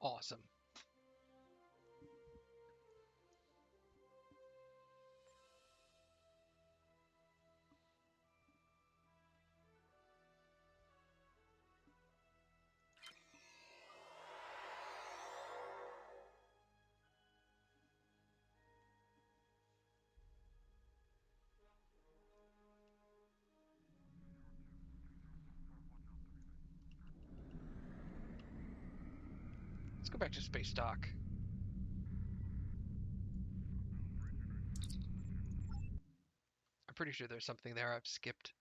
Awesome. Let's go back to space dock. I'm pretty sure there's something there I've skipped.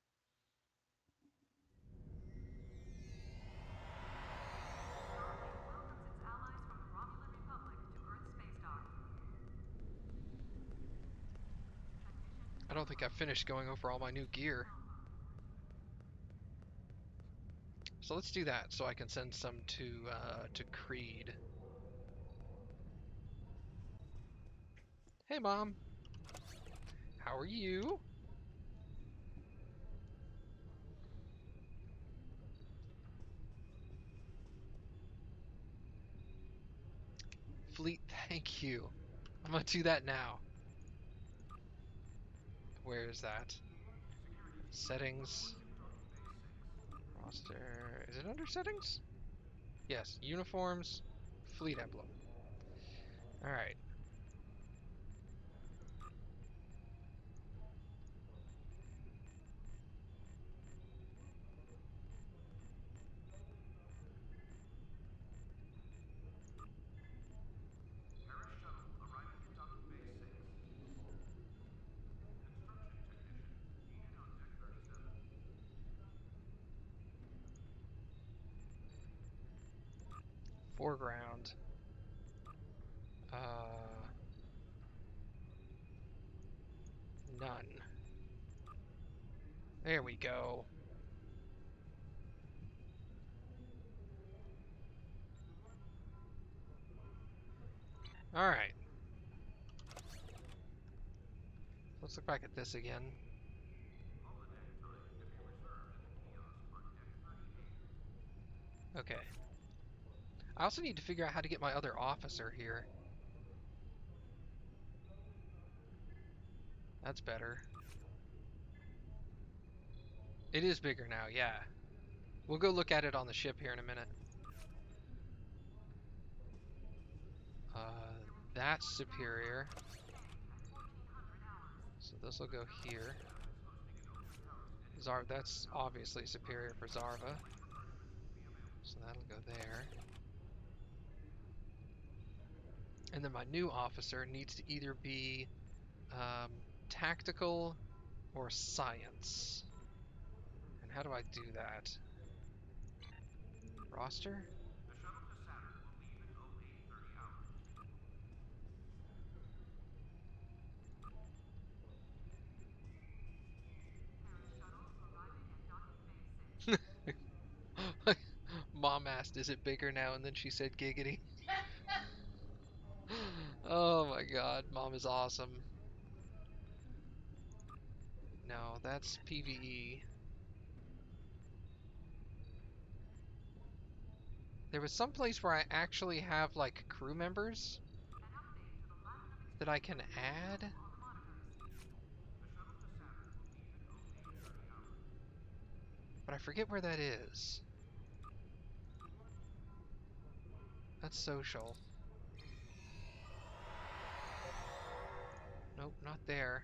I don't think I've finished going over all my new gear. So let's do that so I can send some to Creed. Hey, Mom. How are you? Fleet, thank you. I'm gonna do that now. Where is that? Settings. Roster. Is it under settings? Yes. Uniforms. Fleet emblem. Alright. Foreground. None. There we go. Alright. Let's look back at this again. Okay. I also need to figure out how to get my other officer here. That's better. It is bigger now, yeah. We'll go look at it on the ship here in a minute. That's superior. So this will go here. That's obviously superior for Zarva. So that'll go there. And then my new officer needs to either be tactical or science. And how do I do that? Roster? Mom asked, is it bigger now? And then she said giggity. Oh my god, Mom is awesome. No, that's PvE. There was some place where I actually have, like, crew members that I can add. But I forget where that is. That's social. Nope, not there.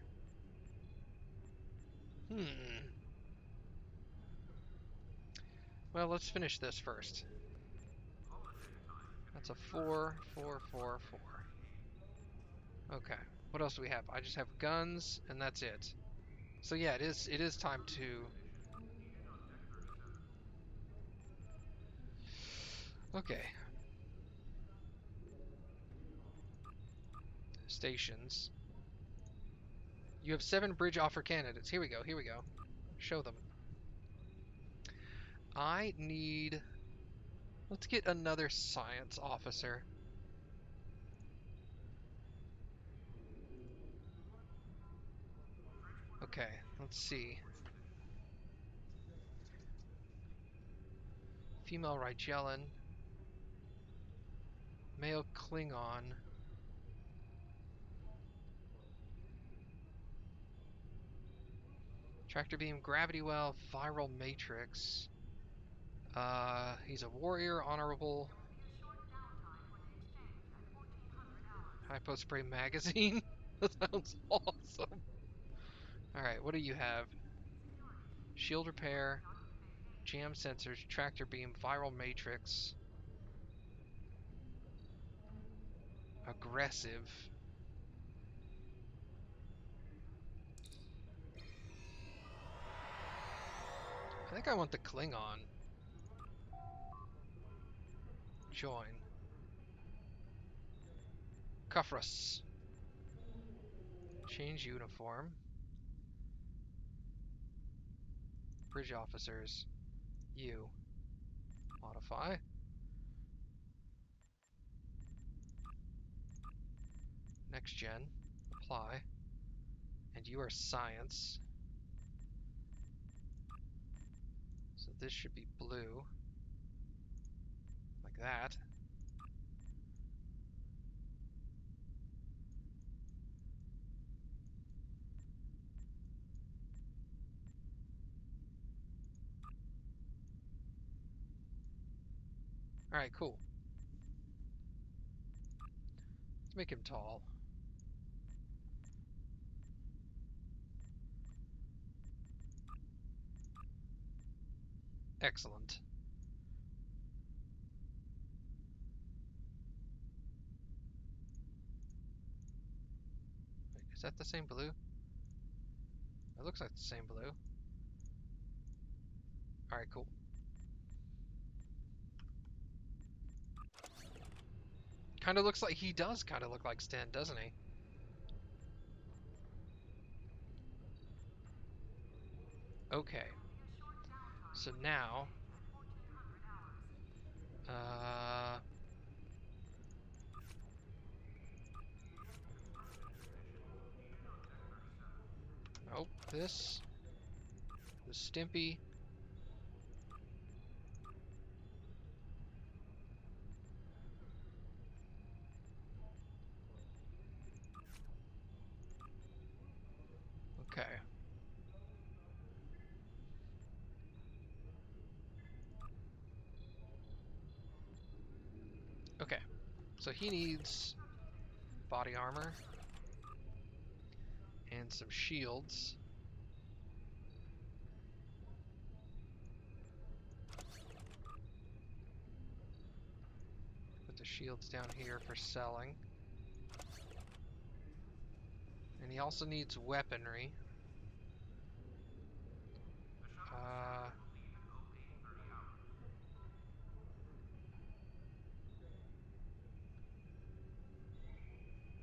Well, let's finish this first. That's a 4, 4, 4, 4. Okay. What else do we have? I just have guns, and that's it. So yeah, it is time to... Okay. Stations. You have 7 bridge offer candidates. Here we go, here we go. Show them. I need... Let's get another science officer. Okay, let's see. Female Rigellin. Male Klingon. Tractor beam, gravity well, viral matrix. He's a warrior, honorable. Hypo spray magazine. That sounds awesome. Alright, what do you have? Shield repair, jam sensors, tractor beam, viral matrix. Aggressive. I think I want the Klingon. Join. Kufrus. Change uniform. Bridge officers. You. Modify. Next gen. Apply. And you are science. So this should be blue. Like that. Alright, cool. Let's make him tall. Excellent. Wait, is that the same blue? It looks like the same blue. Alright, cool. Kind of looks like he does kind of look like Sten, doesn't he? Okay. So now, uh, oh, this, the Stimpy. Okay. Okay. So he needs body armor and some shields. Put the shields down here for selling. And he also needs weaponry.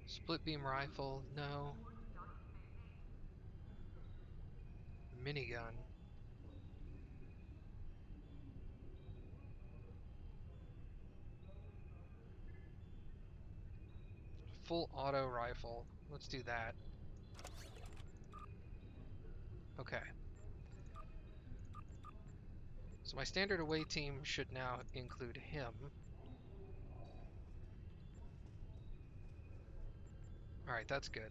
Split beam rifle, no. Minigun. Full auto rifle. Let's do that. Okay. So my standard away team should now include him. Alright, that's good.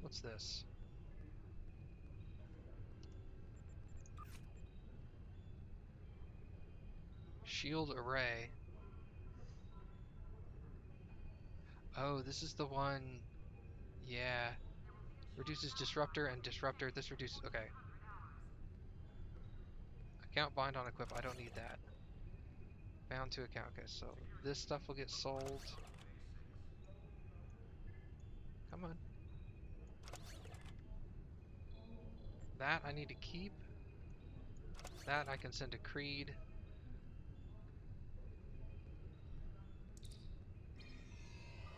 What's this? Shield array. Oh, this is the one... Yeah. Reduces disruptor and disruptor. This reduces... Okay. Account bind on equip. I don't need that. Bound to account. Okay, so this stuff will get sold. Come on. That I need to keep. That I can send to Creed.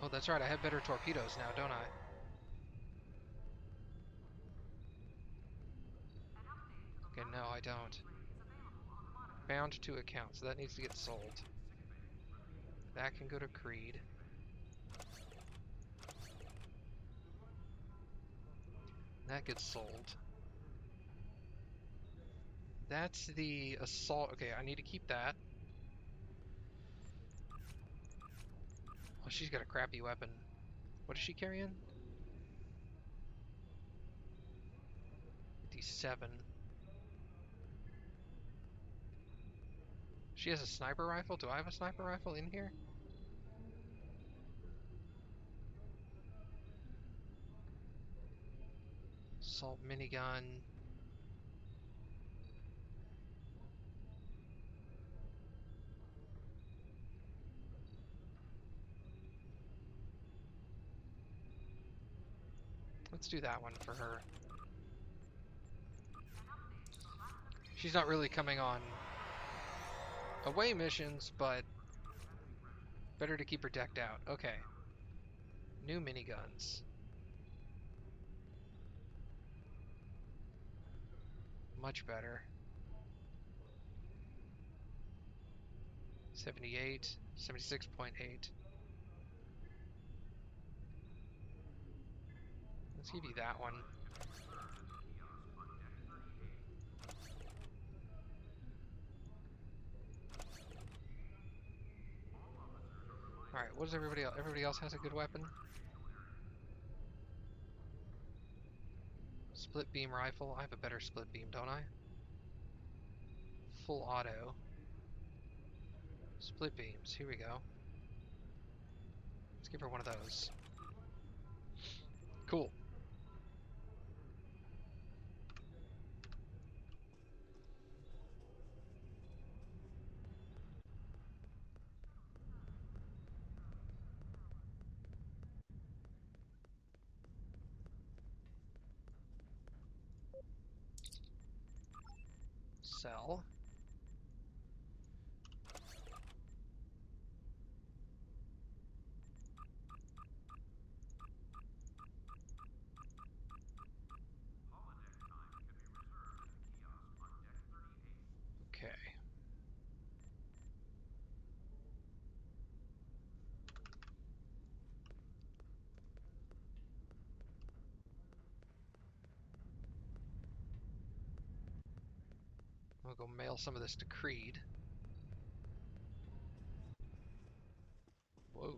Oh, that's right. I have better torpedoes now, don't I? Okay, no, I don't. Bound to account, so that needs to get sold. That can go to Creed. That gets sold. That's the assault. Okay, I need to keep that. Oh, she's got a crappy weapon. What is she carrying? 57. She has a sniper rifle? Do I have a sniper rifle in here? Assault minigun. Let's do that one for her. She's not really coming on away missions, but better to keep her decked out. Okay. New miniguns. Much better. 78, 76.8. Let's give you that one. Alright, what does everybody else? Everybody else has a good weapon? Split beam rifle. I have a better split beam, don't I? Full auto. Split beams. Here we go. Let's give her one of those. Cool. Sell. Okay. I'll go mail some of this to Creed. Whoa.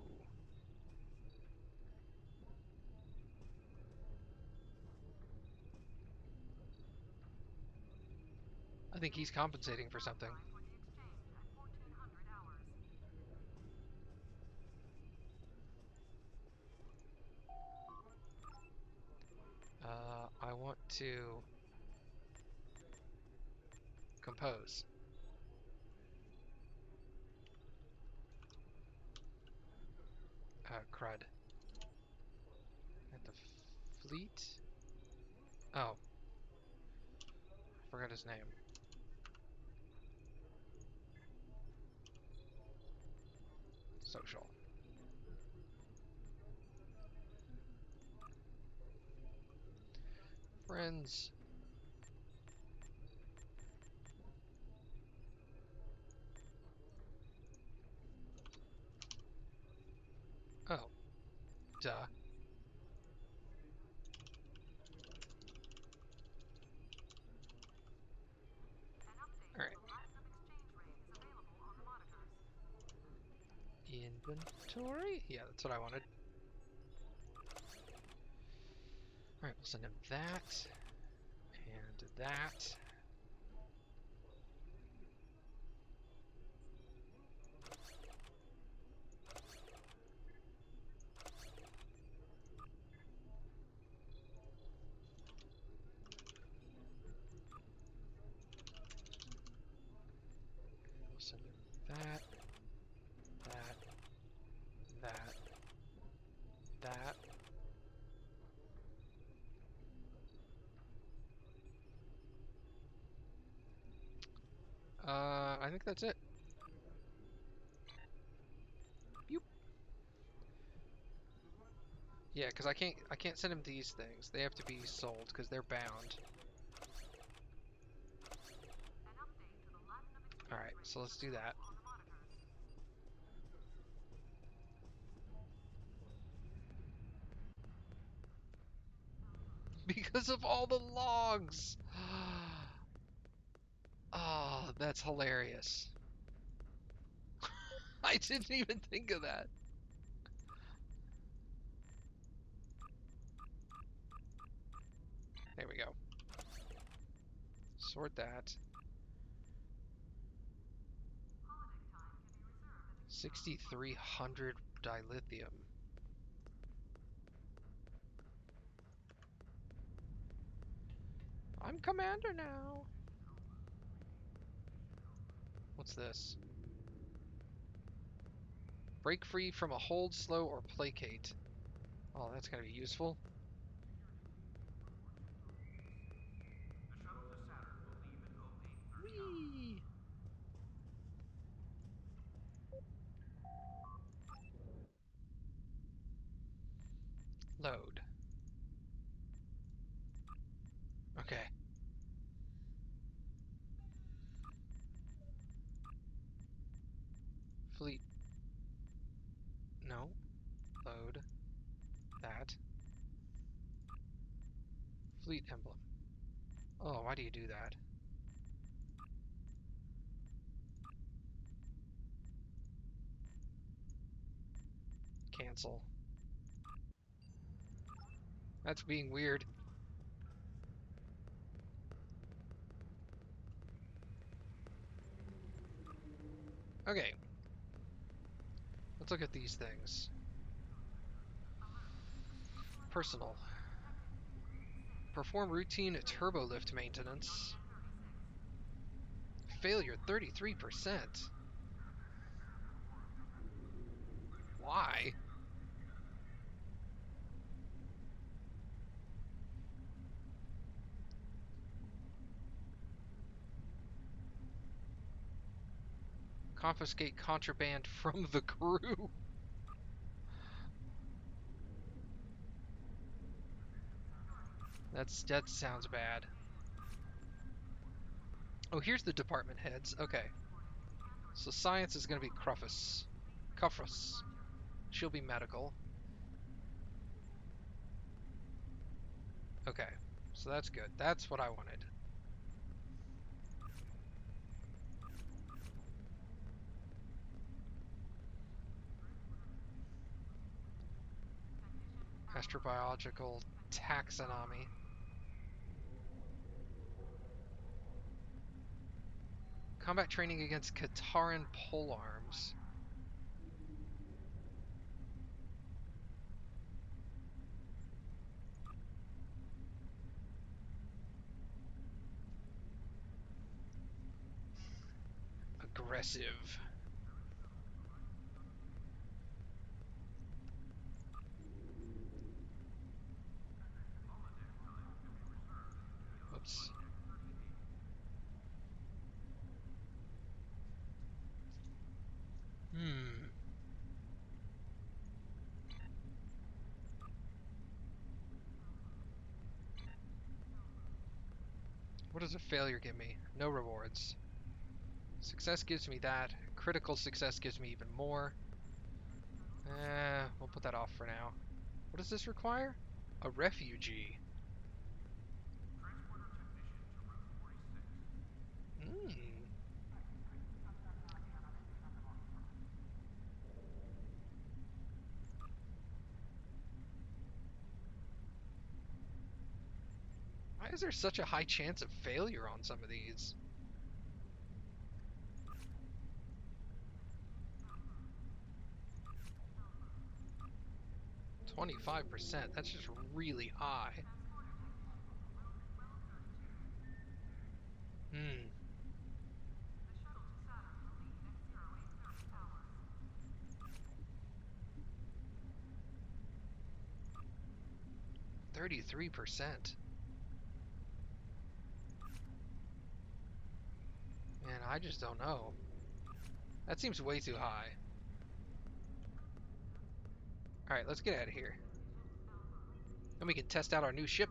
I think he's compensating for something. I want to compose. Crud. At the fleet? Oh. Forgot his name. Social. Friends. Oh. Duh. Alright. Inventory? Yeah, that's what I wanted. Alright, we'll send him that. And that. We'll send him that. That. That. That. I think that's it. Yoop. Yeah, because I can't send him these things. They have to be sold because they're bound. Alright, so let's do that. Because of all the logs! That's hilarious. I didn't even think of that. There we go. Sort that. 6,300 dilithium. I'm commander now. What's this? Break free from a hold, slow, or placate. Oh, that's gonna be useful. Whee! Load. Okay. Fleet. No. Load. That. Fleet emblem. Oh, why do you do that? Cancel. That's being weird. Okay. Let's look at these things. Personal. Perform routine turbo lift maintenance. Failure 33%. Why? Confiscate contraband from the crew. That sounds bad. Oh, here's the department heads. Okay. So science is going to be Cruffus. Cuffus. She'll be medical. Okay. So that's good. That's what I wanted. Astrobiological taxonomy. Combat training against Kataran polearms. Aggressive. Oops. Hmm. What does a failure give me? No rewards. Success gives me that. Critical success gives me even more. We'll put that off for now. What does this require? A refugee. Hmm. 'Why is there such a high chance of failure on some of these? 25%. That's just really high. Hmm. 33%. Man, I just don't know. That seems way too high. Alright, let's get out of here. Then we can test out our new ship.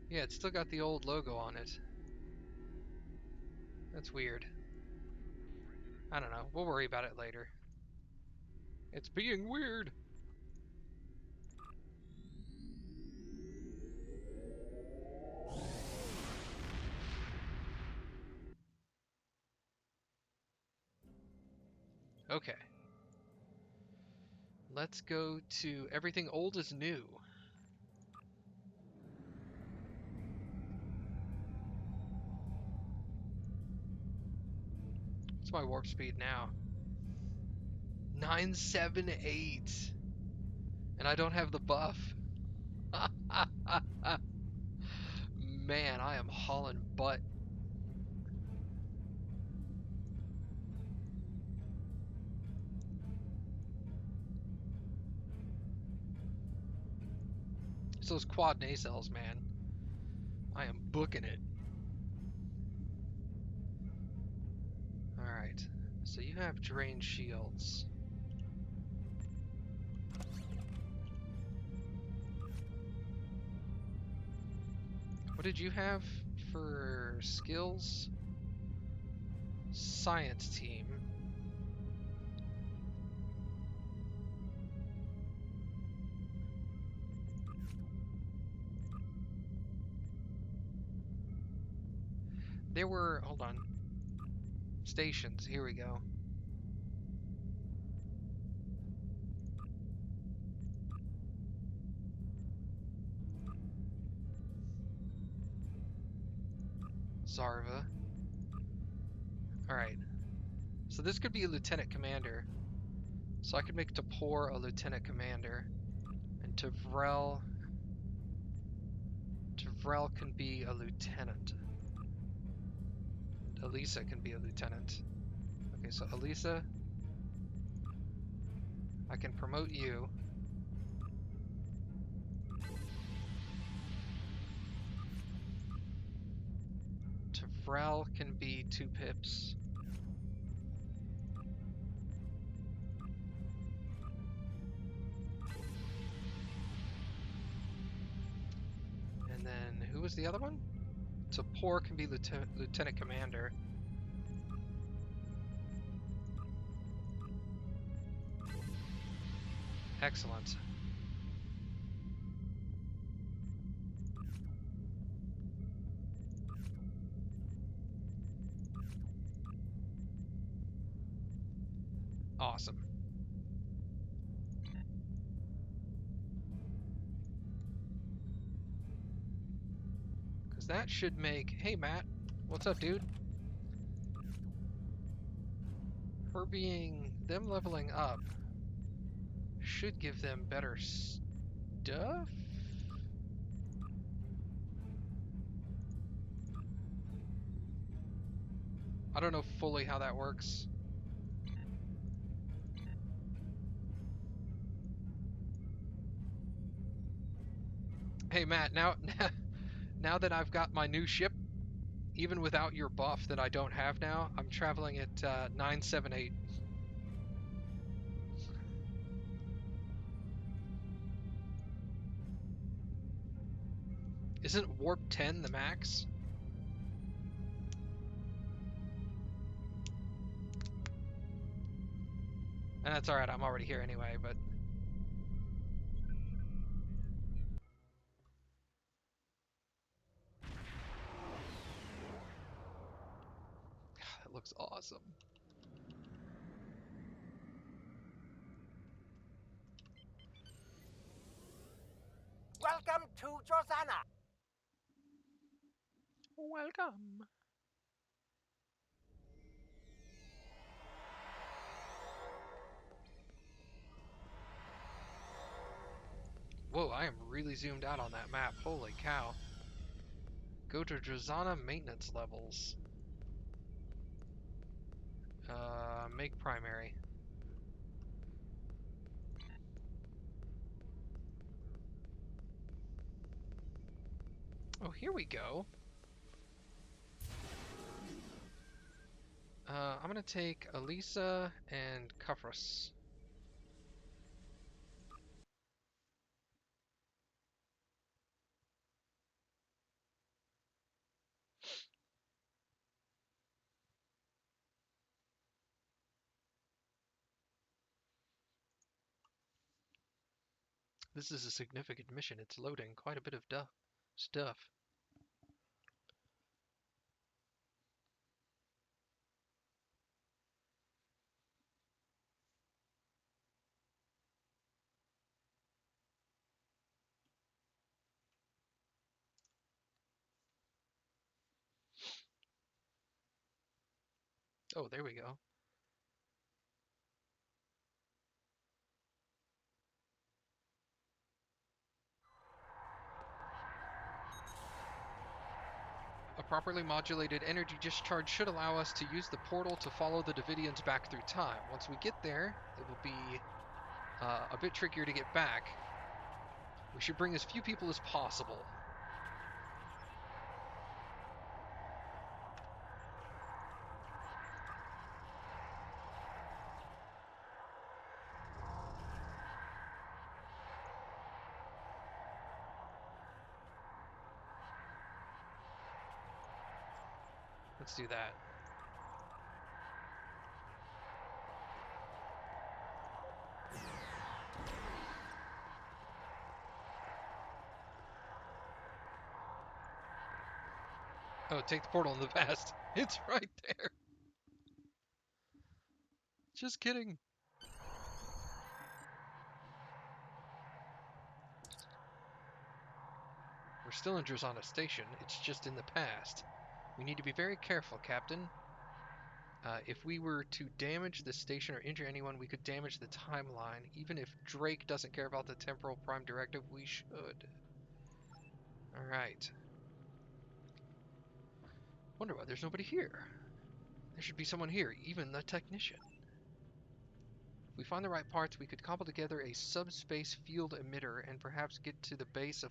Yeah, it's still got the old logo on it. That's weird. I don't know. We'll worry about it later. It's being weird. Okay. Let's go to everything old is new. What's my warp speed now? 978. And I don't have the buff. Man, I am hauling butt. It's those quad nacelles, man. I am booking it. Alright. So you have drain shields. What did you have for skills? Science team. There were, hold on. Stations, here we go. Zarva. Alright. So this could be a lieutenant commander. So I could make Tapor a lieutenant commander. And Tavrel can be a lieutenant. Elisa can be a lieutenant. Okay, so Elisa, I can promote you. Tavrel can be 2 pips. And then, who was the other one? Tapor can be lieutenant commander. Excellent. Awesome. Because that should make... Hey, Matt. What's up, dude? Them leveling up should give them better stuff? I don't know fully how that works. Hey, Matt, now now that I've got my new ship, even without your buff that I don't have now, I'm traveling at 978. Isn't warp 10 the max? And that's alright, I'm already here anyway, but... That looks awesome. Welcome to Josana. Welcome. Whoa, I am really zoomed out on that map. Holy cow. Go to Josana maintenance levels. Make primary. Oh, here we go. I'm gonna take Elisa and Kufrus. This is a significant mission. It's loading quite a bit of stuff. Oh, there we go. A properly modulated energy discharge should allow us to use the portal to follow the Davidians back through time. Once we get there, it will be a bit trickier to get back. We should bring as few people as possible. Let's do that. Oh, take the portal in the past. It's right there. Just kidding. We're still in Drazana Station. It's just in the past. We need to be very careful, Captain. If we were to damage the station or injure anyone, we could damage the timeline. Even if Drake doesn't care about the Temporal Prime Directive, we should. Alright. Wonder why there's nobody here. There should be someone here, even the technician. If we find the right parts, we could cobble together a subspace field emitter and perhaps get to the base of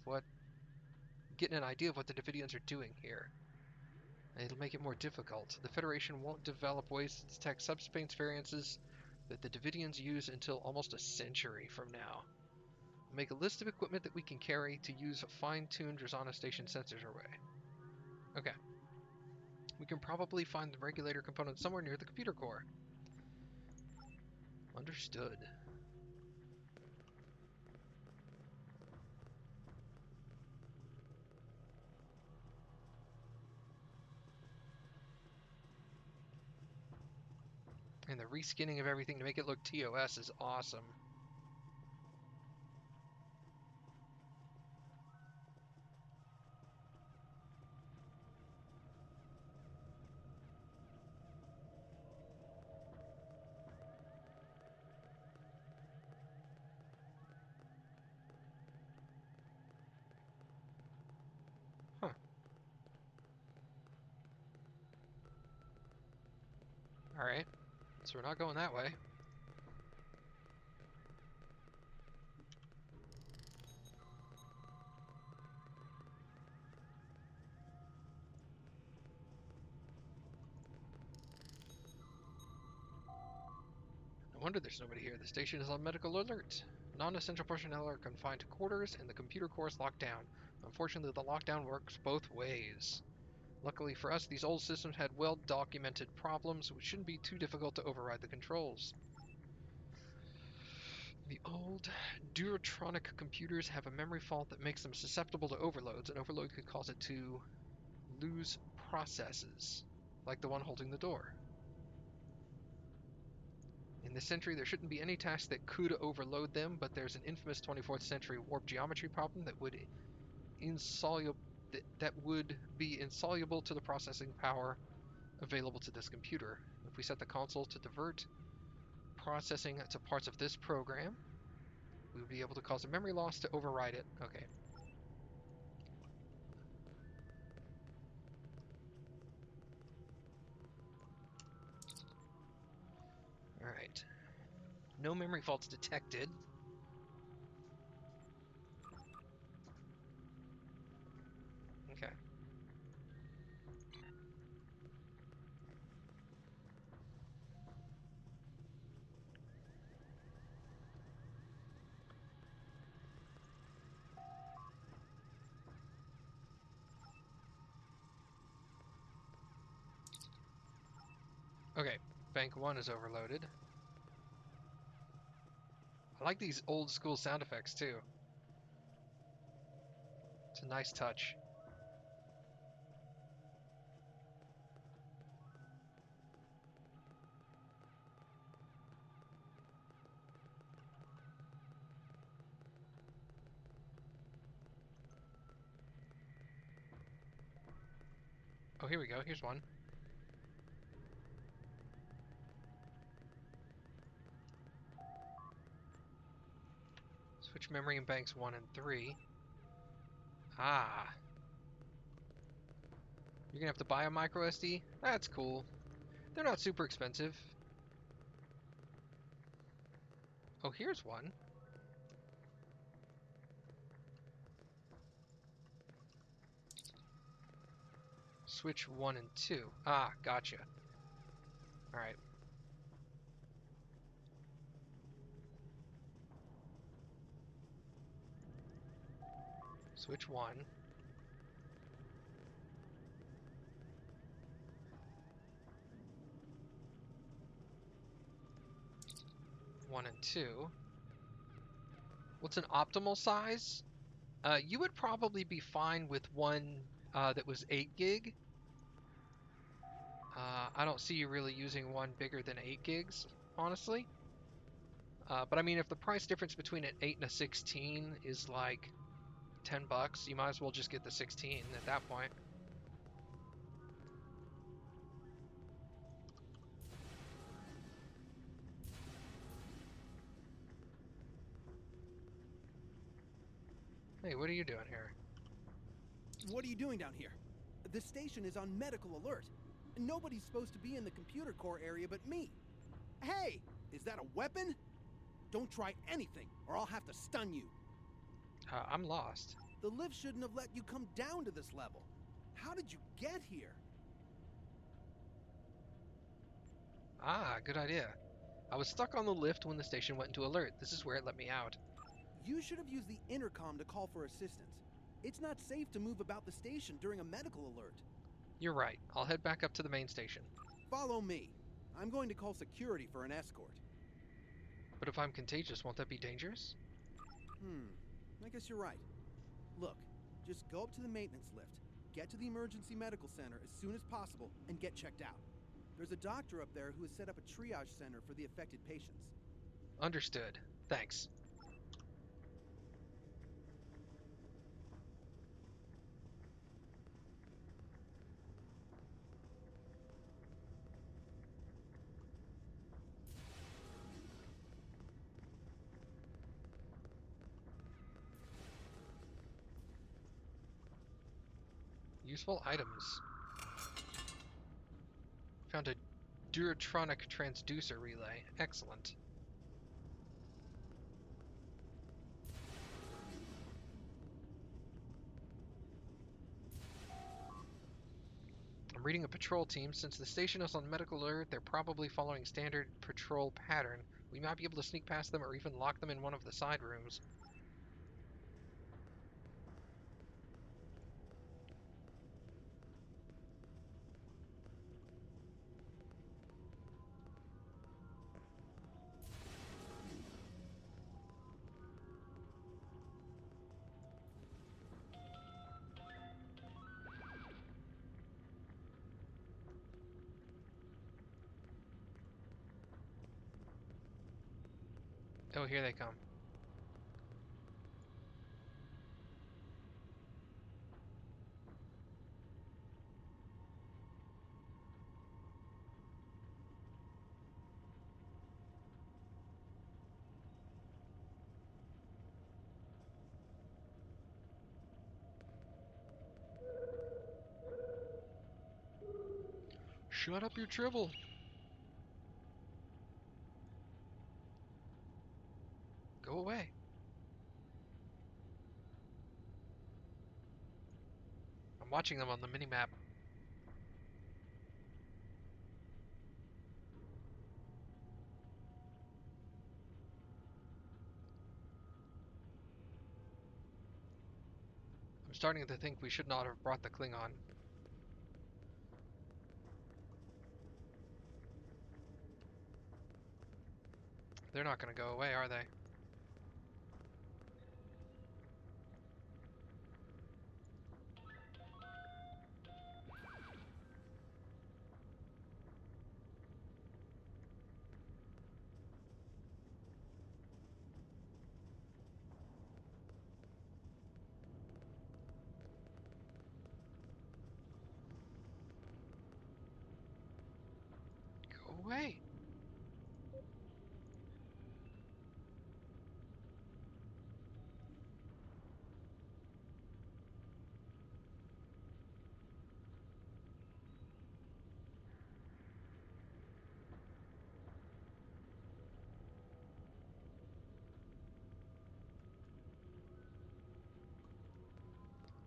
get an idea of what the Davidians are doing here. It'll make it more difficult. The Federation won't develop ways to detect subspace variances that the Davidians use until almost a century from now. We'll make a list of equipment that we can carry to use fine-tuned Drazana Station sensors our way. Okay. We can probably find the regulator component somewhere near the computer core. Understood. And the reskinning of everything to make it look TOS is awesome. Huh. Alright. So we're not going that way. No wonder there's nobody here. The station is on medical alert. Non-essential personnel are confined to quarters, and the computer core is locked down. Unfortunately, the lockdown works both ways. Luckily for us, these old systems had well-documented problems, which shouldn't be too difficult to override the controls. The old Duratronic computers have a memory fault that makes them susceptible to overloads. An overload could cause it to lose processes, like the one holding the door. In this century, there shouldn't be any task that could overload them, but there's an infamous 24th century warp geometry problem that would be insoluble to the processing power available to this computer. If we set the console to divert processing to parts of this program, we would be able to cause a memory loss to override it. Okay. Alright. No memory faults detected. Okay. Okay. Bank 1 is overloaded. I like these old school sound effects too. It's a nice touch. Oh, here we go. Here's one. Switch memory in banks 1 and 3. Ah. You're gonna have to buy a micro SD? That's cool. They're not super expensive. Oh, here's one. Switch 1 and 2. Ah, gotcha. Alright. Switch 1. 1 and 2. What's an optimal size? You would probably be fine with one that was 8 gig. I don't see you really using one bigger than 8 gigs, honestly. But I mean, if the price difference between an 8 and a 16 is like $10, you might as well just get the 16 at that point. Hey, what are you doing here? What are you doing down here? The station is on medical alert. Nobody's supposed to be in the computer core area but me. Hey, is that a weapon? Don't try anything, or I'll have to stun you. I'm lost. The lift shouldn't have let you come down to this level. How did you get here? Ah, good idea. I was stuck on the lift when the station went into alert. This is where it let me out. You should have used the intercom to call for assistance. It's not safe to move about the station during a medical alert. You're right. I'll head back up to the main station. Follow me. I'm going to call security for an escort. But if I'm contagious, won't that be dangerous? I guess you're right. Look, just go up to the maintenance lift, get to the emergency medical center as soon as possible, and get checked out. There's a doctor up there who has set up a triage center for the affected patients. Understood. Thanks. Useful items. Found a Duratronic transducer relay. Excellent. I'm reading a patrol team. Since the station is on medical alert, they're probably following standard patrol pattern. We might be able to sneak past them or even lock them in one of the side rooms. Oh, here they come. Shut up your dribble. Go away. I'm watching them on the minimap. I'm starting to think we should not have brought the Klingon. They're not going to go away, are they? away.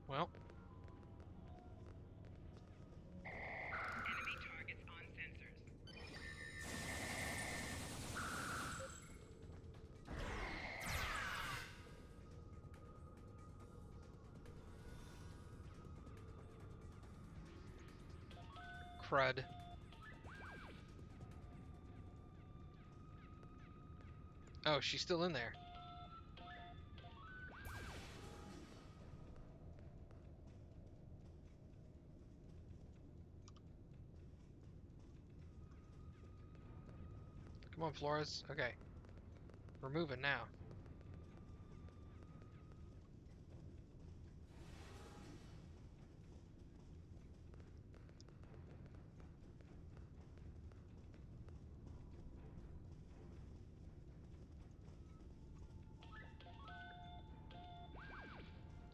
Well, Enemy targets on sensors. crud. Oh, she's still in there. Come on, Flores. Okay. We're moving now.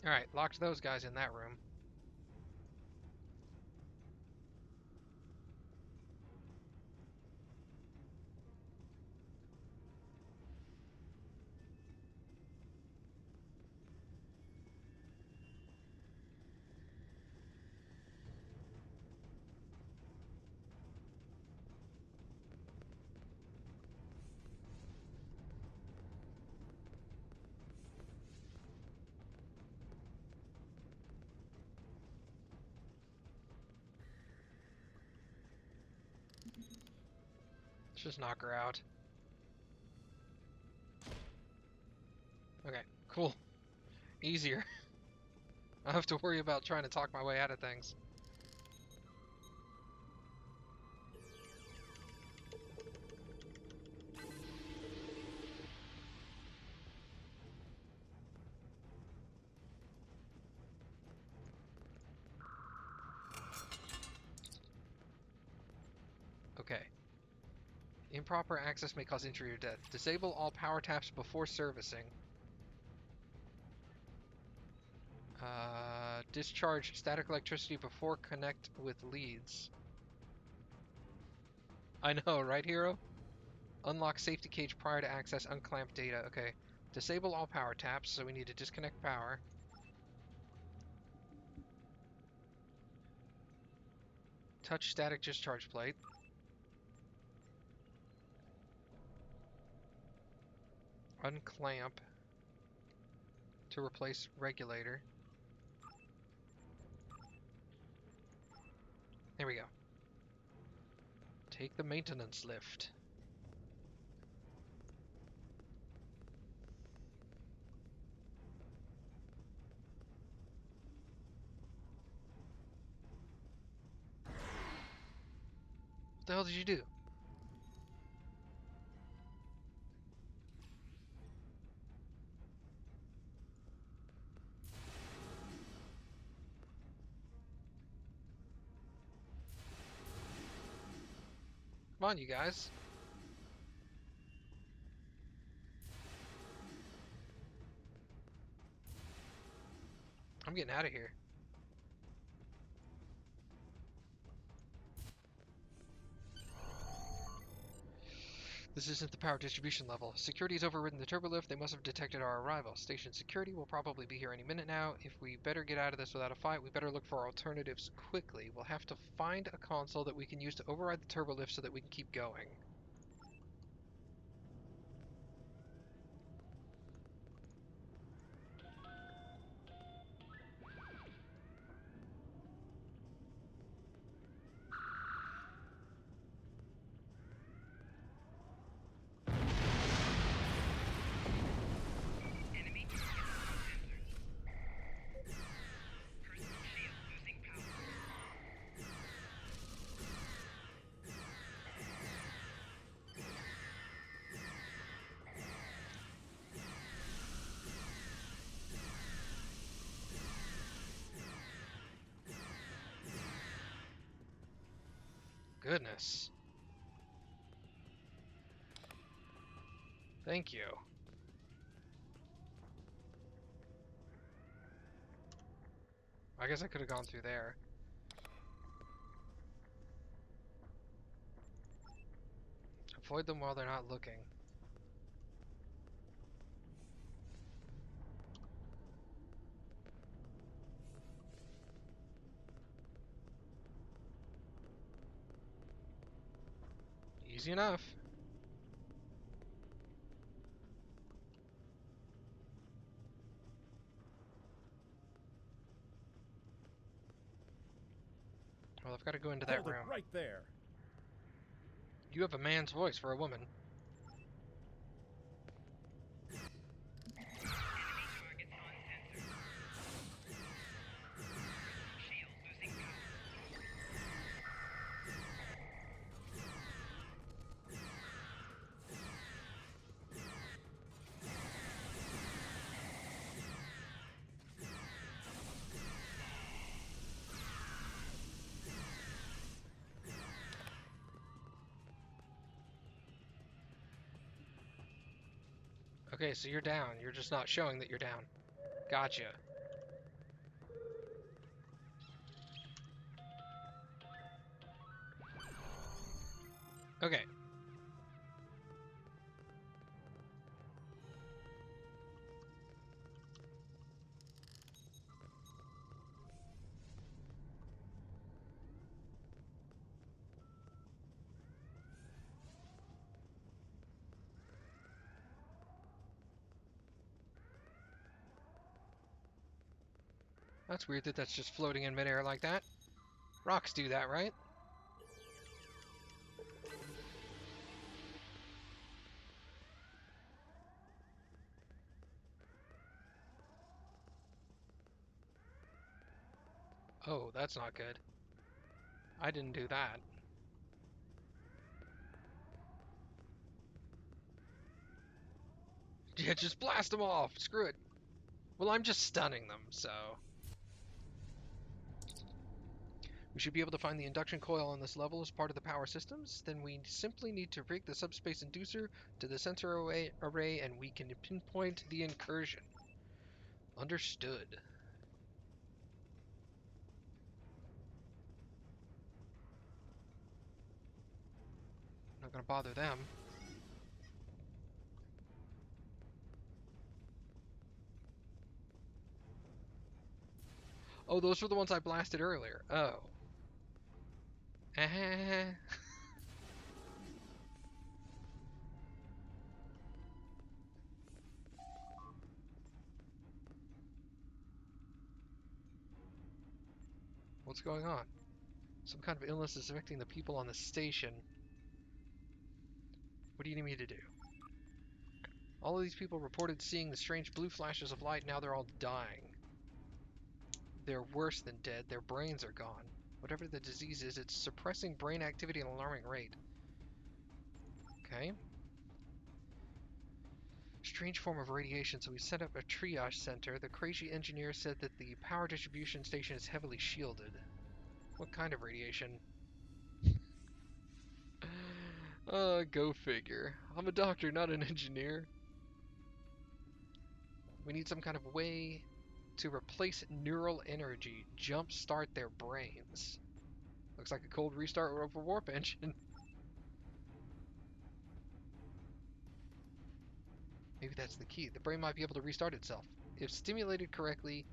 Alright, locked those guys in that room. Let's just knock her out. Okay, cool. Easier. I don't have to worry about trying to talk my way out of things. Okay. Improper access may cause injury or death. Disable all power taps before servicing. Discharge static electricity before connect with leads. I know, right, hero? Unlock safety cage prior to access, unclamp data. Okay. Disable all power taps, so we need to disconnect power. Touch static discharge plate. Unclamp to replace regulator. There we go. Take the maintenance lift. What the hell did you do? Come on, you guys. I'm getting out of here. This isn't the power distribution level. Security has overridden the turbolift. They must have detected our arrival. Station security will probably be here any minute now. If we better get out of this without a fight, we better look for alternatives quickly. We'll have to find a console that we can use to override the turbolift so that we can keep going. Enemy targets on sensors. Personal shield losing power. Goodness. Thank you. I guess I could have gone through there. Avoid them while they're not looking. Easy enough. Well, I've got to go into that Hold it room. right there. You have a man's voice for a woman. Enemy targets on sensors. Shield losing power. Okay, so you're down. You're just not showing that you're down. Gotcha. Okay. That's weird that that's just floating in midair like that. Rocks do that, right? Oh, that's not good. I didn't do that. Yeah, just blast them off. Screw it. Well, I'm just stunning them, so... We should be able to find the induction coil on this level as part of the power systems. Then we simply need to rig the subspace inducer to the sensor array and we can pinpoint the incursion. Understood. Not gonna bother them. Oh, those were the ones I blasted earlier. Oh. What's going on? Some kind of illness is affecting the people on the station. What do you need me to do? All of these people reported seeing the strange blue flashes of light. Now they're all dying. They're worse than dead. Their brains are gone. Whatever the disease is, it's suppressing brain activity at an alarming rate. Okay. Strange form of radiation, so we set up a triage center. The crazy engineer said that the power distribution station is heavily shielded. What kind of radiation? Go figure. I'm a doctor, not an engineer. We need some kind of way to replace neural energy, jumpstart their brains. Looks like a cold restart of a warp engine. Maybe that's the key. The brain might be able to restart itself. If stimulated correctly,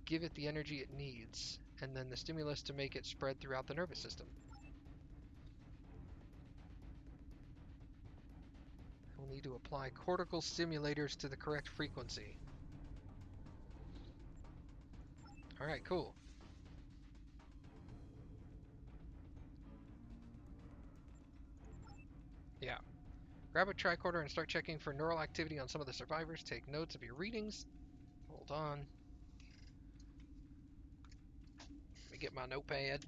give it the energy it needs, and then the stimulus to make it spread throughout the nervous system. We'll need to apply cortical stimulators to the correct frequency. Alright, cool. Yeah. Grab a tricorder and start checking for neural activity on some of the survivors. Take notes of your readings. Hold on. Let me get my notepad.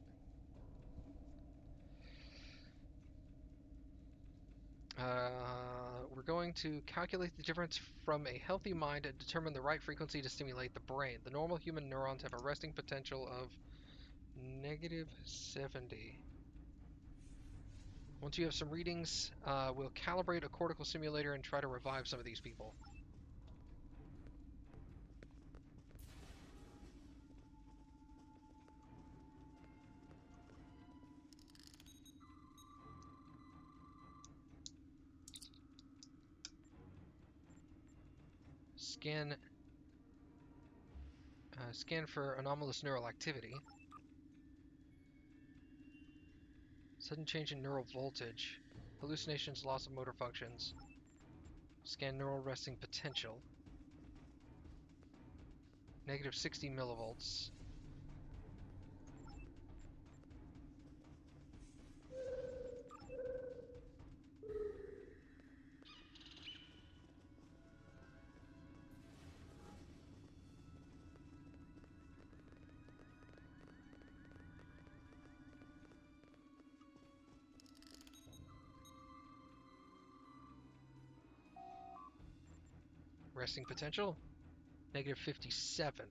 We're going to calculate the difference from a healthy mind and determine the right frequency to stimulate the brain. The normal human neurons have a resting potential of -70. Once you have some readings, we'll calibrate a cortical simulator and try to revive some of these people. Scan for anomalous neural activity. Sudden change in neural voltage. Hallucinations, loss of motor functions. Scan neural resting potential. Negative 60 millivolts. Resting potential? Negative 57.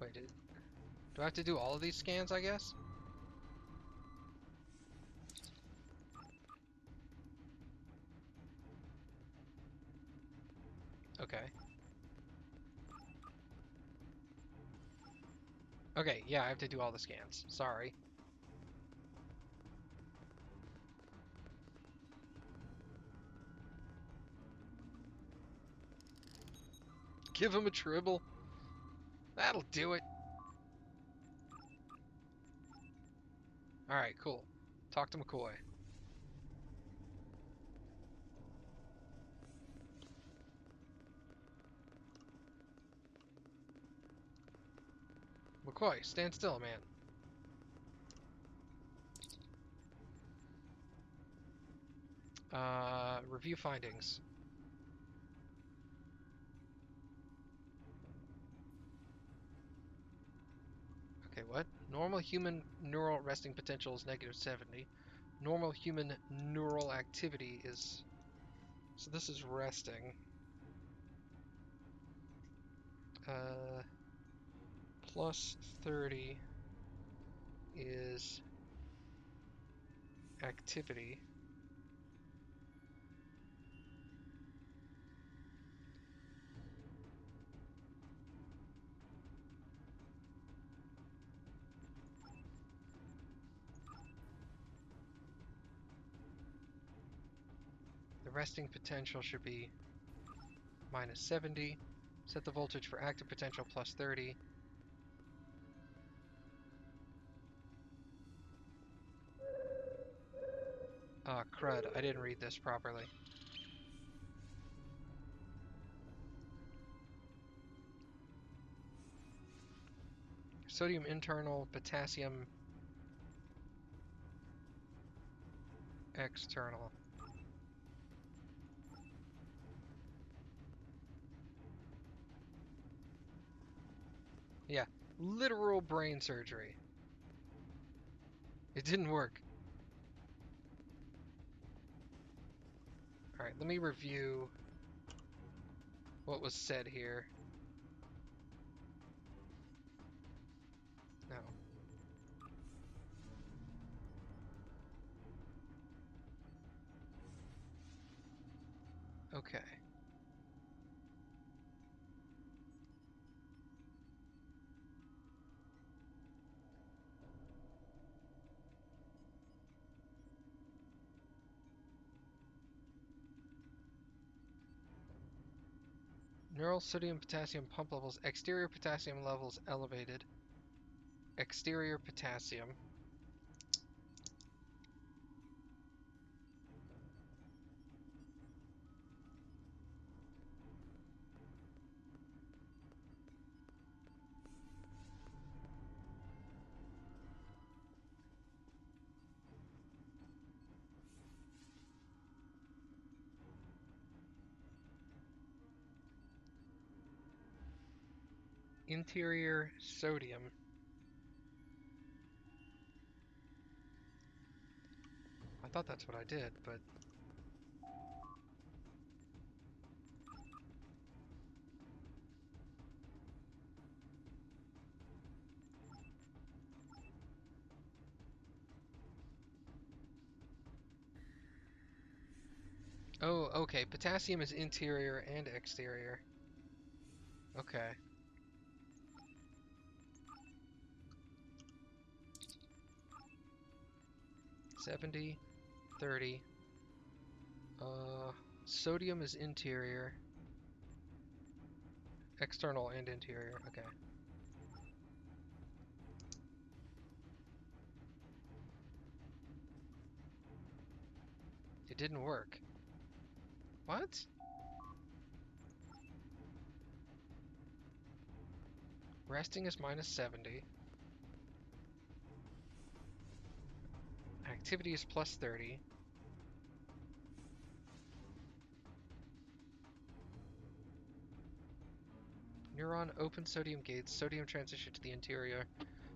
Wait, do I have to do all of these scans, I guess? Okay. Okay, yeah, I have to do all the scans. Sorry. Give him a tribble. That'll do it. Alright, cool. Talk to McCoy. McCoy, stand still, man. Review findings. Okay, what? Normal human neural resting potential is negative 70. Normal human neural activity is... So this is resting. Plus 30 is activity. The resting potential should be minus 70. Set the voltage for active potential plus 30. Ah, crud. I didn't read this properly. Sodium internal, potassium external. Yeah, literal brain surgery. It didn't work. Alright, let me review what was said here. No. Okay. Neural sodium potassium pump levels. Exterior potassium levels elevated. Exterior potassium. Interior sodium. I thought that's what I did, but... Oh, okay. Potassium is interior and exterior. Okay. $70, $30. Sodium is interior. External and interior. Okay. It didn't work. What? Resting is -70. Activity is +30. Neuron open sodium gates. Sodium transition to the interior.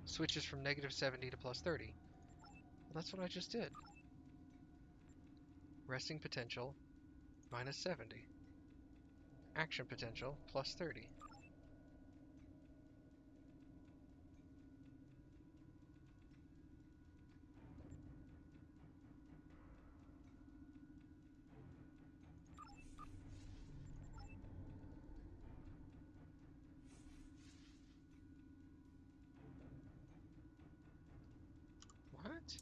Switches from -70 to +30. Well, that's what I just did. Resting potential, -70. Action potential, +30. What?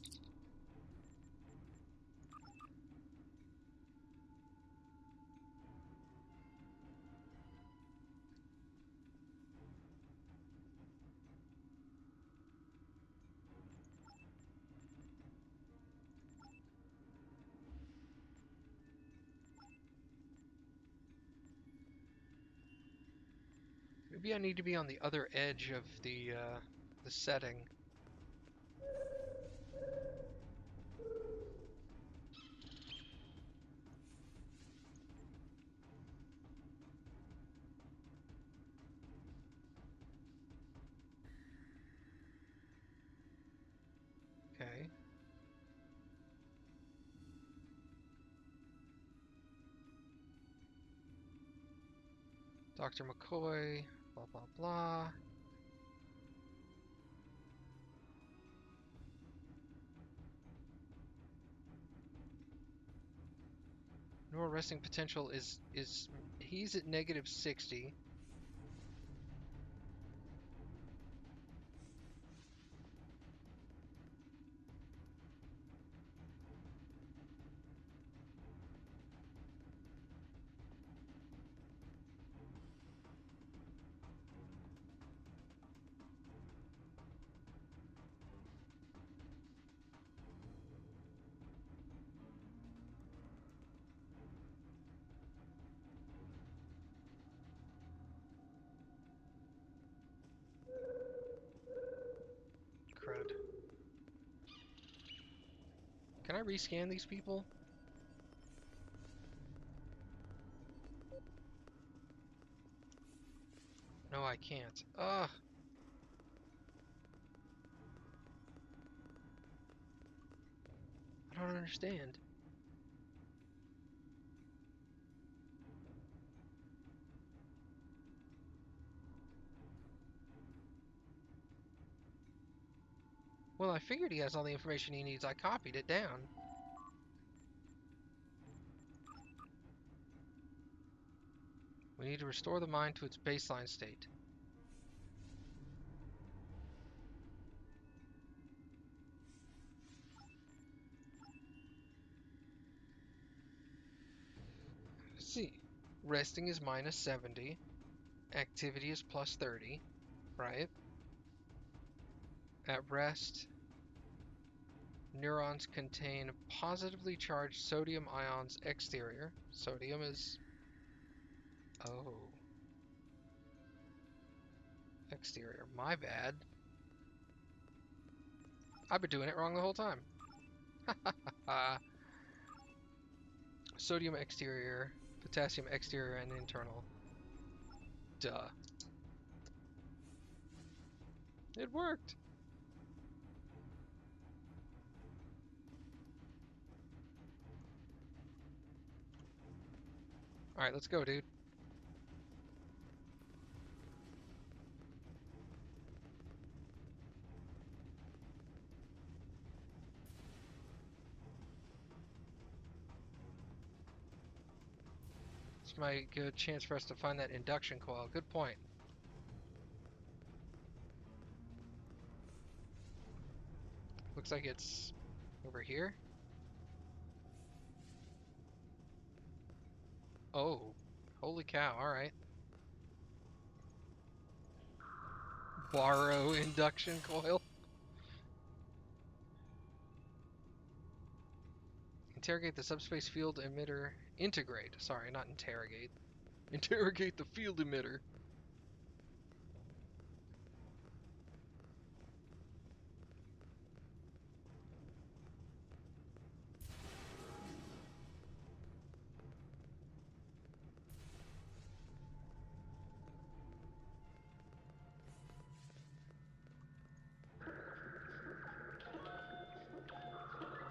Maybe I need to be on the other edge of the setting. Okay. Dr. McCoy, blah blah blah. Neural resting potential is he's at -60. Crud. Can I rescan these people? No, I can't. Ugh. I don't understand. Well, I figured he has all the information he needs. I copied it down. We need to restore the mind to its baseline state. Let's see. Resting is -70. Activity is +30, right? At rest, neurons contain positively charged sodium ions exterior. Sodium is... Oh. Exterior. My bad. I've been doing it wrong the whole time. Sodium exterior, potassium exterior and internal. Duh. It worked. Alright, let's go, dude. This might be a good chance for us to find that induction coil. Good point. Looks like it's over here. Oh, holy cow, alright. Borrow induction coil. Interrogate the subspace field emitter. Integrate. Sorry, not interrogate. Interrogate the field emitter.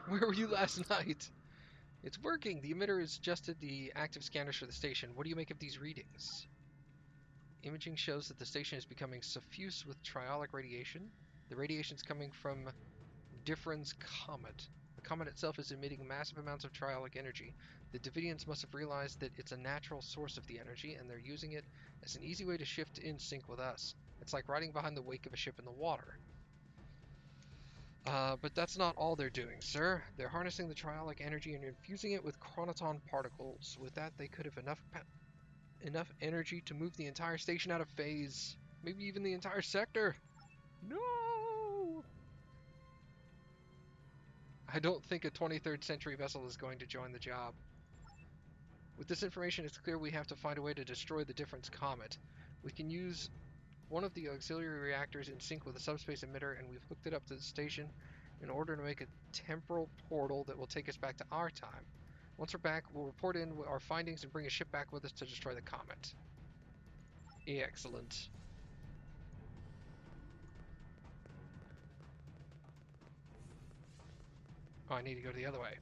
Where were you last night? It's working. The emitter has adjusted the active scanners for the station. What do you make of these readings? Imaging shows that the station is becoming suffused with triolic radiation. The radiation is coming from Differin's Comet. The comet itself is emitting massive amounts of triolic energy. The Davidians must have realized that it's a natural source of the energy, and they're using it as an easy way to shift in sync with us. It's like riding behind the wake of a ship in the water. But that's not all they're doing, sir. They're harnessing the triolic energy and infusing it with chronoton particles. With that, they could have enough energy to move the entire station out of phase. Maybe even the entire sector. No! I don't think a 23rd century vessel is going to join the job. With this information, it's clear we have to find a way to destroy the Difference Comet. We can use one of the auxiliary reactors in sync with the subspace emitter, and we've hooked it up to the station in order to make a temporal portal that will take us back to our time. Once we're back, we'll report in our findings and bring a ship back with us to destroy the comet. Excellent. Oh, I need to go the other way.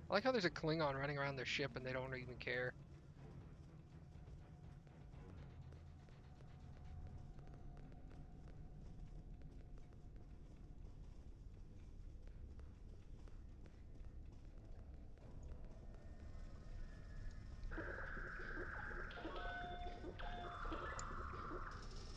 I like how there's a Klingon running around their ship and they don't even care. Enemy target on sensor.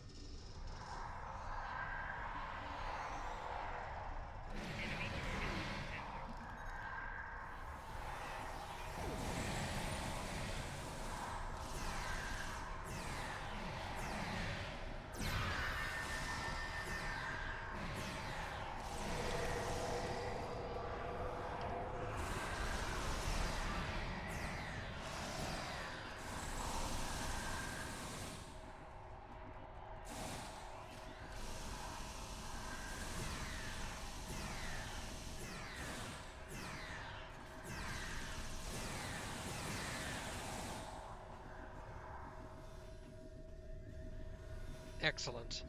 Excellent.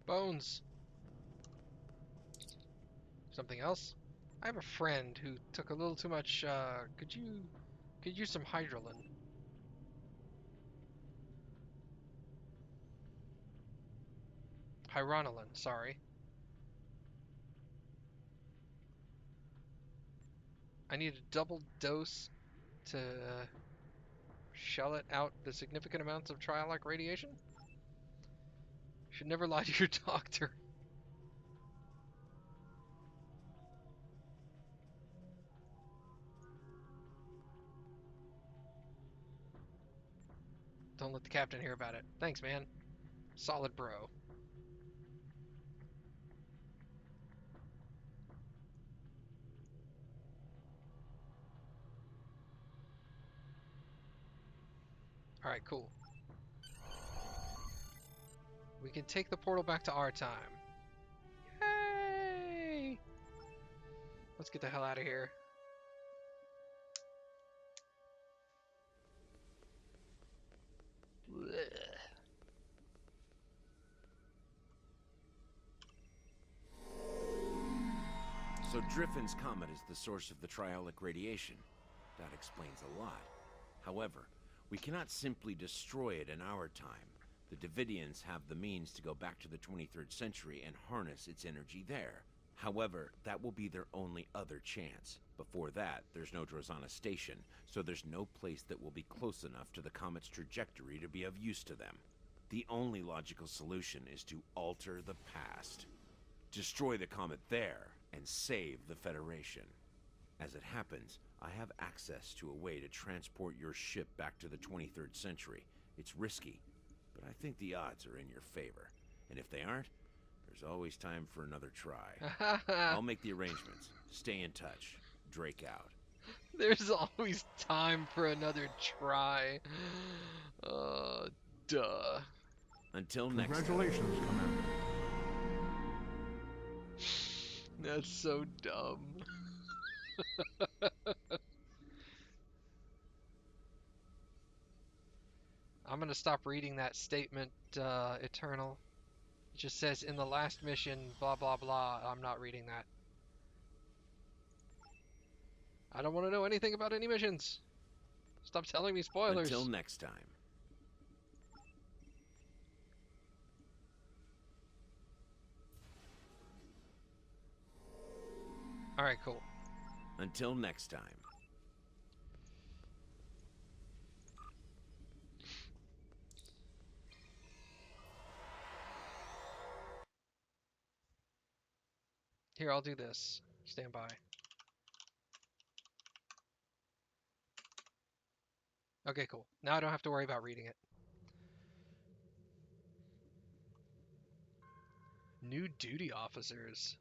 Bones. Something else? I have a friend who took a little too much, could use some hydrolin. Hyronolin, sorry. I need a double dose to shell it out the significant amounts of triolic radiation? Should never lie to your doctor. Don't let the captain hear about it. Thanks, man. Solid bro. Alright, cool. We can take the portal back to our time. Yay! Let's get the hell out of here. Blech. So Driffin's comet is the source of the triolic radiation. That explains a lot. However, we cannot simply destroy it in our time. The Davidians have the means to go back to the 23rd century and harness its energy there. However, that will be their only other chance. Before that, there's no Drozana station, so there's no place that will be close enough to the comet's trajectory to be of use to them. The only logical solution is to alter the past. Destroy the comet there, and save the Federation. As it happens, I have access to a way to transport your ship back to the 23rd century. It's risky, but I think the odds are in your favor. And if they aren't, there's always time for another try. I'll make the arrangements. Stay in touch. Drake out. There's always time for another try. Duh. Until next time. Congratulations, Commander. That's so dumb. I'm gonna stop reading that statement, Eternal. It just says in the last mission, blah blah blah. I'm not reading that. I don't want to know anything about any missions. Stop telling me spoilers. Until next time. Alright, cool. Until next time. Here, I'll do this. Stand by. Okay, cool. Now I don't have to worry about reading it. New duty officers.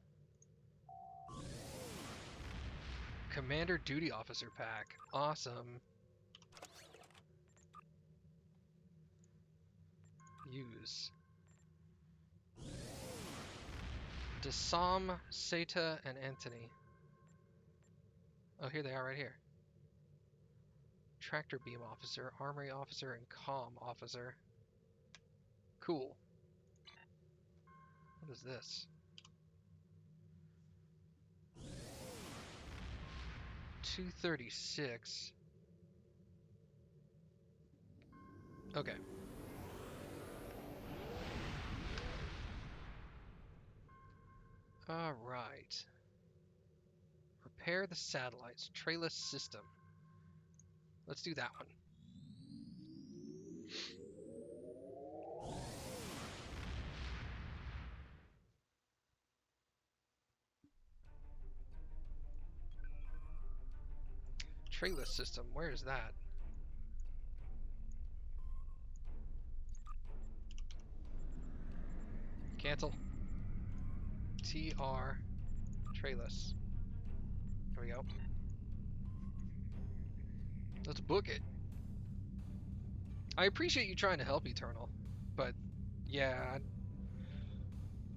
Commander duty officer pack. Awesome. Use. Desam, Seta, and Anthony. Oh, here they are right here. Tractor beam officer, armory officer, and comm officer. Cool. What is this? 236. Okay. All right. Repair the satellites. Trayless system. Let's do that one. Trayless system. Where is that? Cancel. TR. Trayless. There we go. Let's book it. I appreciate you trying to help, Eternal, but yeah,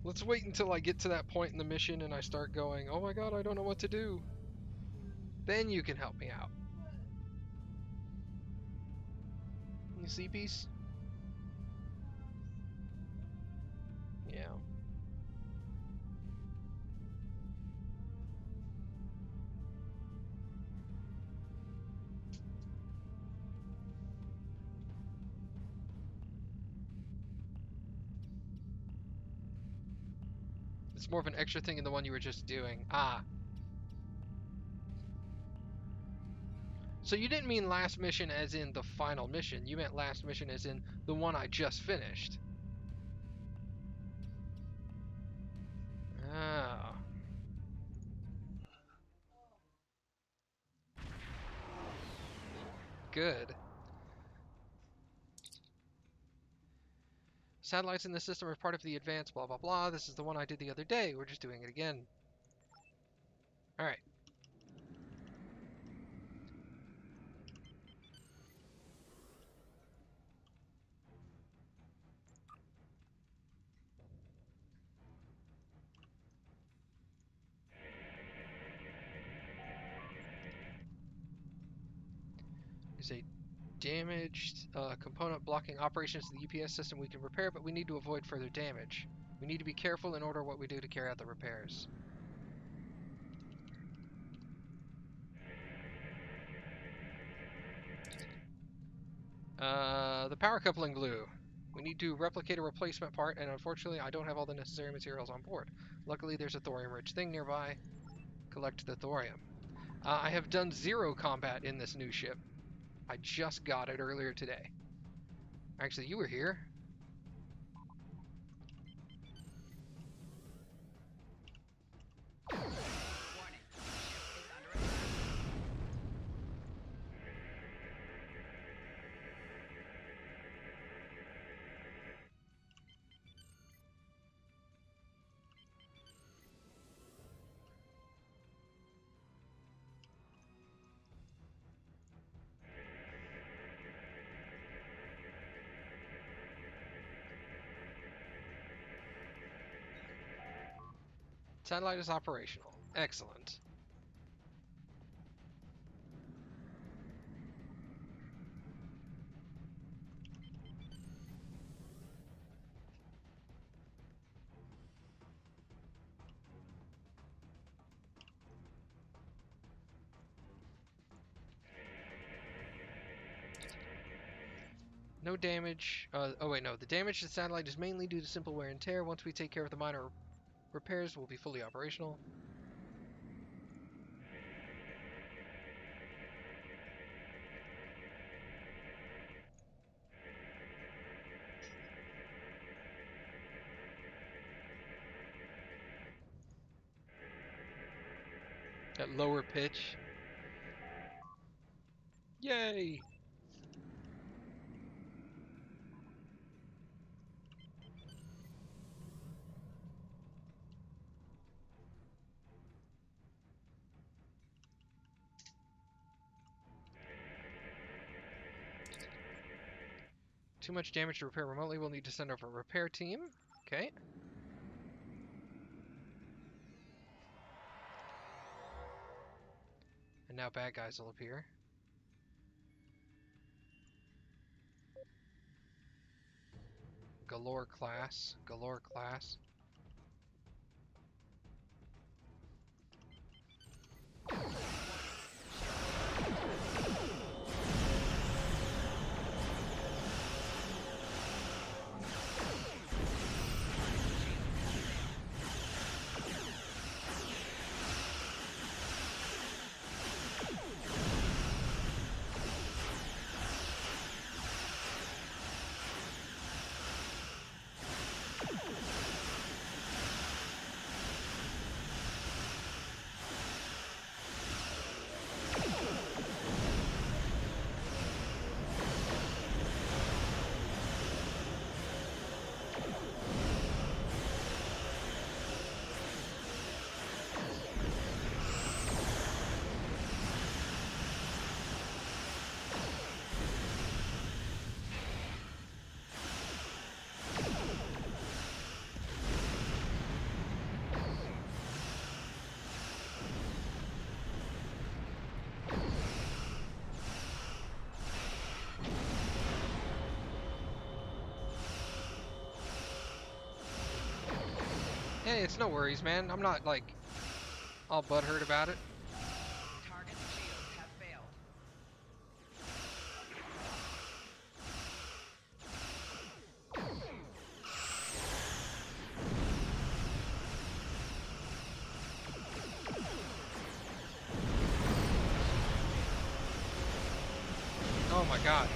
let's wait until I get to that point in the mission and I start going, oh my god, I don't know what to do. Then you can help me out. You see, Peace? Yeah. It's more of an extra thing in the one you were just doing. Ah. So you didn't mean last mission as in the final mission. You meant last mission as in the one I just finished. Ah. Good. Satellites in the system are part of the advanced blah blah blah. This is the one I did the other day. We're just doing it again. Alright. There's a damaged component blocking operations to the UPS system we can repair, but we need to avoid further damage. We need to be careful in order what we do to carry out the repairs. The power coupling glue. We need to replicate a replacement part, and unfortunately, I don't have all the necessary materials on board. Luckily, there's a thorium-rich thing nearby. Collect the thorium. I have done 0 combat in this new ship. I just got it earlier today. Actually, you were here. Warning. Ship is under attack. Satellite is operational. Excellent. No damage. Oh wait, no. The damage to the satellite is mainly due to simple wear and tear. Once we take care of the minor repairs, we'll be fully operational. At lower pitch. Yay! Too much damage to repair remotely. We'll need to send over a repair team. Okay. And now bad guys will appear. Galore class. Galore class. Hey, it's no worries, man. I'm not, like, all butthurt about it. Target shields have failed. Oh my god.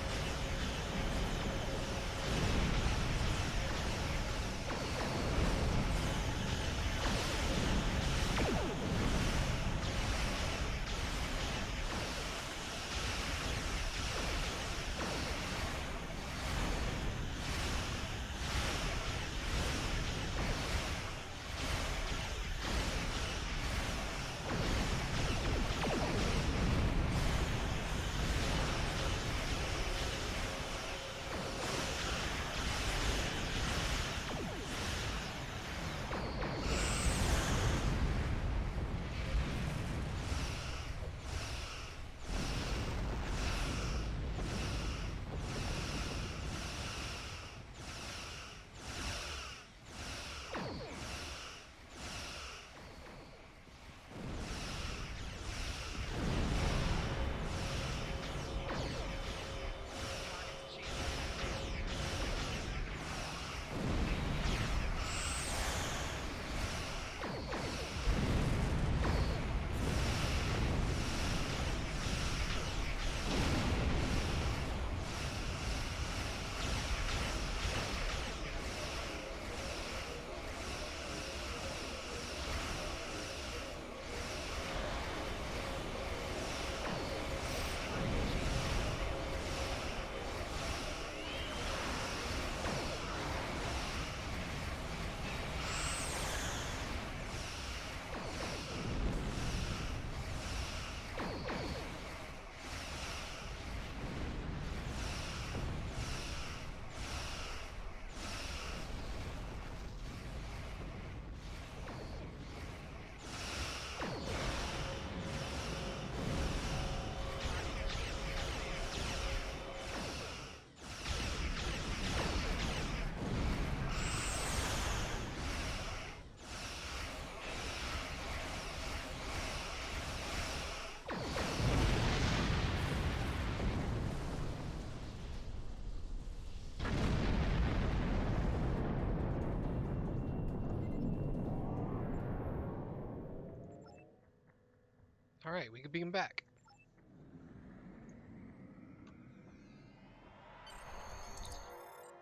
Alright, we can beam back.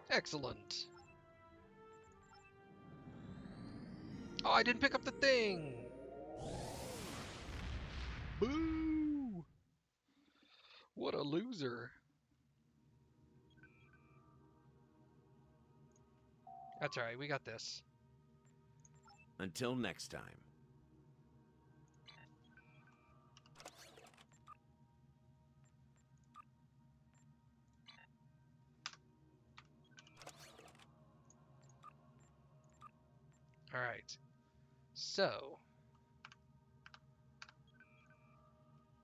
Excellent. Oh, I didn't pick up the thing! Boo! What a loser. That's alright, we got this. Until next time. Alright. So.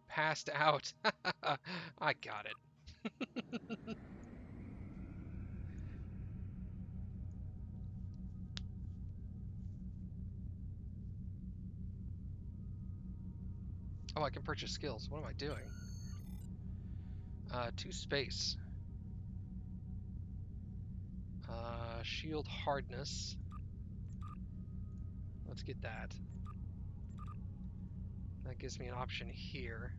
Passed out. I got it. Oh, I can purchase skills. What am I doing? 2 space. Shield hardness. Let's get that. That gives me an option here.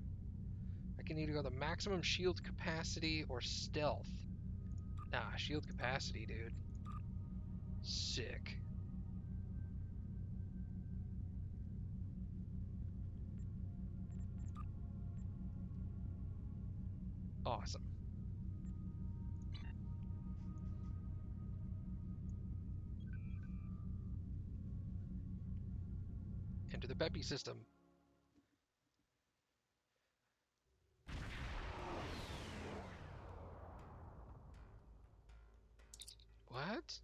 I can either go the maximum shield capacity or stealth. Nah, shield capacity, dude. Sick. Awesome. Enter the Beppy system. What?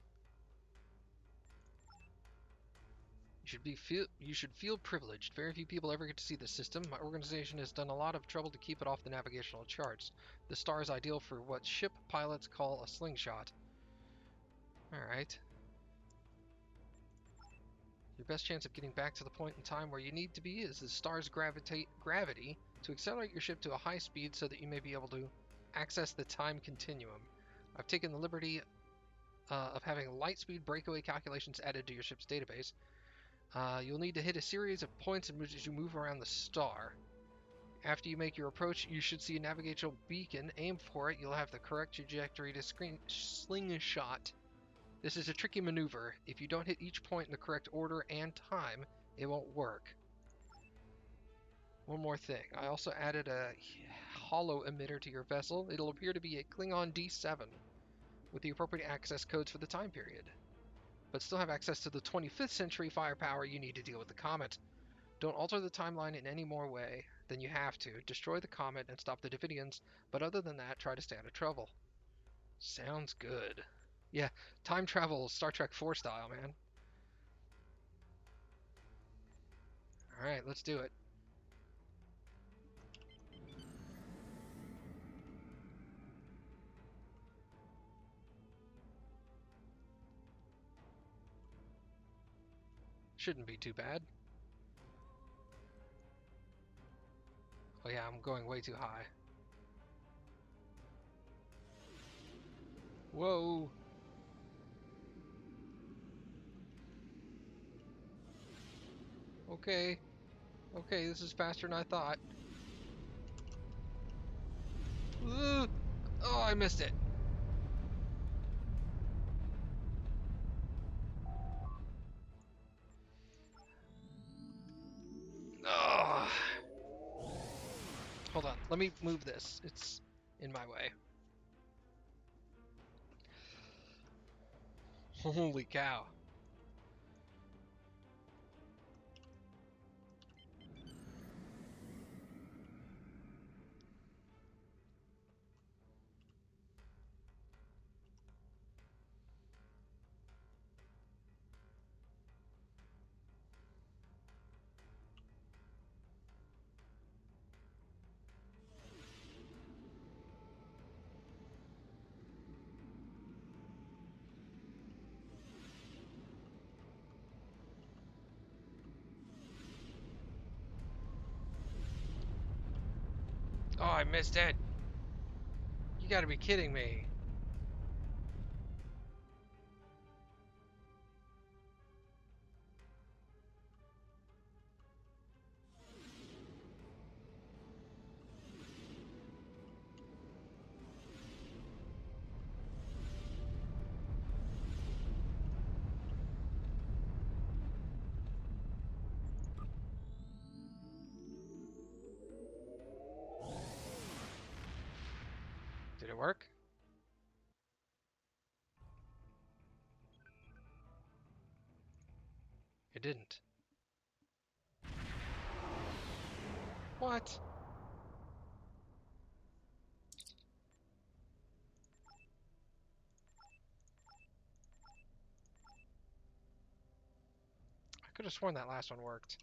You should feel privileged. Very few people ever get to see the system. My organization has done a lot of trouble to keep it off the navigational charts. The star is ideal for what ship pilots call a slingshot. Alright. Your best chance of getting back to the point in time where you need to be is the star's gravity to accelerate your ship to a high speed so that you may be able to access the time continuum. I've taken the liberty of having light speed breakaway calculations added to your ship's database. You'll need to hit a series of points as you move around the star. After you make your approach, you should see a navigational beacon. Aim for it. You'll have the correct trajectory to slingshot. This is a tricky maneuver. If you don't hit each point in the correct order and time, it won't work. One more thing. I also added a holo emitter to your vessel. It'll appear to be a Klingon D7 with the appropriate access codes for the time period, but still have access to the 25th century firepower you need to deal with the Comet. Don't alter the timeline in any more way than you have to. Destroy the Comet and stop the Davidians, but other than that, try to stay out of trouble. Sounds good. Yeah, time travel, Star Trek 4 style, man. Alright, let's do it. Shouldn't be too bad. Oh yeah, I'm going way too high. Whoa! Okay. Okay, this is faster than I thought. Ooh! Oh, I missed it. Oh. Hold on, let me move this. It's in my way. Holy cow. Oh, I missed it. You gotta be kidding me. it work? It didn't. What? I could have sworn that last one worked.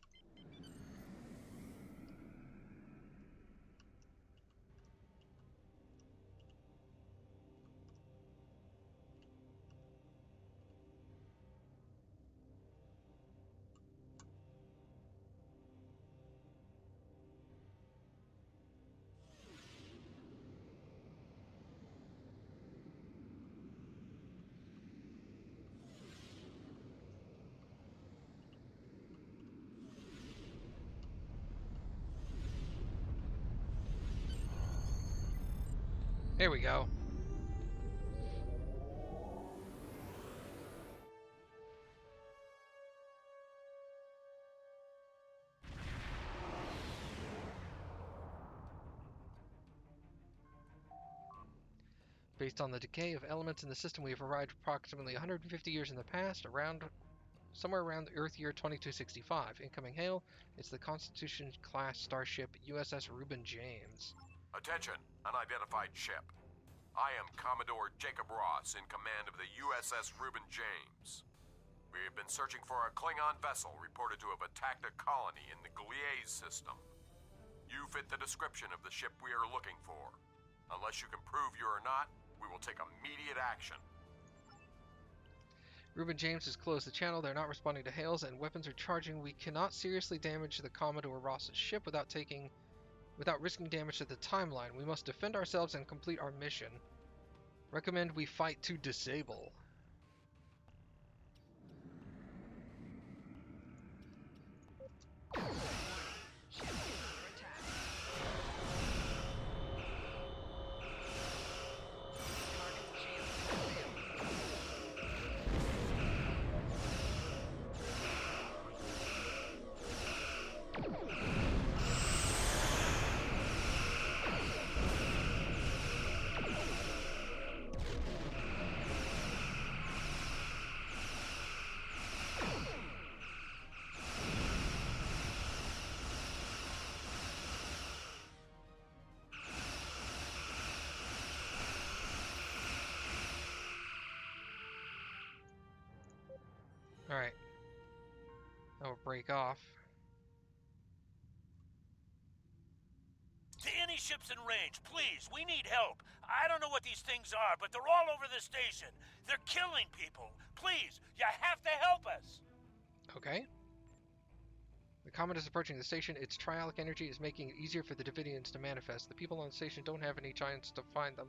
Here we go. Based on the decay of elements in the system, we have arrived approximately 150 years in the past, somewhere around Earth year 2265. Incoming hail, it's the Constitution-class starship USS Reuben James. Attention, unidentified ship. I am Commodore Jacob Ross, in command of the USS Reuben James. We have been searching for a Klingon vessel reported to have attacked a colony in the Gliese system. You fit the description of the ship we are looking for. Unless you can prove you are not, we will take immediate action. Reuben James has closed the channel. They're not responding to hails, and weapons are charging. We cannot seriously damage the Commodore Ross's ship without risking damage to the timeline. We must defend ourselves and complete our mission. Recommend we fight to disable. Ship is under attack. Target's shields have failed. Alright. That will break off. To any ships in range, please, we need help. I don't know what these things are, but they're all over the station. They're killing people. Please, you have to help us. Okay. The comet is approaching the station. Its trialic energy is making it easier for the Davidians to manifest. The people on the station don't have any chance to find them.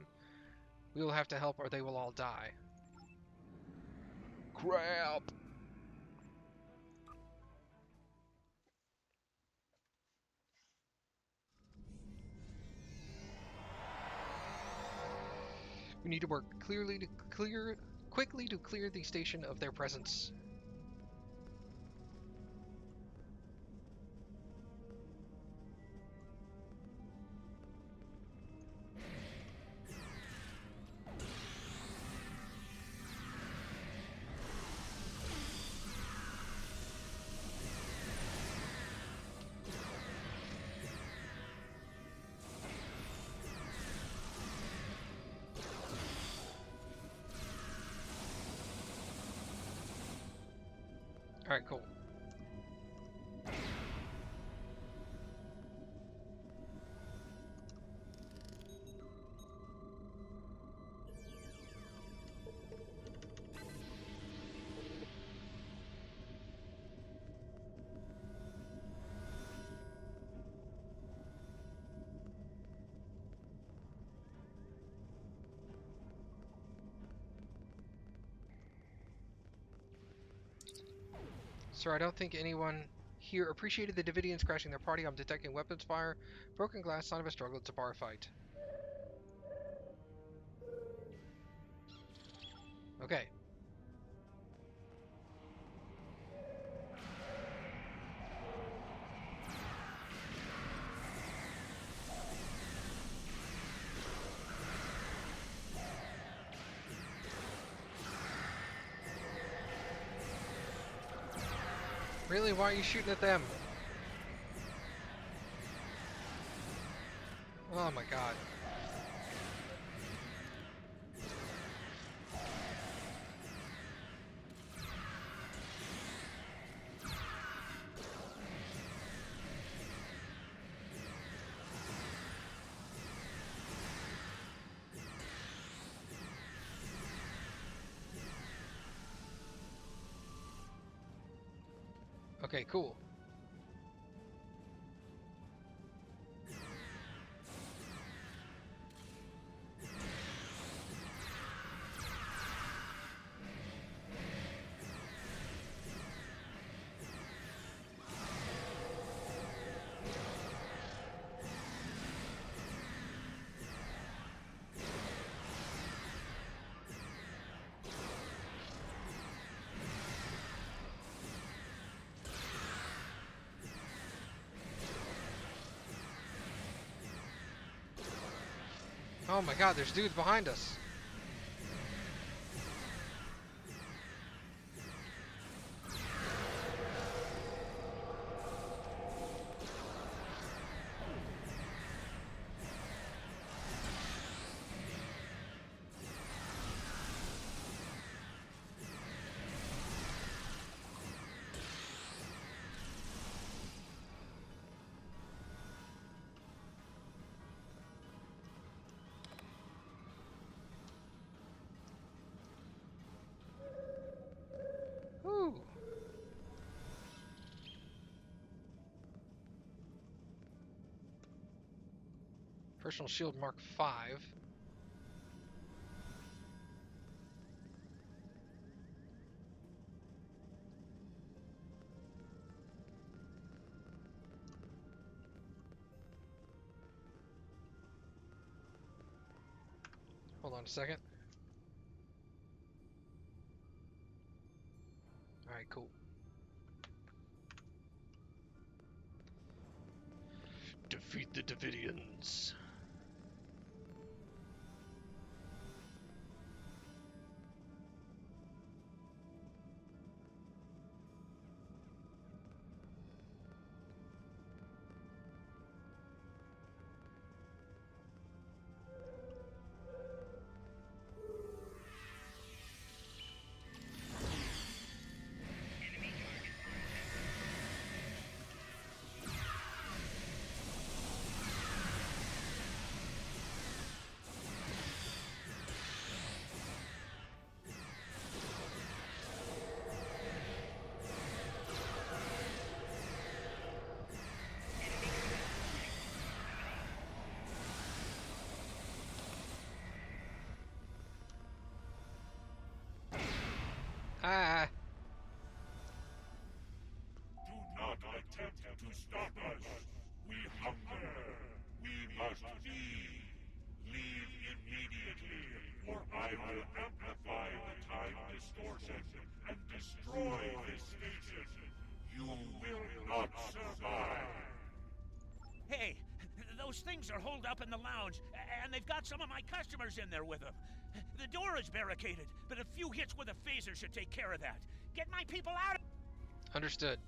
We will have to help or they will all die. Crap! We need to work quickly to clear the station of their presence. Alright, cool. Sir, I don't think anyone here appreciated the Davidians crashing their party. I'm detecting weapons fire, broken glass, sign of a struggle. It's a bar fight. Okay. Really? Why are you shooting at them? Oh my god. Okay, cool. Oh my god, there's dudes behind us. Woo. Personal shield Mark 5. Hold on a second. Alright, cool. Defeat the Davidians. Ah! Do not attempt to stop us. We hunger. We must leave. Leave immediately, or I will amplify the time distortion and destroy this station. You will not survive. Hey, those things are holed up in the lounge, and they've got some of my customers in there with them. The door is barricaded, but a few hits with a phaser should take care of that. Get my people out! Understood.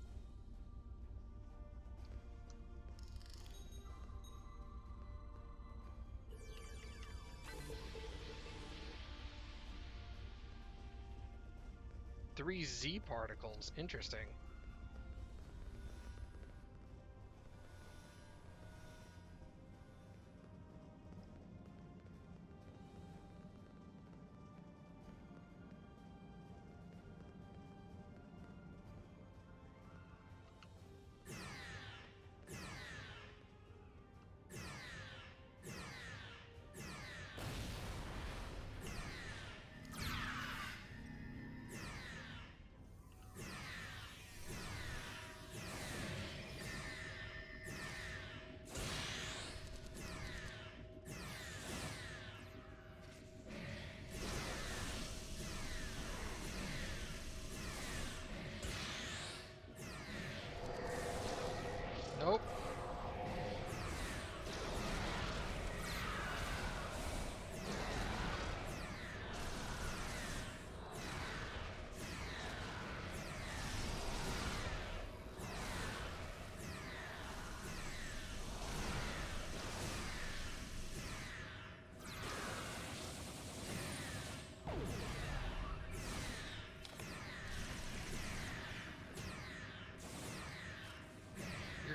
Three Z particles. Interesting.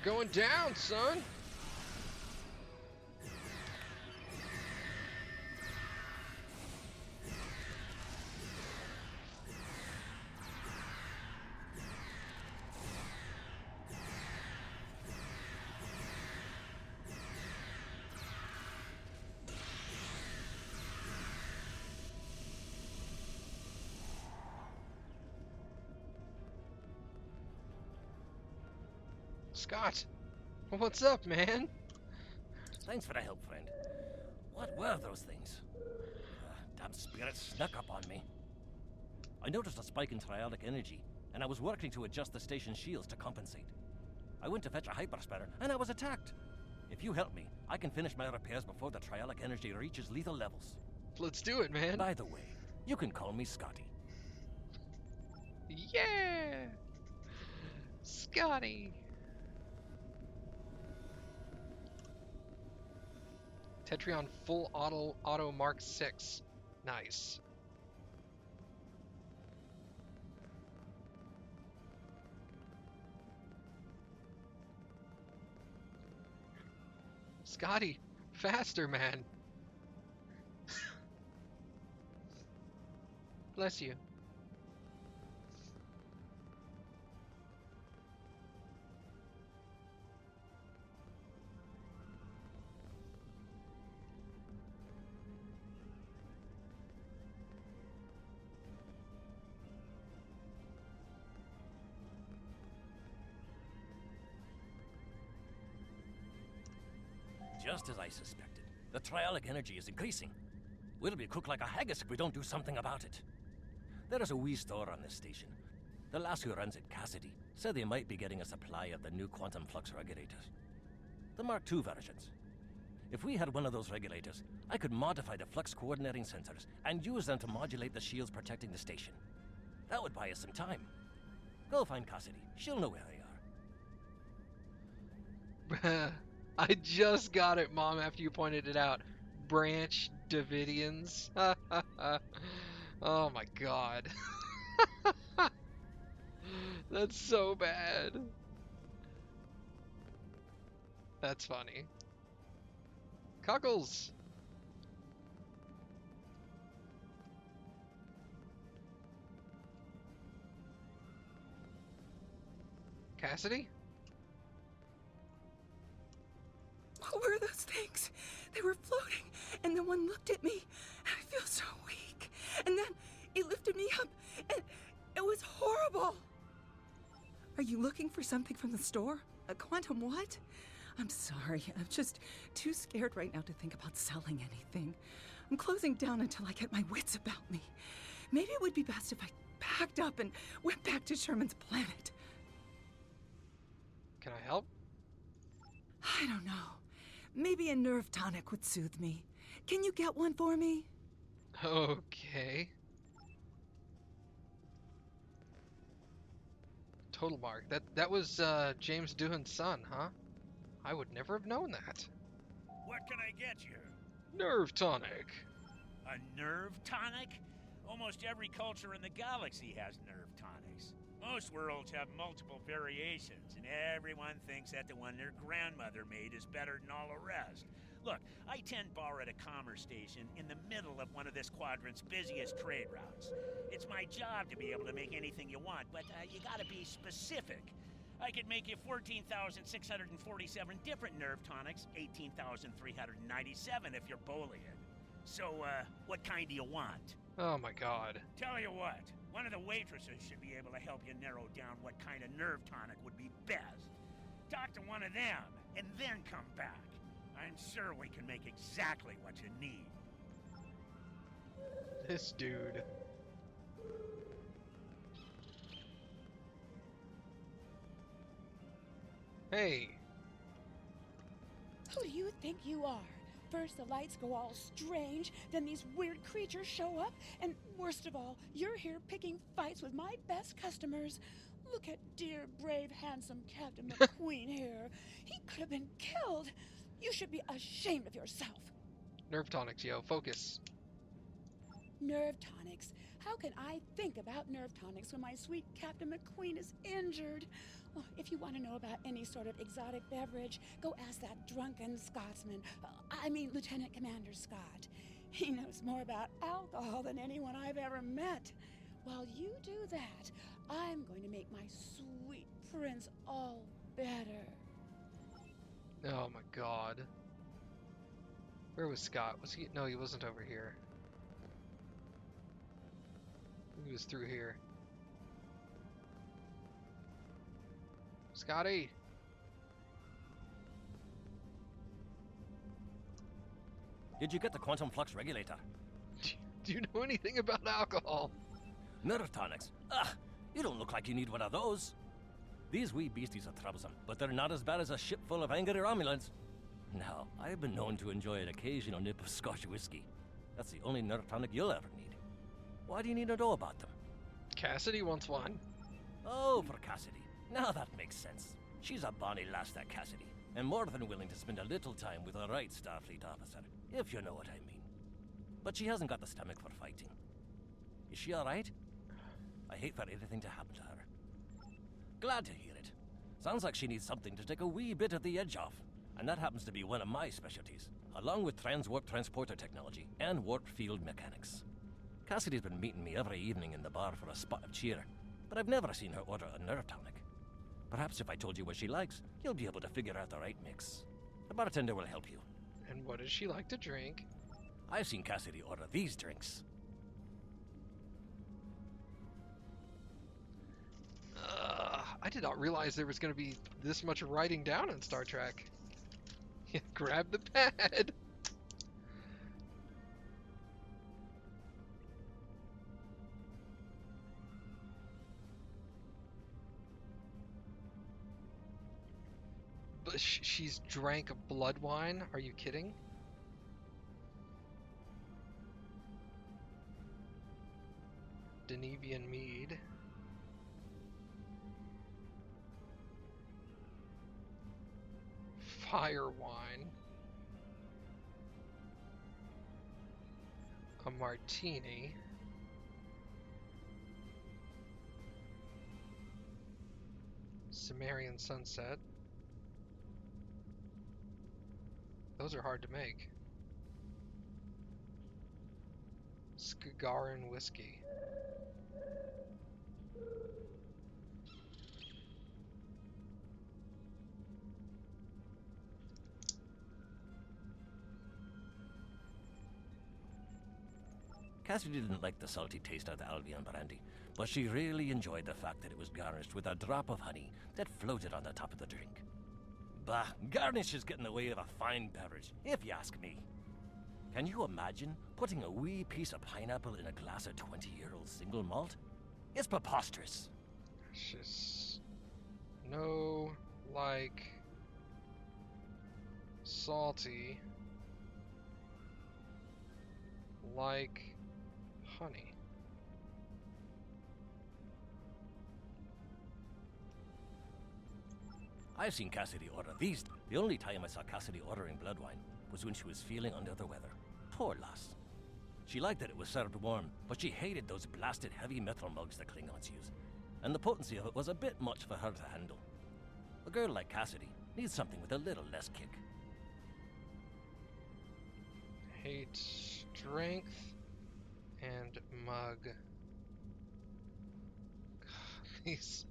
You're going down, son! Scott! What's up, man? Thanks for the help, friend. What were those things? Damn spirits snuck up on me. I noticed a spike in triadic energy, and I was working to adjust the station's shields to compensate. I went to fetch a hyperspanner, and I was attacked. If you help me, I can finish my repairs before the triadic energy reaches lethal levels. Let's do it, man. By the way, you can call me Scotty. Yeah! Scotty! Tetrion full auto Mark 6. Nice. Scotty, faster, man. Bless you. Just as I suspected, the trialic energy is increasing. We'll be cooked like a haggis if we don't do something about it. There is a wee store on this station. The lass who runs it, Cassidy, said they might be getting a supply of the new quantum flux regulators. The Mark II versions. If we had one of those regulators, I could modify the flux coordinating sensors and use them to modulate the shields protecting the station. That would buy us some time. Go find Cassidy. She'll know where they are. I just got it, Mom, after you pointed it out. Branch Davidians. Oh my god. That's so bad. That's funny. Cuckles! Cassidy? What were those things? They were floating, and then one looked at me, and I feel so weak. And then it lifted me up, and it was horrible. Are you looking for something from the store? A quantum what? I'm sorry, I'm just too scared right now to think about selling anything. I'm closing down until I get my wits about me. Maybe it would be best if I packed up and went back to Sherman's planet. Can I help? I don't know. Maybe a nerve tonic would soothe me. Can you get one for me? Okay. Total Mark. That was James Doohan's son, huh? I would never have known that. What can I get you? Nerve tonic. A nerve tonic? Almost every culture in the galaxy has nerve tonics. Most worlds have multiple variations, and everyone thinks that the one their grandmother made is better than all the rest. Look, I tend bar at a commerce station in the middle of one of this quadrant's busiest trade routes. It's my job to be able to make anything you want, but you gotta be specific. I could make you 14,647 different nerve tonics, 18,397 if you're bullying. So, what kind do you want? Oh my god. Tell you what, one of the waitresses should be able to help you narrow down what kind of nerve tonic would be best. Talk to one of them, and then come back. I'm sure we can make exactly what you need. This dude. Hey. Who do you think you are? First the lights go all strange, then these weird creatures show up, and worst of all, you're here picking fights with my best customers. Look at dear, brave, handsome Captain McQueen here. He could have been killed. You should be ashamed of yourself. Nerve tonics, yo. Focus. Nerve tonics. How can I think about nerve tonics when my sweet Captain McQueen is injured? Oh, if you want to know about any sort of exotic beverage, go ask that drunken Scotsman. Lieutenant Commander Scott. He knows more about alcohol than anyone I've ever met. While you do that, I'm going to make my sweet prince all better. Oh my god. Where was Scott? Was he? No, he wasn't over here. He was through here. Scotty! Did you get the quantum flux regulator? Do you know anything about alcohol? Nerve tonics? Ugh! You don't look like you need one of those. These wee beasties are troublesome, but they're not as bad as a ship full of angry Romulans. Now, I've been known to enjoy an occasional nip of Scotch whiskey. That's the only nerve tonic you'll ever need. Why do you need to know about them? Cassidy wants one. Oh, for Cassidy. Now that makes sense. She's a bonny lass, that Cassidy, and more than willing to spend a little time with a right Starfleet officer, if you know what I mean. But she hasn't got the stomach for fighting. Is she alright? I hate for anything to happen to her. Glad to hear it. Sounds like she needs something to take a wee bit of the edge off. And that happens to be one of my specialties, along with transwarp transporter technology and warp field mechanics. Cassidy's been meeting me every evening in the bar for a spot of cheer, but I've never seen her order a nerve tonic. Perhaps if I told you what she likes, you'll be able to figure out the right mix. The bartender will help you. And what does she like to drink? I've seen Cassidy order these drinks. I did not realize there was going to be this much writing down in Star Trek. Grab the pad. But she's drank blood wine? Are you kidding? Denevian mead. Fire wine. A martini. Sumerian sunset. Those are hard to make. Skagaran whiskey. Cassidy didn't like the salty taste of the Albion brandy, but she really enjoyed the fact that it was garnished with a drop of honey that floated on the top of the drink. Bah, garnish is getting in the way of a fine beverage, if you ask me. Can you imagine putting a wee piece of pineapple in a glass of 20-year-old single malt? It's preposterous. Just no, like, salty, like honey. I've seen Cassidy order these. The only time I saw Cassidy ordering blood wine was when she was feeling under the weather. Poor lass. She liked that it was served warm, but she hated those blasted heavy metal mugs the Klingons use, and the potency of it was a bit much for her to handle. A girl like Cassidy needs something with a little less kick. Hate strength and mug. These.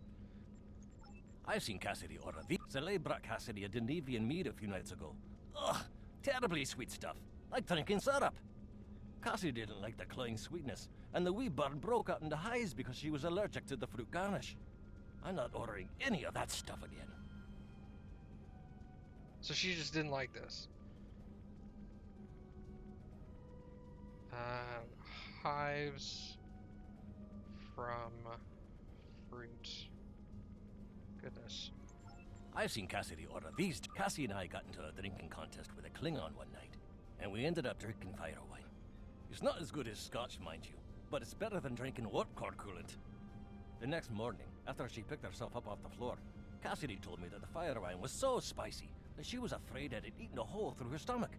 I've seen Cassidy order these. Zalay brought Cassidy a Denevian mead a few nights ago. Ugh, terribly sweet stuff, like drinking syrup. Cassidy didn't like the cloying sweetness, and the wee bird broke out into highs because she was allergic to the fruit garnish. I'm not ordering any of that stuff again. So she just didn't like this. Hives from fruit. Goodness. I've seen Cassidy order these. Cassie and I got into a drinking contest with a Klingon one night, and we ended up drinking fire wine. It's not as good as Scotch, mind you, but it's better than drinking warp core coolant. The next morning, after she picked herself up off the floor, Cassidy told me that the fire wine was so spicy that she was afraid it had eaten a hole through her stomach.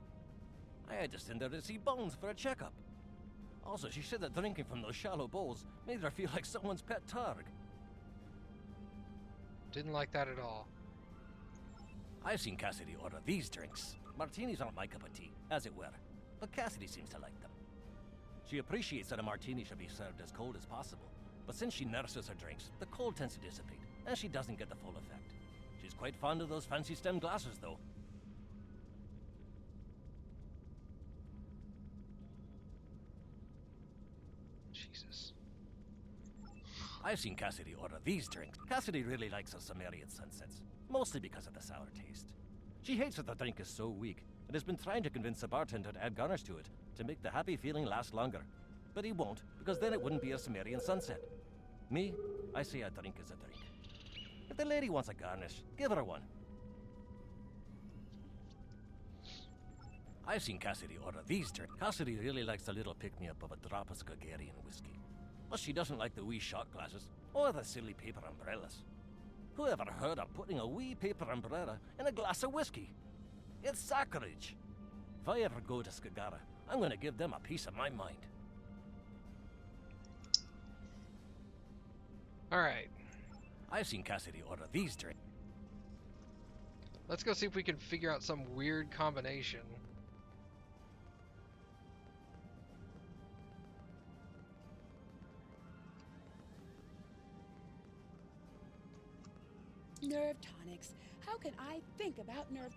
I had to send her to see Bones for a checkup. Also, she said that drinking from those shallow bowls made her feel like someone's pet targ. Didn't like that at all. I've seen Cassidy order these drinks. Martinis aren't my cup of tea, as it were, but Cassidy seems to like them. She appreciates that a martini should be served as cold as possible, but since she nurses her drinks, the cold tends to dissipate, and she doesn't get the full effect. She's quite fond of those fancy stem glasses, though. Jesus. I've seen Cassidy order these drinks. Cassidy really likes her Sumerian sunsets, mostly because of the sour taste. She hates that the drink is so weak, and has been trying to convince the bartender to add garnish to it to make the happy feeling last longer. But he won't, because then it wouldn't be a Sumerian sunset. Me, I say a drink is a drink. If the lady wants a garnish, give her one. I've seen Cassidy order these drinks. Cassidy really likes the little pick-me-up of a drop of Skagarian whiskey. But she doesn't like the wee shot glasses, or the silly paper umbrellas. Who ever heard of putting a wee paper umbrella in a glass of whiskey? It's sacrilege. If I ever go to Skagara, I'm going to give them a piece of my mind. Alright. I've seen Cassidy order these drinks. Let's go see if we can figure out some weird combination. Nerve tonics. How can I think about nerve?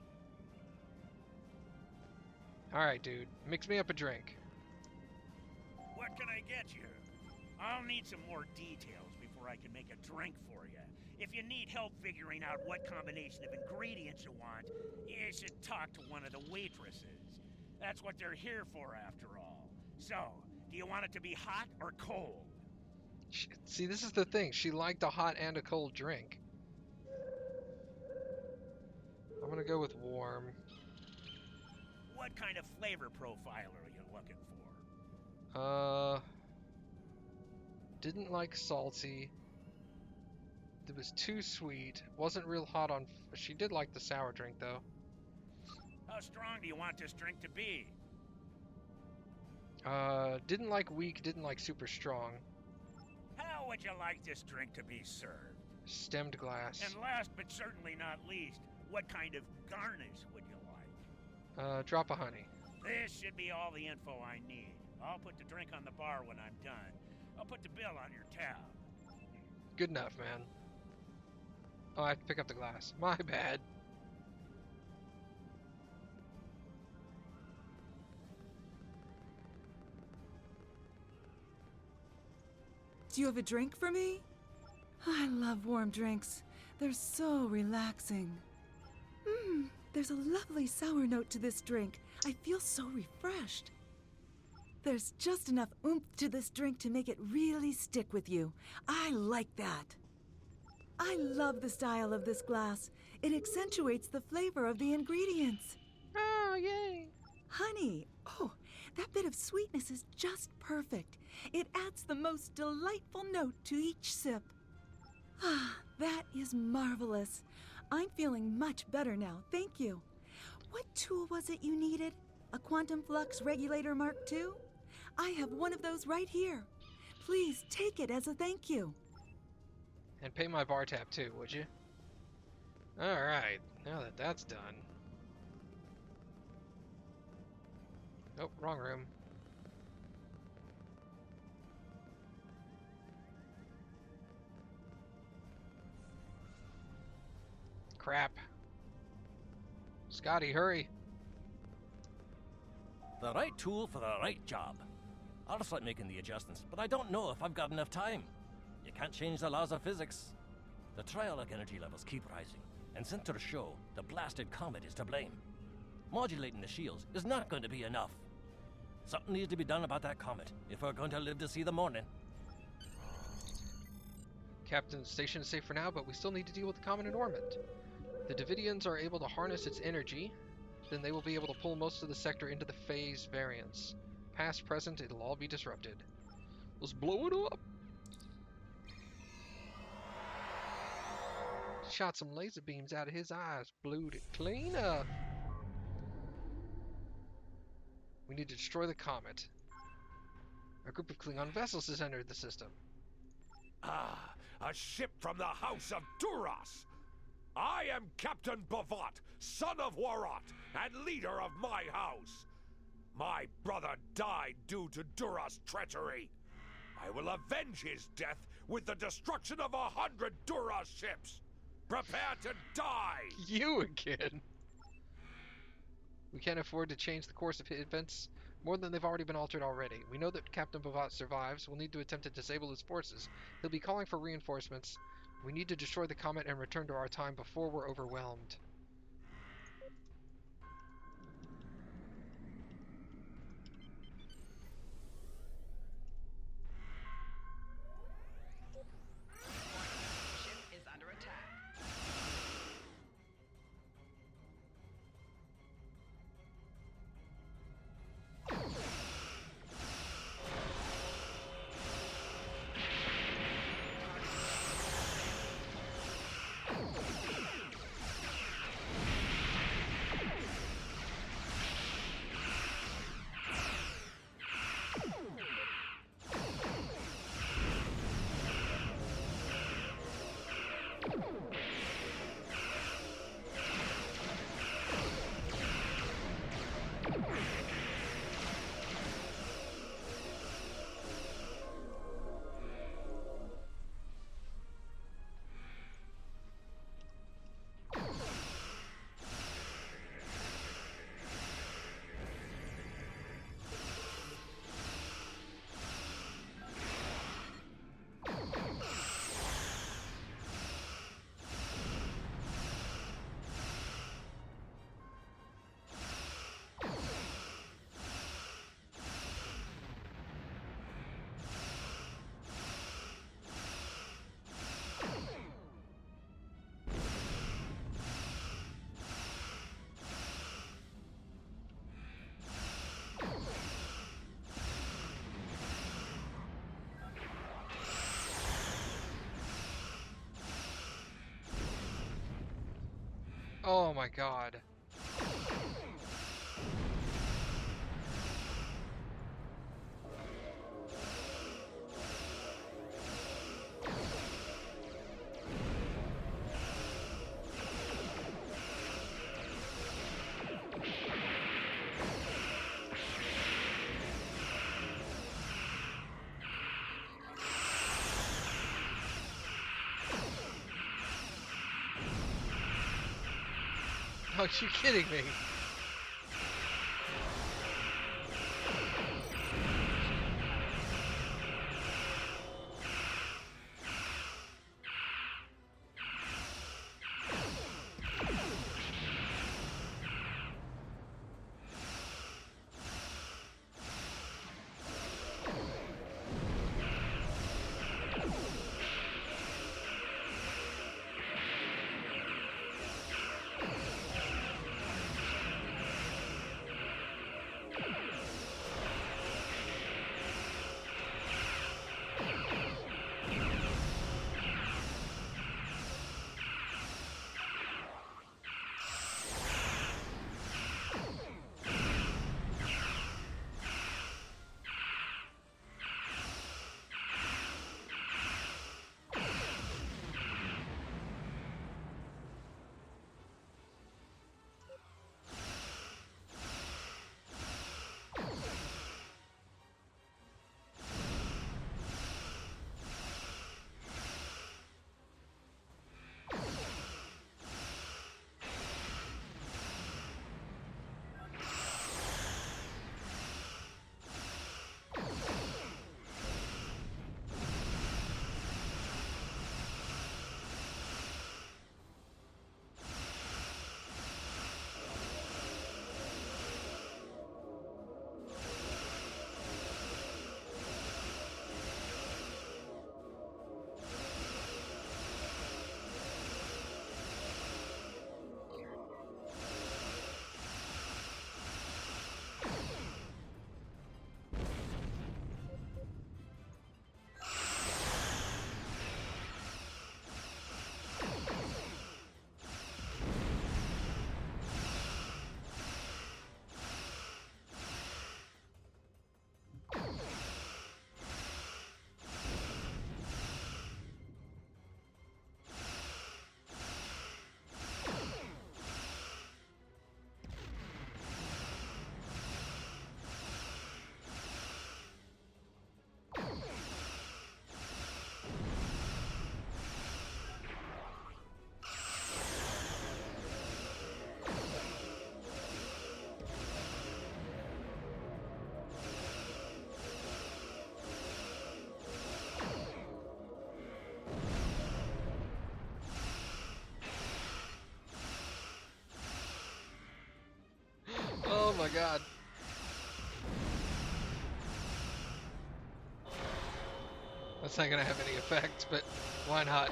Alright, dude. Mix me up a drink. What can I get you? I'll need some more details before I can make a drink for you. If you need help figuring out what combination of ingredients you want, you should talk to one of the waitresses. That's what they're here for, after all. So, do you want it to be hot or cold? See, this is the thing. She liked a hot and a cold drink. I'm gonna go with warm. What kind of flavor profile are you looking for? Didn't like salty. It was too sweet. Wasn't real hot on. She did like the sour drink though. How strong do you want this drink to be? Didn't like weak. Didn't like super strong. How would you like this drink to be served? Stemmed glass. And last but certainly not least, what kind of garnish would you like? Drop of honey. This should be all the info I need. I'll put the drink on the bar when I'm done. I'll put the bill on your tab. Good enough, man. Oh, I have to pick up the glass. My bad. Do you have a drink for me? I love warm drinks. They're so relaxing. There's a lovely sour note to this drink. I feel so refreshed. There's just enough oomph to this drink to make it really stick with you. I like that. I love the style of this glass. It accentuates the flavor of the ingredients. Oh, yay! Honey, oh, that bit of sweetness is just perfect. It adds the most delightful note to each sip. Ah, that is marvelous. I'm feeling much better now, thank you. What tool was it you needed? A quantum flux regulator Mark II? I have one of those right here. Please take it as a thank you. And pay my bar tab too, would you? Alright, now that that's done. Oh, wrong room. Crap. Scotty, hurry. The right tool for the right job. I'll start making the adjustments, but I don't know if I've got enough time. You can't change the laws of physics. The trialic energy levels keep rising, and sensors show the blasted comet is to blame. Modulating the shields is not going to be enough. Something needs to be done about that comet if we're going to live to see the morning. Captain, the station is safe for now, but we still need to deal with the comet in orbit. The Davidians are able to harness its energy, then they will be able to pull most of the sector into the phase variance. Past, present, it'll all be disrupted. Let's blow it up! Shot some laser beams out of his eyes, blew it clean up. We need to destroy the comet. A group of Klingon vessels has entered the system. Ah, a ship from the House of Duras! I am Captain Bavat, son of Warat, and leader of my house. My brother died due to Duras' treachery. I will avenge his death with the destruction of 100 Duras ships. Prepare to die! You again! We can't afford to change the course of events more than they've already been altered already. We know that Captain Bavat survives. We'll need to attempt to disable his forces. He'll be calling for reinforcements. We need to destroy the comet and return to our time before we're overwhelmed. Ship is under attack. Oh my god. Are you kidding me? god. That's not gonna have any effect, but why not?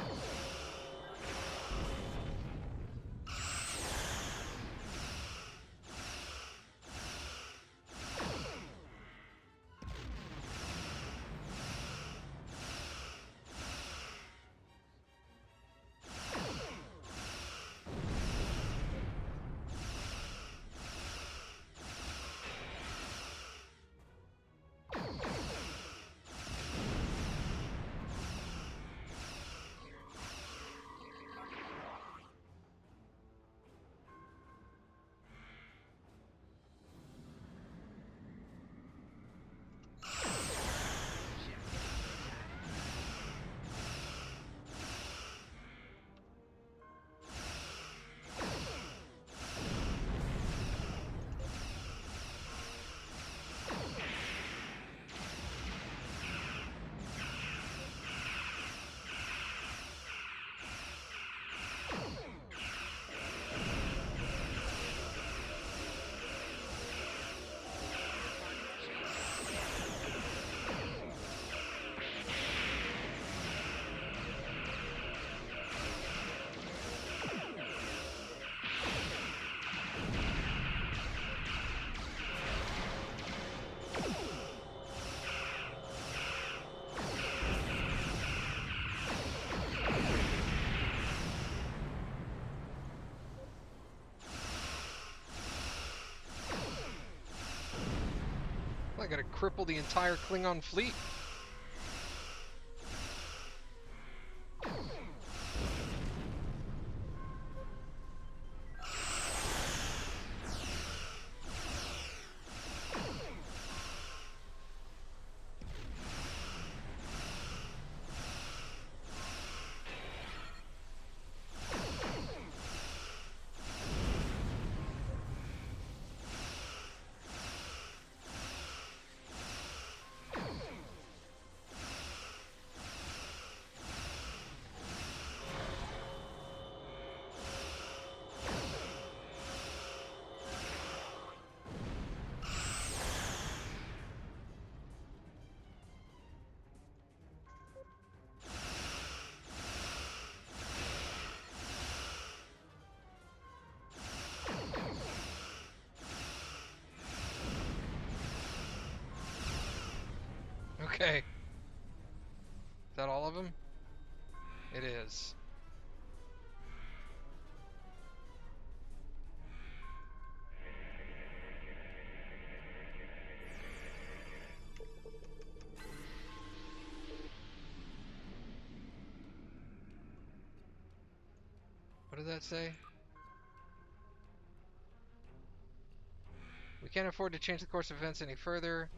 I gotta cripple the entire Klingon fleet. Okay. Is that all of them? It is. What did that say? We can't afford to change the course of events any further.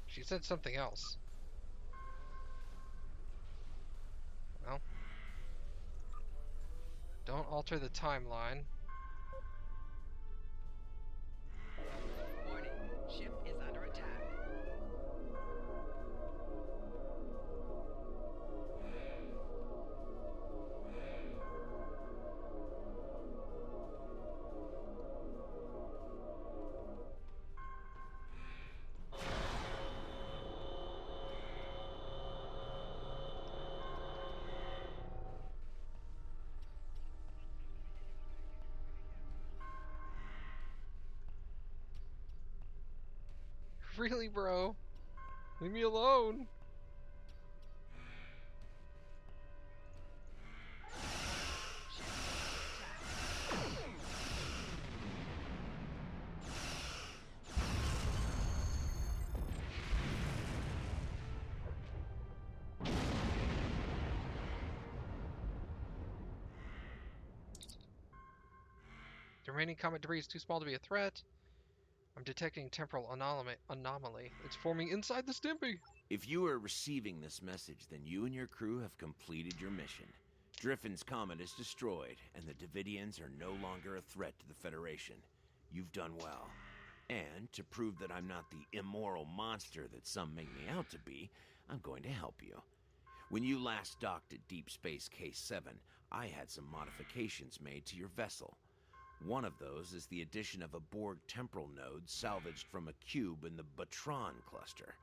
She said something else. Well, don't alter the timeline. Warning, ship is under attack. Really, bro? Leave me alone. The remaining comet debris is too small to be a threat. I'm detecting temporal anomaly. It's forming inside the Stimpy. If you are receiving this message, then you and your crew have completed your mission. Driffin's comet is destroyed, and the Davidians are no longer a threat to the Federation. You've done well. And to prove that I'm not the immoral monster that some make me out to be, I'm going to help you. When you last docked at Deep Space Case 7, I had some modifications made to your vessel. One of those is the addition of a Borg temporal node salvaged from a cube in the Batron cluster.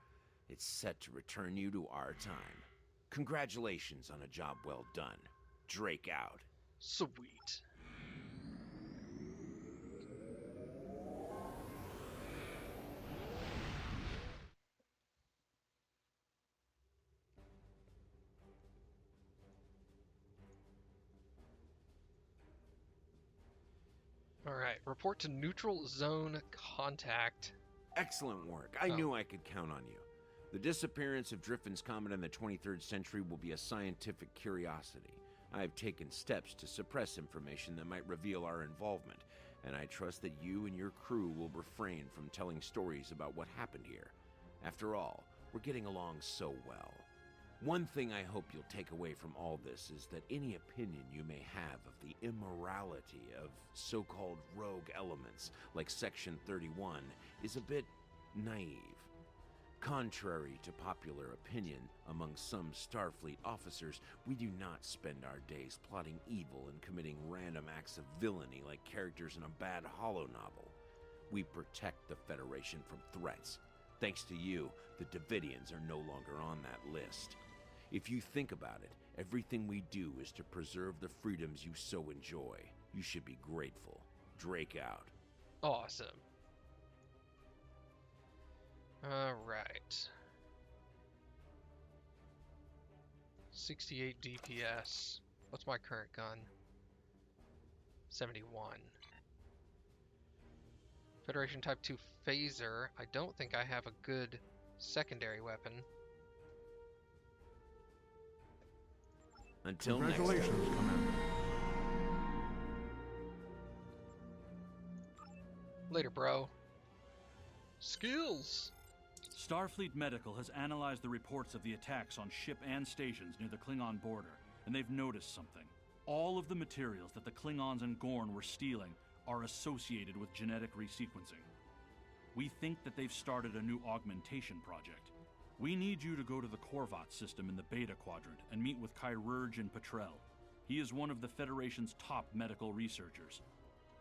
It's set to return you to our time. Congratulations on a job well done. Drake out. Sweet. Alright, report to neutral zone contact. Excellent work. I knew I could count on you. The disappearance of Driffin's Comet in the 23rd century will be a scientific curiosity. I have taken steps to suppress information that might reveal our involvement, and I trust that you and your crew will refrain from telling stories about what happened here. After all, we're getting along so well. One thing I hope you'll take away from all this is that any opinion you may have of the immorality of so-called rogue elements like Section 31 is a bit naive. Contrary to popular opinion among some Starfleet officers, we do not spend our days plotting evil and committing random acts of villainy like characters in a bad holo novel. We protect the Federation from threats. Thanks to you, the Davidians are no longer on that list. If you think about it, everything we do is to preserve the freedoms you so enjoy. You should be grateful. Drake out. Awesome. Alright. 68 DPS. What's my current gun? 71. Federation Type 2 phaser. I don't think I have a good secondary weapon. Until next time. Congratulations, Commander. Later, bro. Skills! Starfleet Medical has analyzed the reports of the attacks on ship and stations near the Klingon border, and they've noticed something. All of the materials that the Klingons and Gorn were stealing are associated with genetic resequencing. We think that they've started a new augmentation project. We need you to go to the Korvat system in the Beta Quadrant and meet with Chirurgeon Petrel. He is one of the Federation's top medical researchers.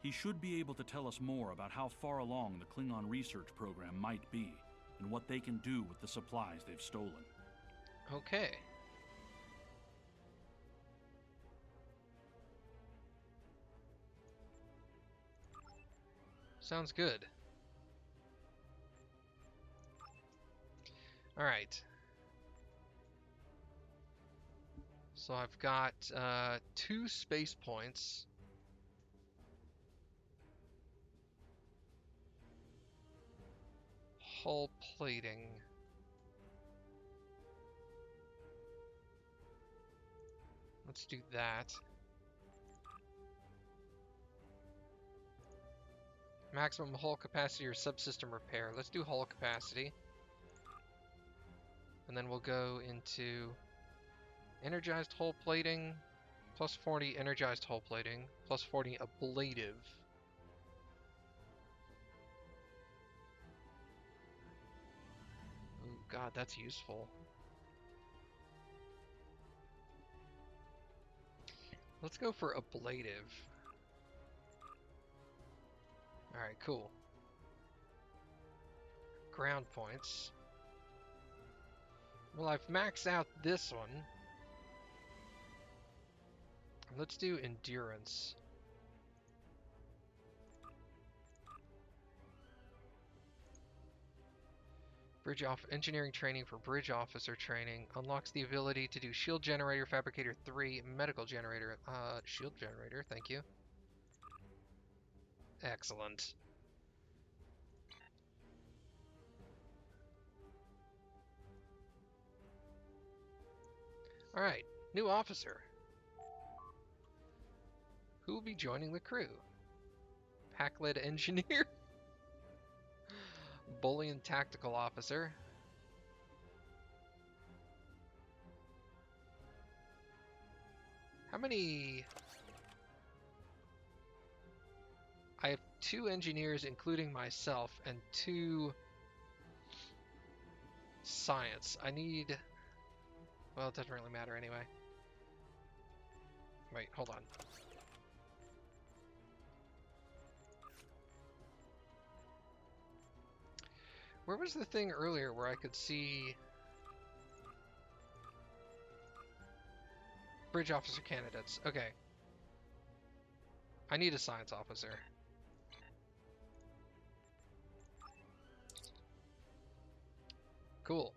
He should be able to tell us more about how far along the Klingon research program might be, and what they can do with the supplies they've stolen. Okay. Sounds good. Alright. So I've got 2 space points. Hull plating. Let's do that. Maximum hull capacity or subsystem repair. Let's do hull capacity. And then we'll go into energized hull plating, plus 40 energized hull plating, plus 40 ablative. Oh god, that's useful. Let's go for ablative. Alright, cool. Ground points. Well, I've maxed out this one. Let's do endurance. Engineering training for bridge officer training unlocks the ability to do shield generator, fabricator 3, medical generator. Shield generator, thank you. Excellent. Alright, new officer. Who will be joining the crew? Pack-led engineer? Bullion tactical officer. How many... I have 2 engineers, including myself, and 2 science. I need... Well, it doesn't really matter anyway. Wait, hold on. Where was the thing earlier where I could see bridge officer candidates? Okay. I need a science officer. Cool.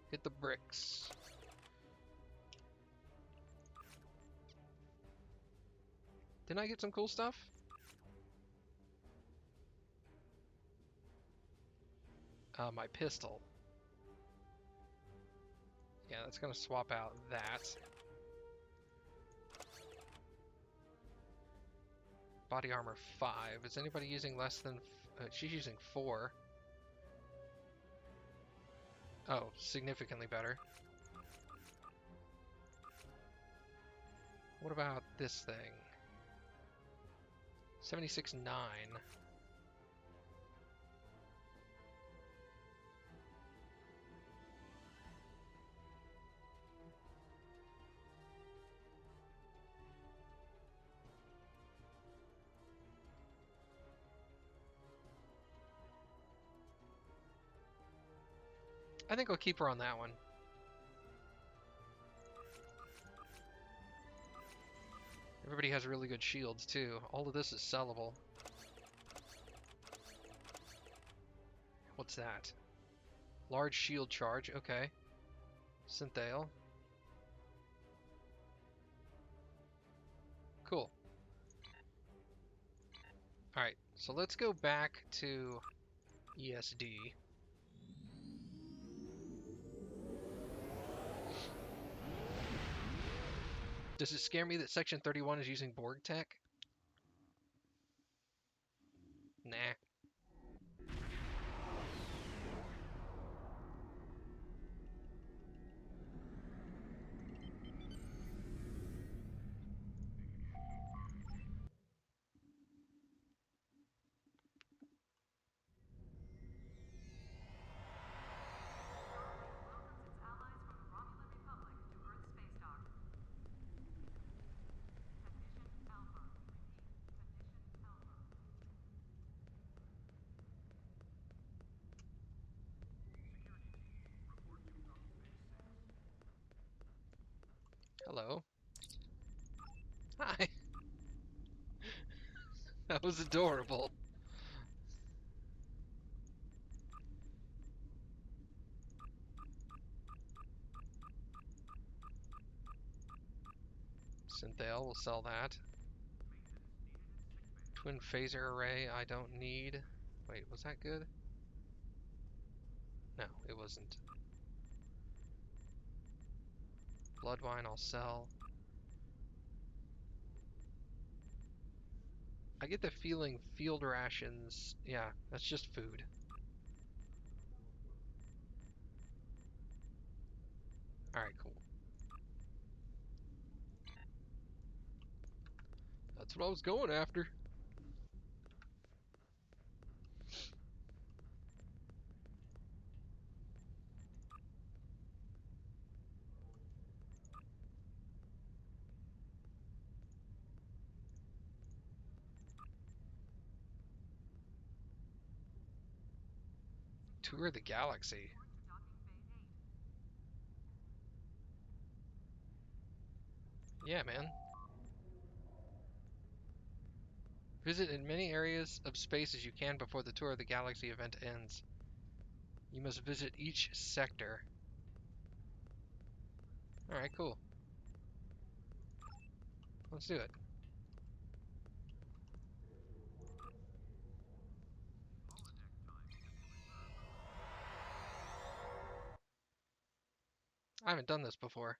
Hit the bricks. Didn't I get some cool stuff? My pistol. Yeah, that's gonna swap out that. Body armor 5. Is anybody using less than... she's using 4. Oh, significantly better. What about this thing? 76.9. I think I'll keep her on that one. Everybody has really good shields too. All of this is sellable. What's that? Large shield charge, okay. Synthale. Cool. Alright, so let's go back to ESD. Does it scare me that Section 31 is using Borg tech? Nah. Hello. Hi. That was adorable. Synthale, we'll sell that. Twin phaser array, I don't need. Wait, was that good? No, it wasn't. Blood wine, I'll sell. I get the feeling field rations, yeah, that's just food. Alright, cool. That's what I was going after. Tour the galaxy. Yeah, man. Visit in many areas of space as you can before the Tour of the Galaxy event ends. You must visit each sector. Alright, cool. Let's do it. I haven't done this before.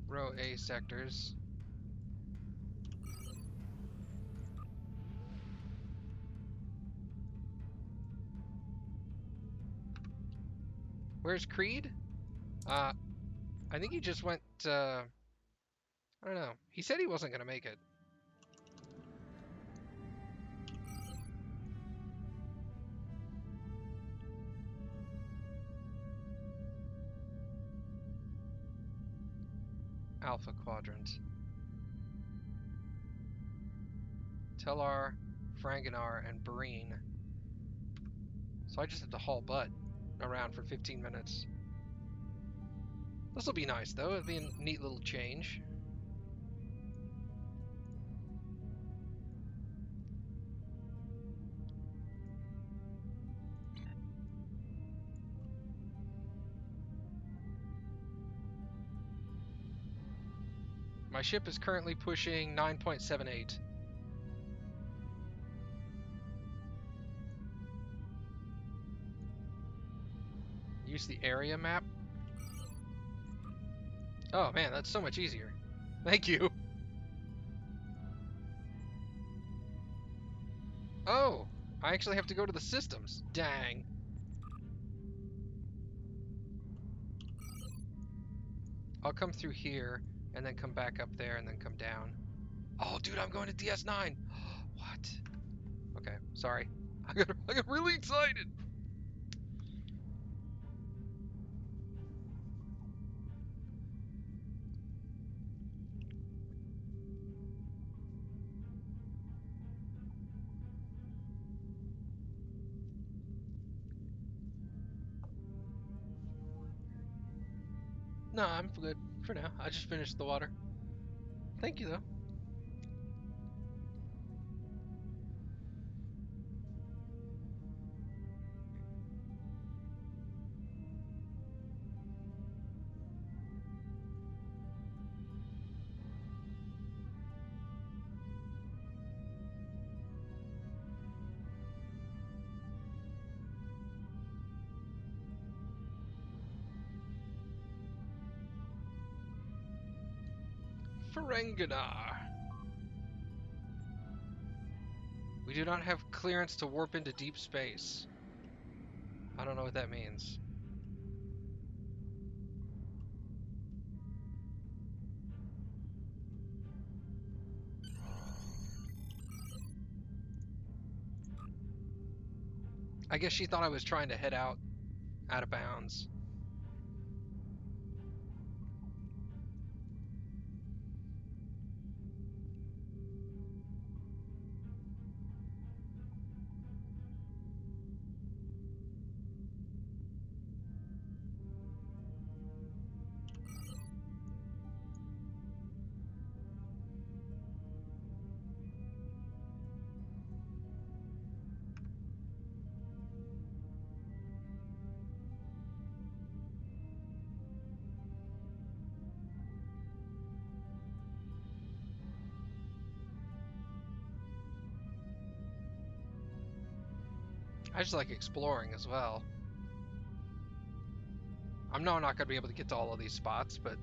Row A sectors. Where's Creed? I think he just went, I don't know. He said he wasn't gonna make it. Alpha Quadrant. Tellar, Franganar, and Breen. So I just have to haul butt around for 15 minutes. This will be nice, though. It'll be a neat little change. My ship is currently pushing 9.78. Use the area map. Oh man, that's so much easier. Thank you. Oh, I actually have to go to the systems. Dang. I'll come through here and then come back up there and then come down. Oh, dude, I'm going to DS9. What? Okay, sorry. I got really excited. No, I'm good for now. I just finished the water. Thank you, though. Ferenginar. We do not have clearance to warp into deep space. I don't know what that means. I guess she thought I was trying to head out of bounds. I just like exploring as well. I'm not going to be able to get to all of these spots, but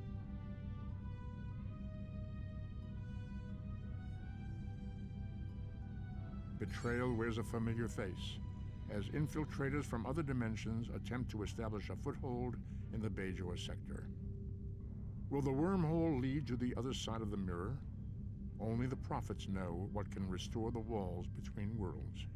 Betrayal wears a familiar face, as infiltrators from other dimensions attempt to establish a foothold in the Bajor sector. Will the wormhole lead to the other side of the mirror? Only the prophets know what can restore the walls between worlds.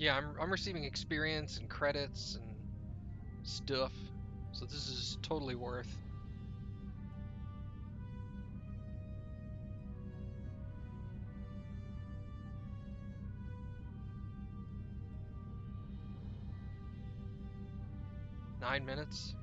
yeah, I'm receiving experience and credits and stuff. So this is totally worth. Nine minutes.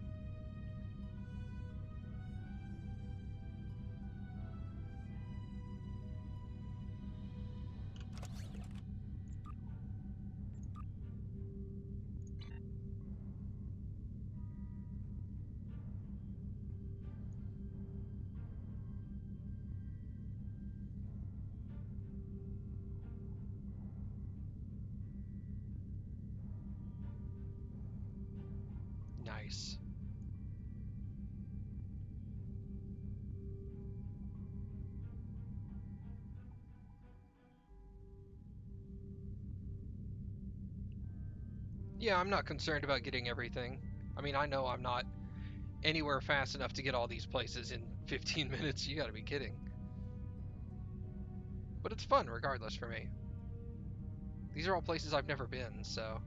Nice. Yeah, I'm not concerned about getting everything. I mean, I know I'm not anywhere fast enough to get all these places in 15 minutes. You gotta be kidding. But it's fun regardless for me. These are all places I've never been, so...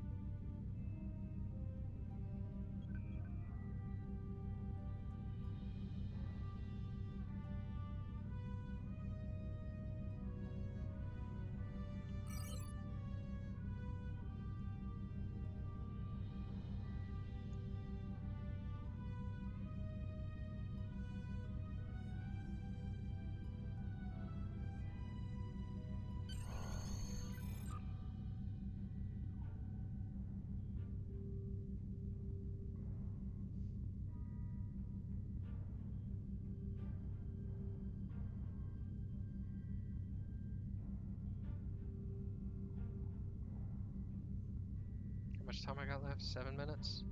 How much time I got left? 7 minutes?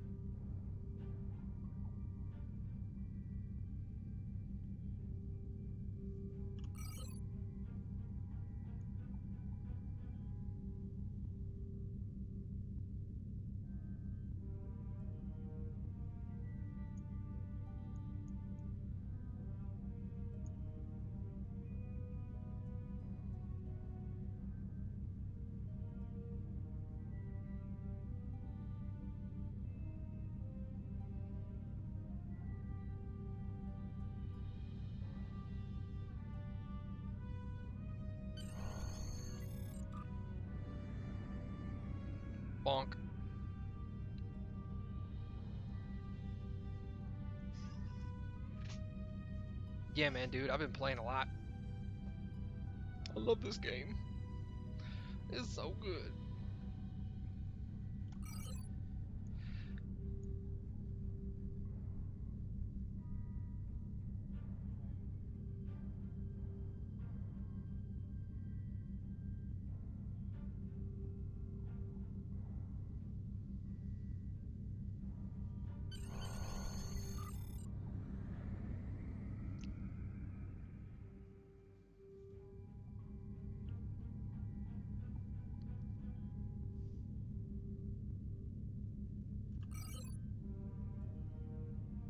Bonk. Yeah, man, dude, I've been playing a lot. I love this game. It's so good.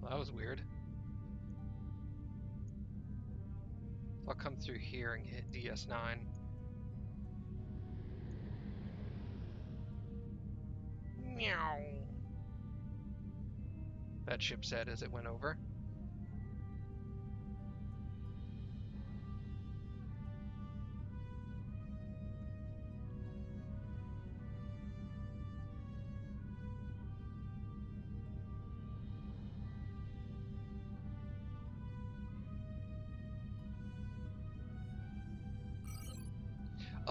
Well, that was weird. I'll come through here and hit DS9. Meow. That ship said as it went over.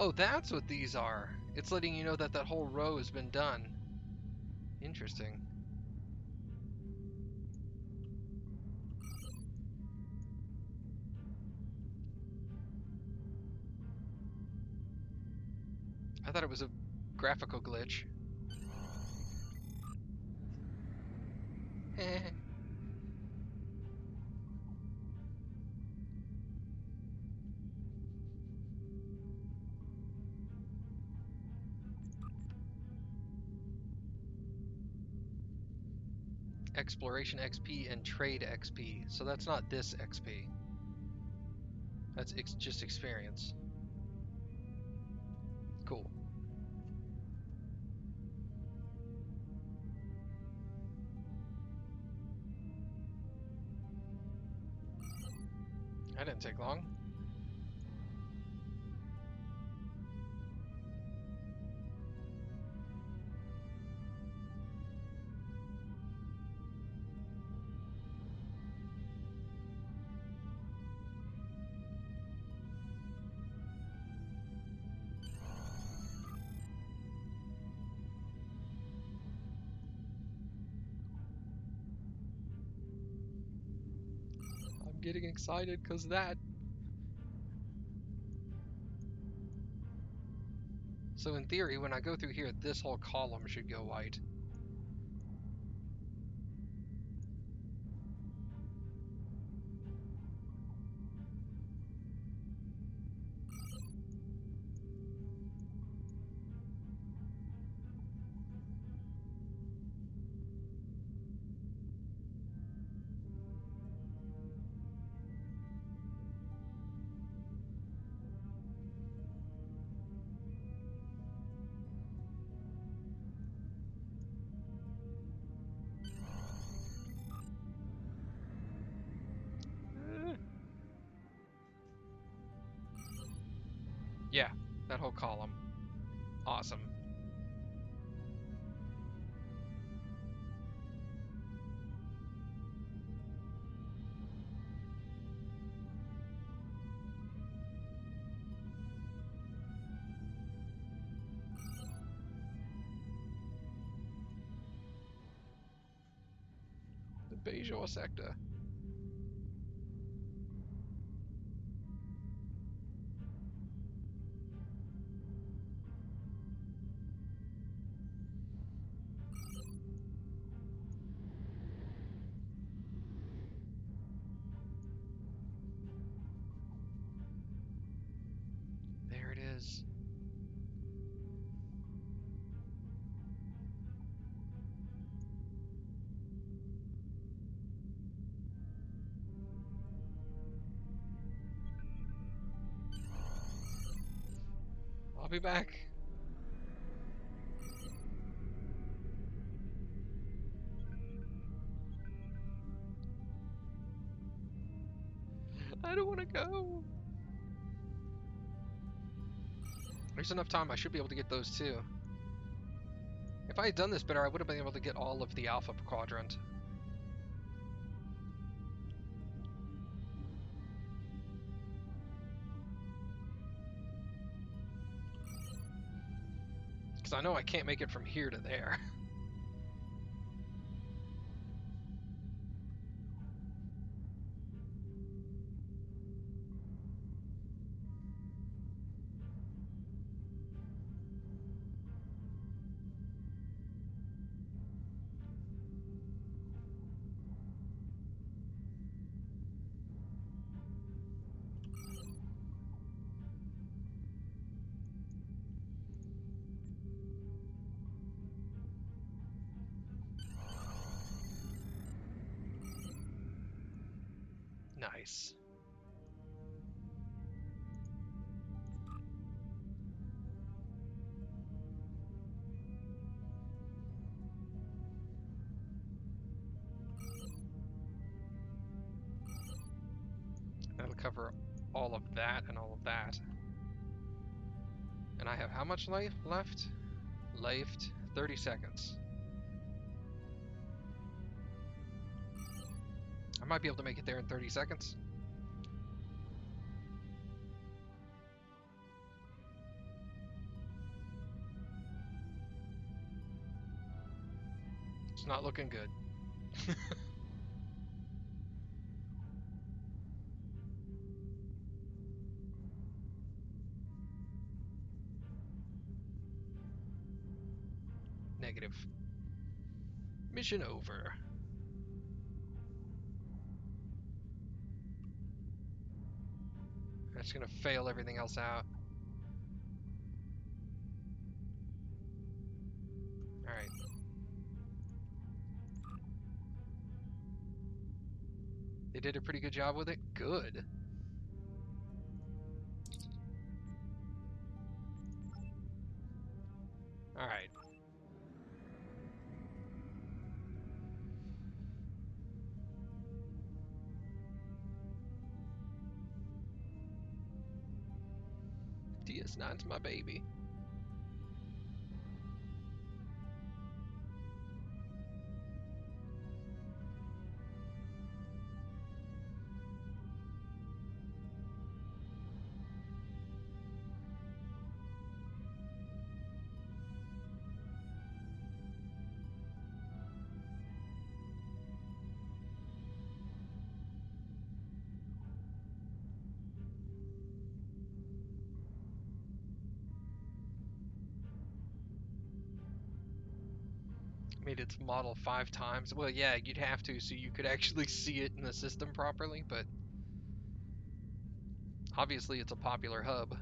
Oh, that's what these are. It's letting you know that that whole row has been done. Interesting. I thought it was a graphical glitch. Exploration XP and Trade XP. So that's not this XP. That's just experience. Cool. That didn't take long. I'm getting excited because that. So in theory, when I go through here, this whole column should go white. That whole column. Awesome. The Bajor sector. There it is. I'll be back. I don't want to go. There's enough time. I should be able to get those too. If I had done this better, I would have been able to get all of the Alpha Quadrant. Because I know I can't make it from here to there. Nice. That'll cover all of that and all of that. And I have how much life left? Left 30 seconds. I might be able to make it there in 30 seconds. It's not looking good. Negative. Mission over. That's gonna fail everything else out. Alright. They did a pretty good job with it? Good. Alright. DS9's my baby. Made its model 5 times. Well, yeah, you'd have to so you could actually see it in the system properly, but obviously it's a popular hub.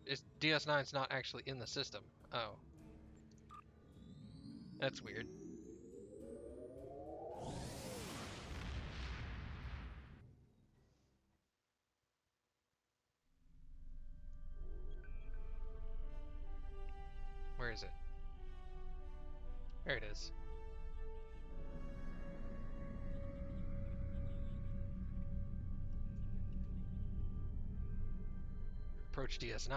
it's DS9's not actually in the system. Oh. That's weird. Where is it? There it is. Approach DS9.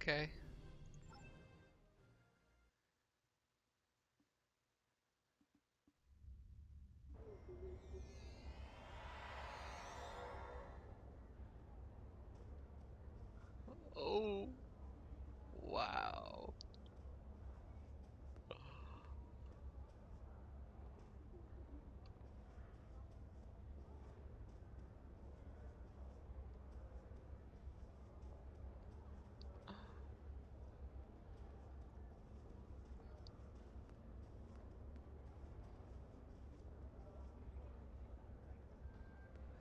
Okay. Oh. Wow.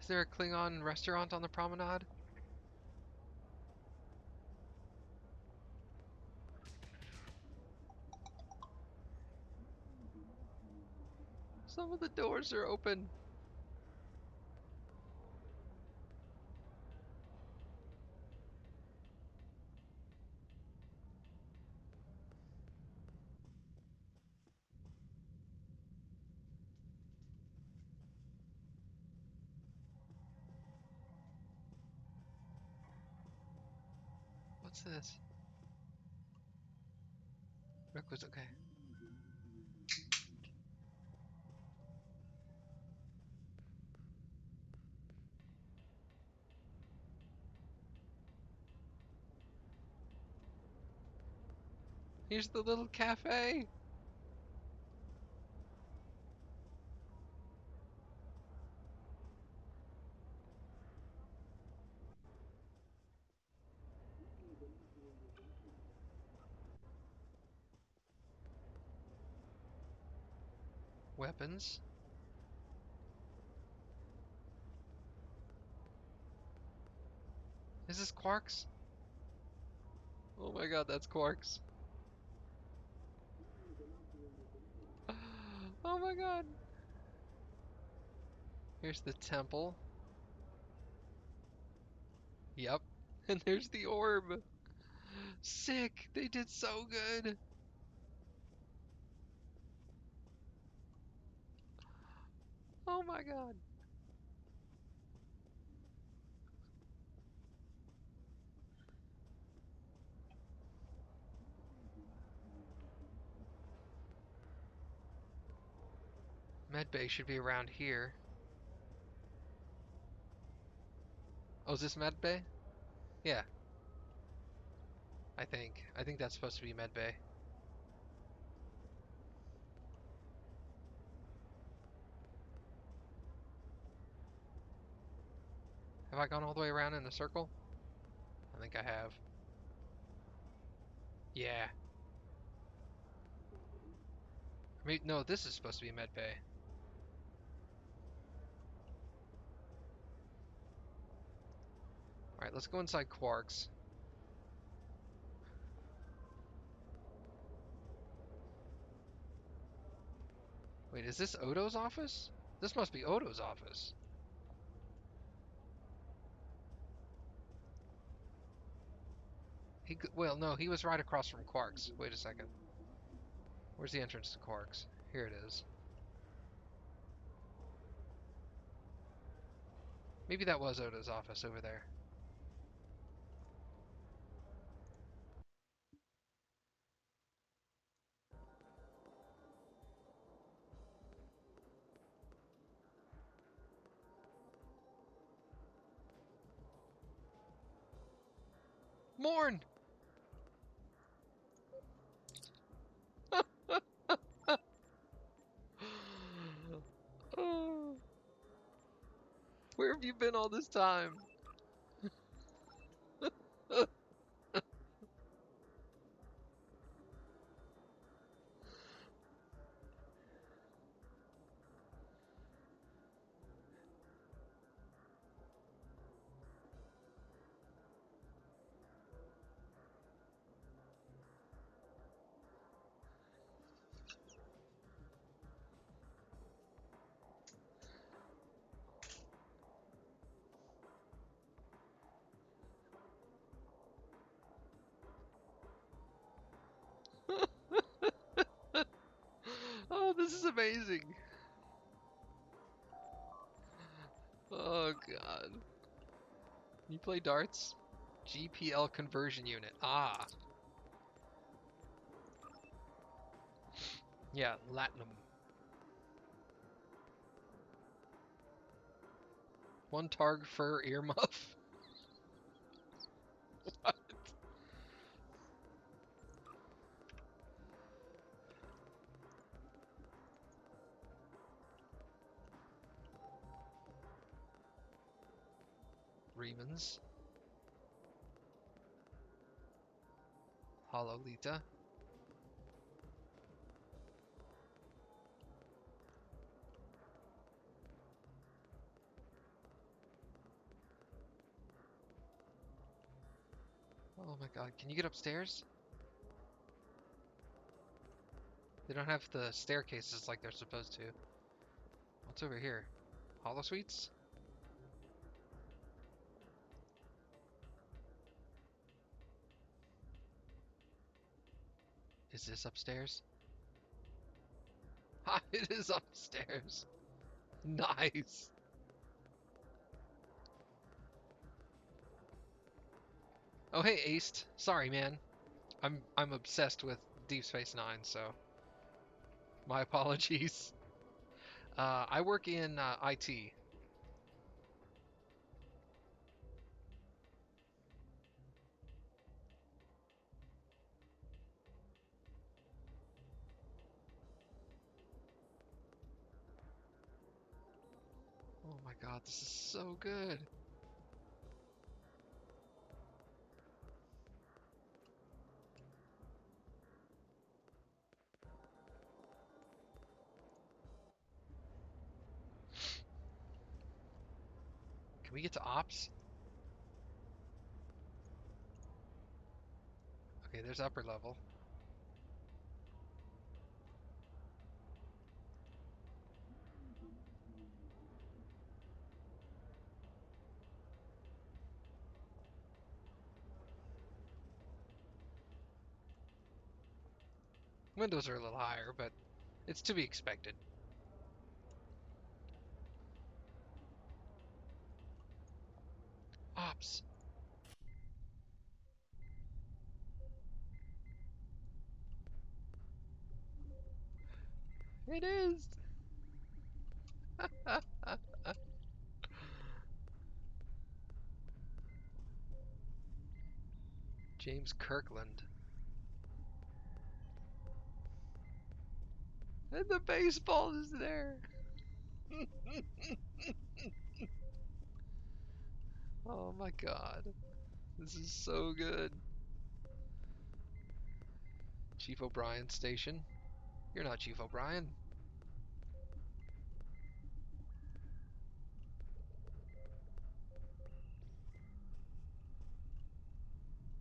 Is there a Klingon restaurant on the promenade? Some of the doors are open. What's this? Rick was okay. Here's the little cafe. Weapons. Is this Quarks? Oh my god, that's Quarks. Oh my god. Here's the temple. Yep. And there's the orb. Sick. They did so good. Oh my god. Medbay should be around here. Oh, is this Medbay? Yeah, I think. I think that's supposed to be Medbay. Have I gone all the way around in a circle? I think I have. Yeah. Maybe, no, this is supposed to be Medbay. Alright, let's go inside Quarks. Wait, is this Odo's office? This must be Odo's office. Well, no, he was right across from Quarks. Wait a second. Where's the entrance to Quarks? Here it is. Maybe that was Oda's office over there. Morn! Oh, where have you been all this time? Oh, this is amazing. Oh, God. You play darts? GPL conversion unit. Ah. Yeah, Latinum. One Targ fur earmuff. What? Remans. Hololita. Oh my god, can you get upstairs? They don't have the staircases like they're supposed to. What's over here? Holosuites? Is this upstairs? Ha, it is upstairs. Nice. Oh hey, Aced. Sorry, man. I'm obsessed with Deep Space Nine, so my apologies. I work in IT. Oh my god, this is so good. Can we get to Ops? Okay, there's upper level. Windows are a little higher, but it's to be expected. Ops. It is. James Kirkland. And the baseball is there. Oh my god. This is so good. Chief O'Brien station. You're not Chief O'Brien.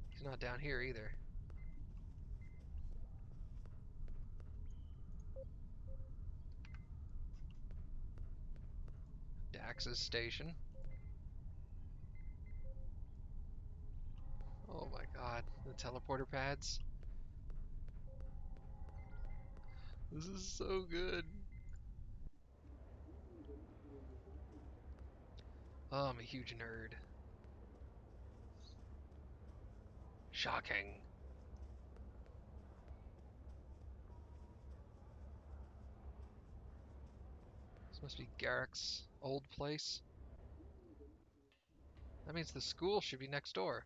He's not down here either. Dax's station. Oh my god, the teleporter pads. This is so good. Oh, I'm a huge nerd. Shocking. This must be Garrick's old place. That means the school should be next door.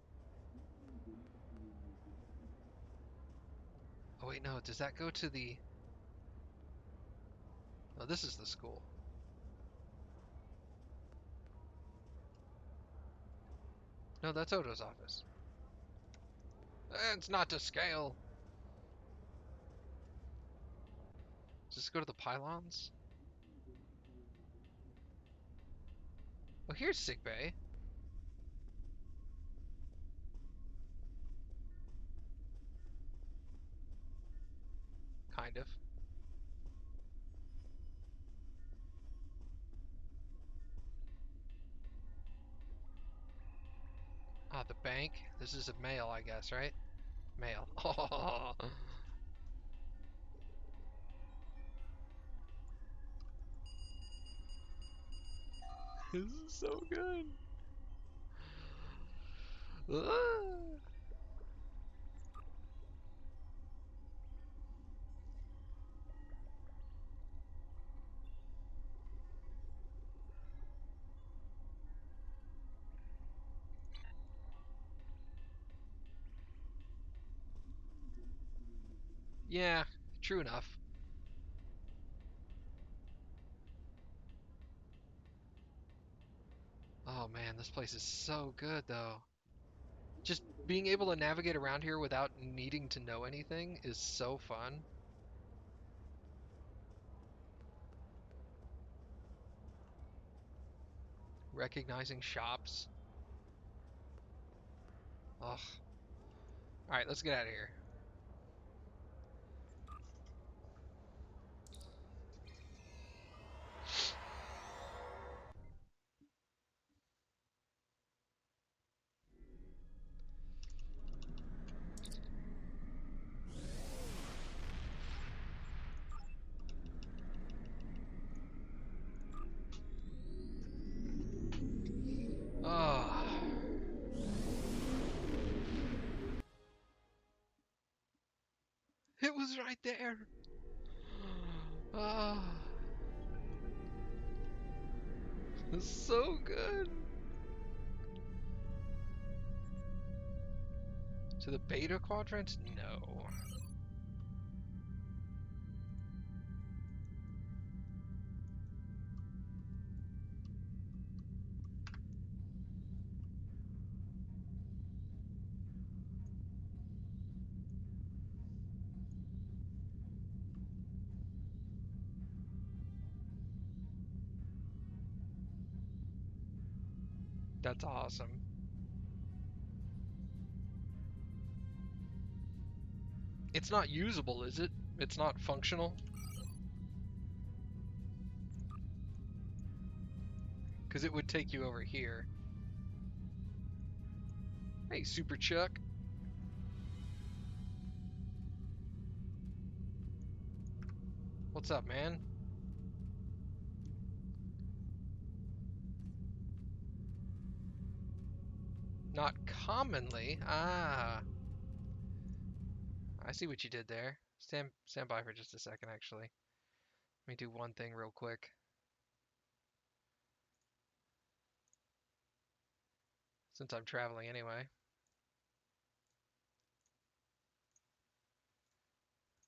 Oh wait, no, does that go to the... Oh, this is the school. No, that's Odo's office. It's not to scale. Does this go to the pylons? Oh, here's sickbay. Kind of. Ah, the bank. This is a mail, I guess, right? Mail. Oh, this is so good. Ah. Yeah, true enough. Oh man, this place is so good though. Just being able to navigate around here without needing to know anything is so fun. Recognizing shops. Ugh. Alright, let's get out of here. Oh. It was right there. Ah. It's so good. To the beta quadrant? No. That's awesome. It's not usable, is it? It's not functional? Because it would take you over here. Hey, Super Chuck. What's up, man? Not commonly. Ah. I see what you did there. Stand by for just a second, actually. Let me do one thing real quick. Since I'm traveling anyway.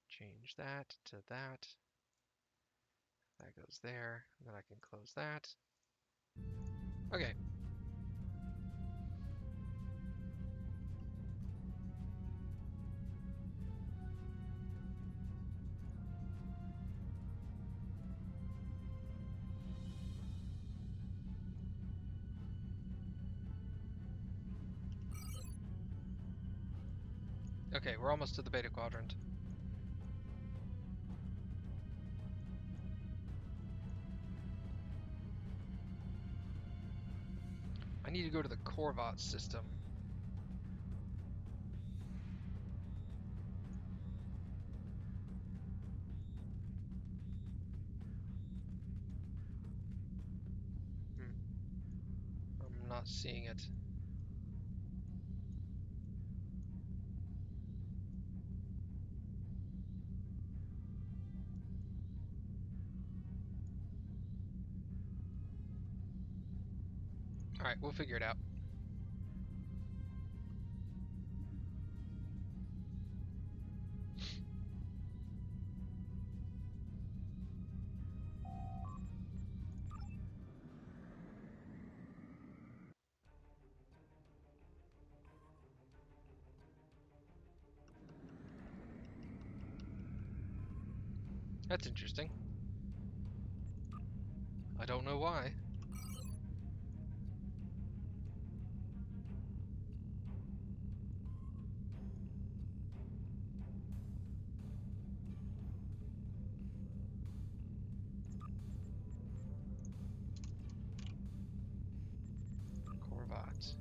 Change that to that. That goes there. And then I can close that. Okay. Okay, we're almost to the beta quadrant. I need to go to the Corvot system. seeing it. Alright, we'll figure it out. That's interesting. I don't know why. Corvat.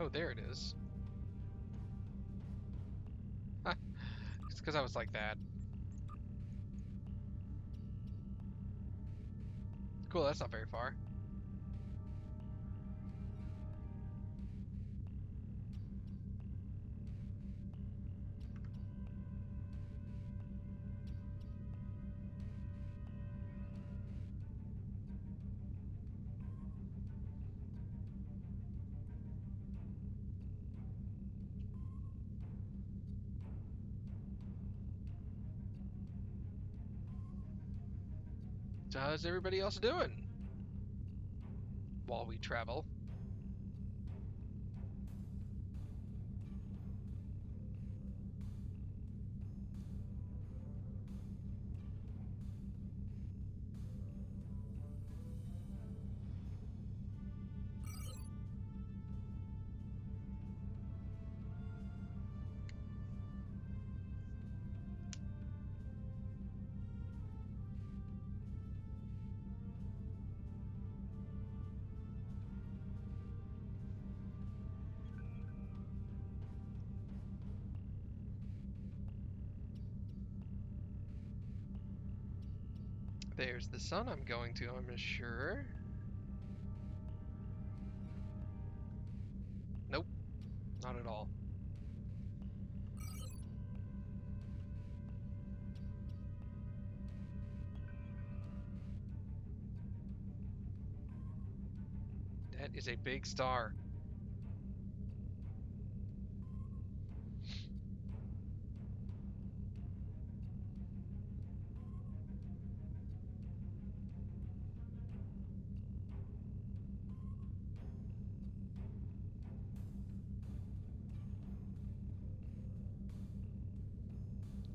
Oh, there it is. Huh. It's because I was like that. Cool, that's not very far. So how's everybody else doing while we travel? There's the sun I'm going to, I'm sure. Nope, not at all. That is a big star.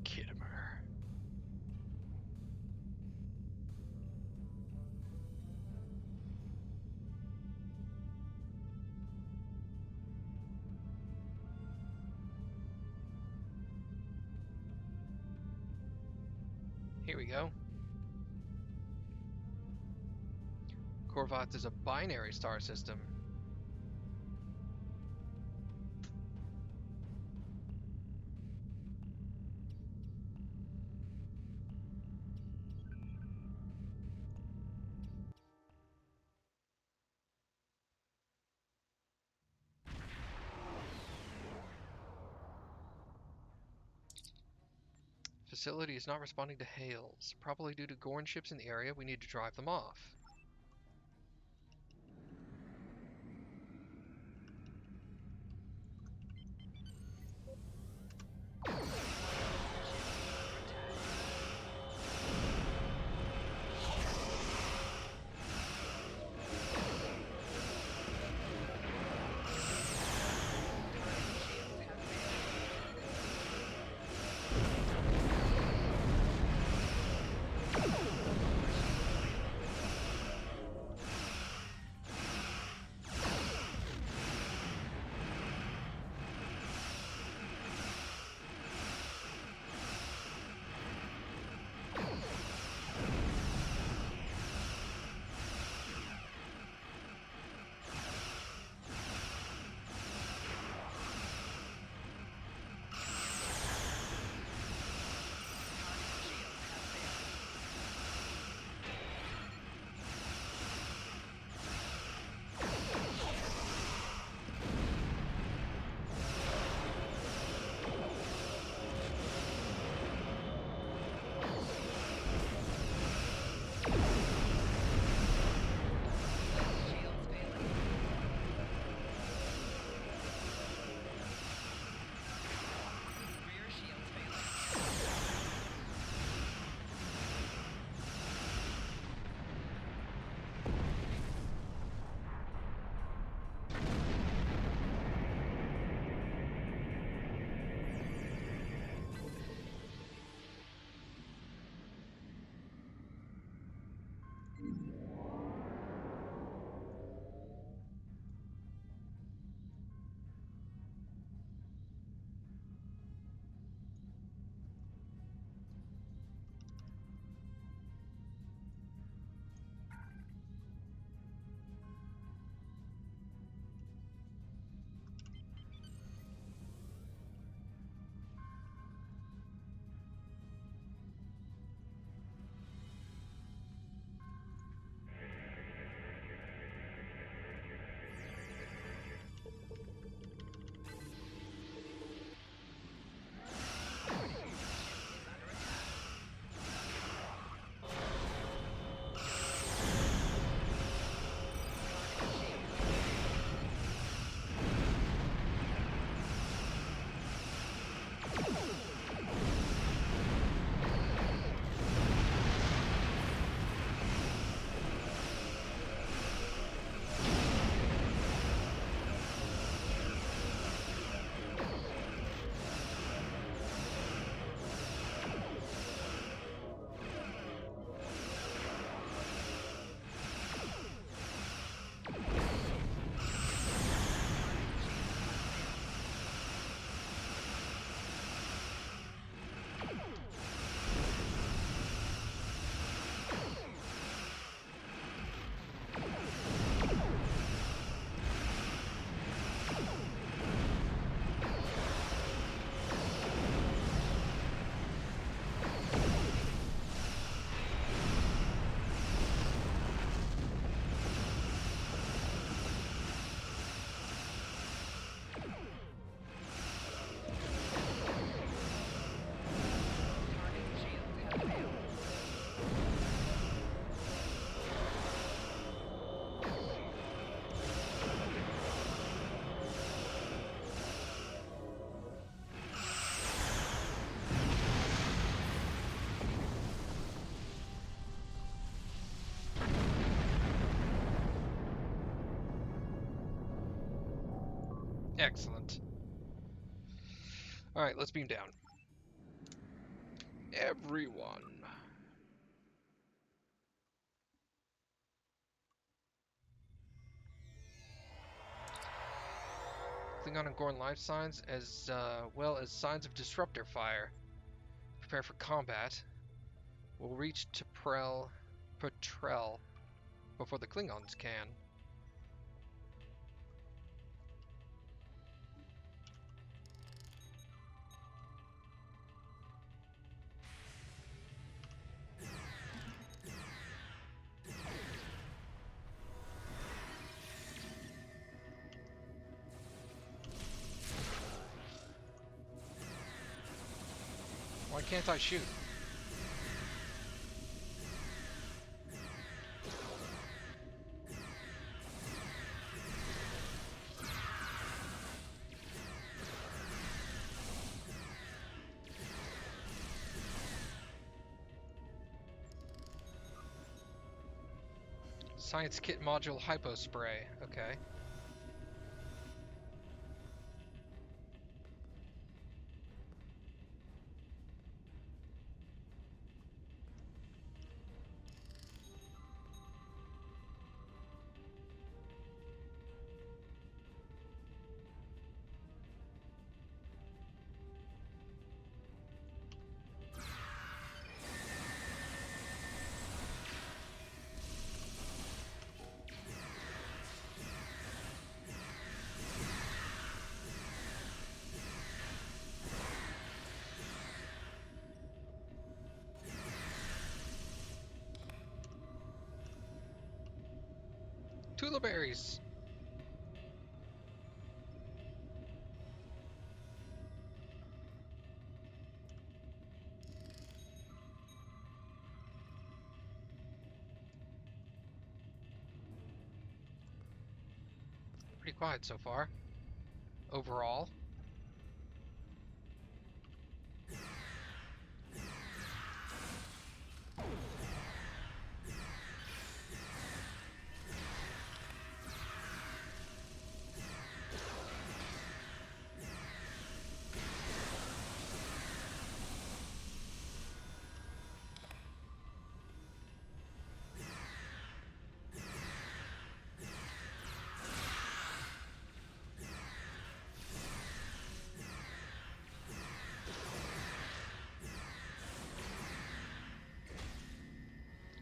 Kittimer. Here we go. Corvat is a binary star system. Facility is not responding to hails. Probably due to Gorn ships in the area, we need to drive them off. Excellent. Alright, let's beam down. Everyone. Klingon and Gorn life signs, as well as signs of disruptor fire. Prepare for combat. We'll reach Petrel before the Klingons can. Why can't I shoot? Science kit module hypospray. Okay. Tula berries. Pretty quiet so far. Overall.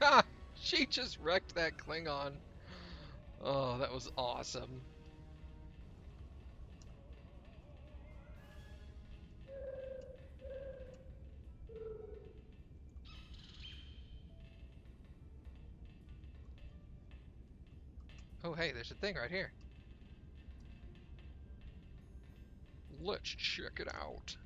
Ha! She just wrecked that Klingon. Oh, that was awesome. Oh, hey, there's a thing right here. Let's check it out.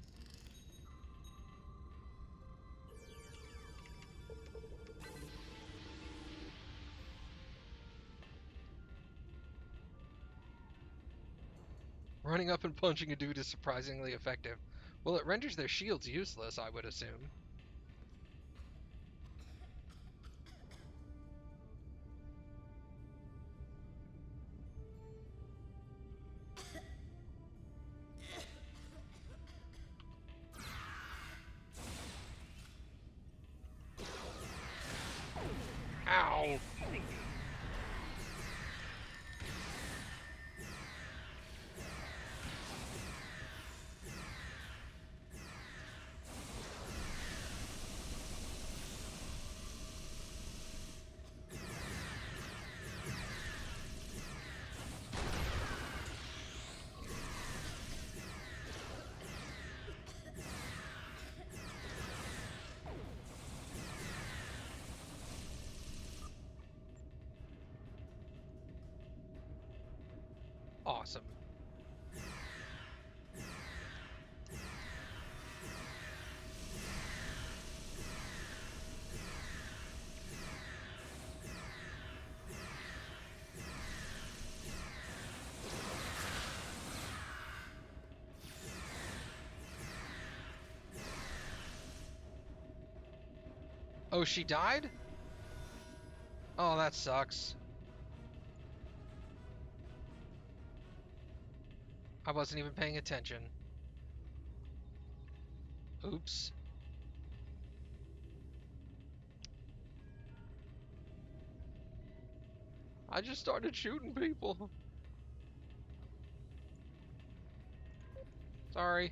Running up and punching a dude is surprisingly effective. Well, it renders their shields useless, I would assume. Ow! Awesome. Oh, she died? Oh, that sucks. I wasn't even paying attention. Oops. I just started shooting people. Sorry.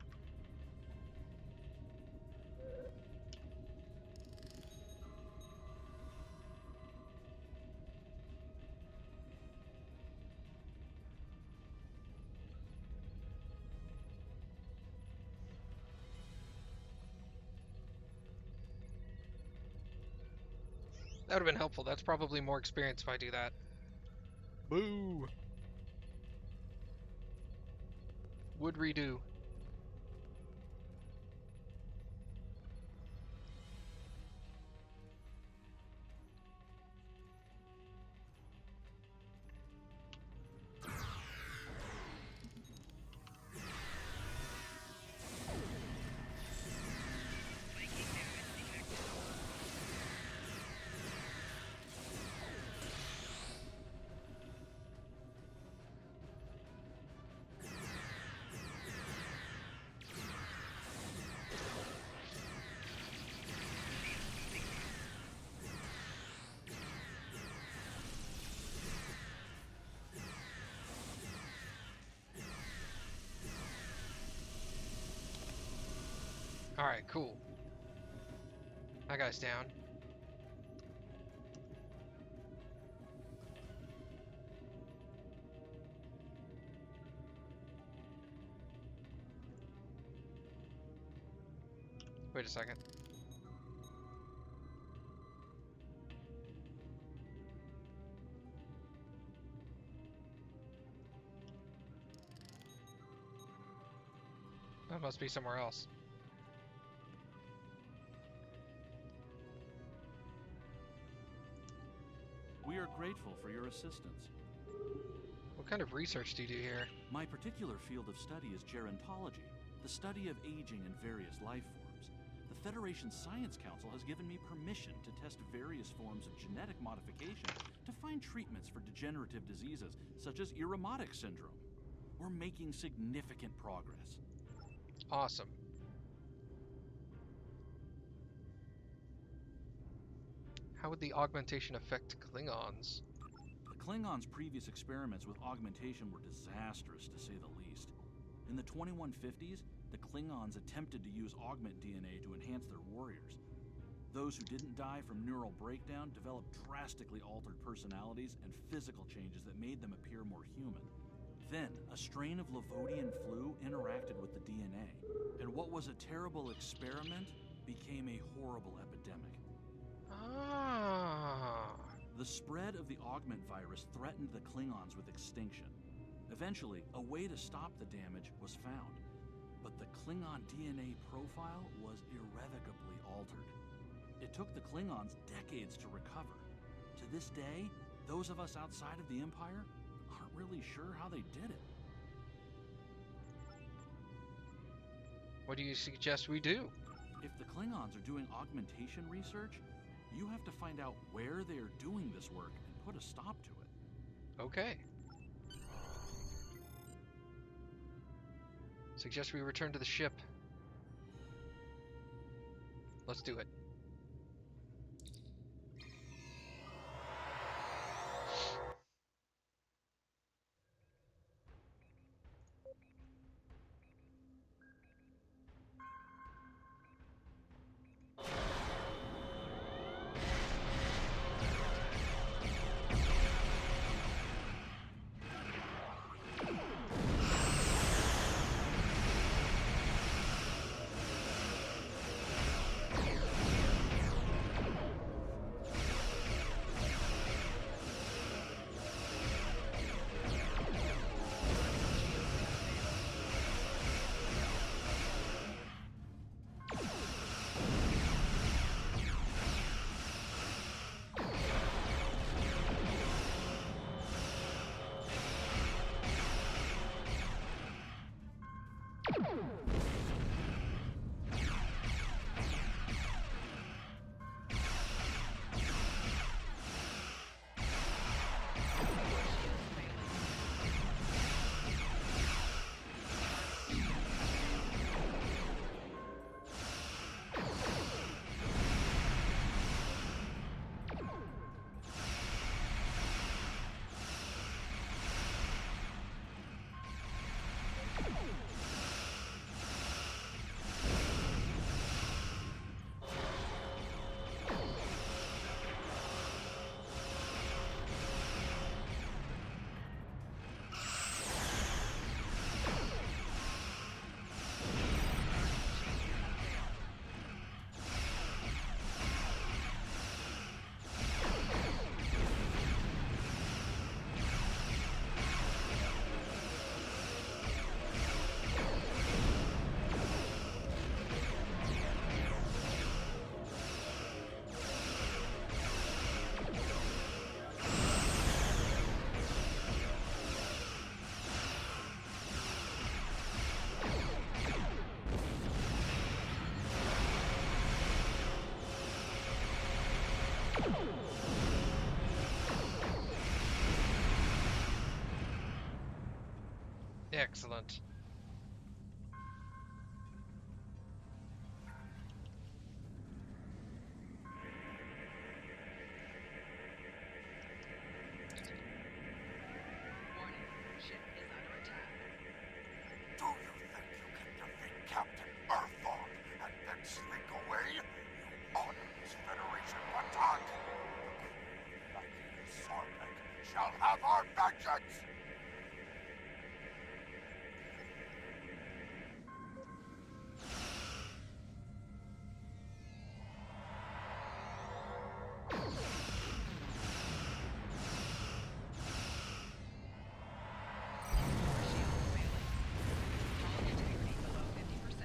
That would have been helpful. That's probably more experience if I do that. Boo! Would redo. Alright, cool. That guy's down. Wait a second. That must be somewhere else. We are grateful for your assistance. What kind of research do you do here? My particular field of study is gerontology, the study of aging in various life forms. The Federation Science Council has given me permission to test various forms of genetic modification to find treatments for degenerative diseases such as Irumodic syndrome. We're making significant progress. Awesome. How would the augmentation affect Klingons? The Klingons' previous experiments with augmentation were disastrous, to say the least. In the 2150s, the Klingons attempted to use augment DNA to enhance their warriors. Those who didn't die from neural breakdown developed drastically altered personalities and physical changes that made them appear more human. Then, a strain of Lavodian flu interacted with the DNA, and what was a terrible experiment became a horrible epidemic. Ah. The spread of the augment virus threatened the Klingons with extinction. Eventually, a way to stop the damage was found, but the Klingon DNA profile was irrevocably altered. It took the Klingons decades to recover. To this day, those of us outside of the Empire aren't really sure how they did it. What do you suggest we do? If the Klingons are doing augmentation research, you have to find out where they are doing this work and put a stop to it. Okay. Suggest we return to the ship. Let's do it. Excellent. Warning, ship is under attack. Do you think you can defeat Captain Earthog and then slink away? You honor this Federation baton. Lucky Sarpek shall have our vengeance! Shield failing. Hull integrity below 50%.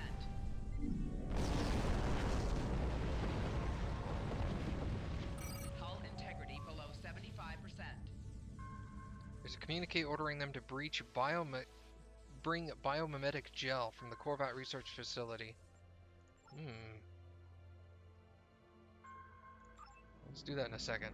Hull integrity below 75%. There's a communique ordering them to bring biomimetic gel from the Corvat research facility. Let's do that in a second.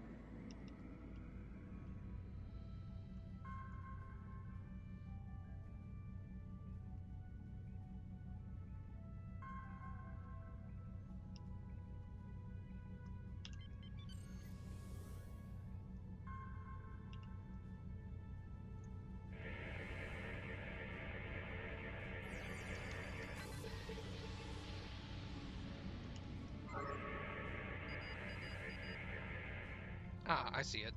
Ah, I see it.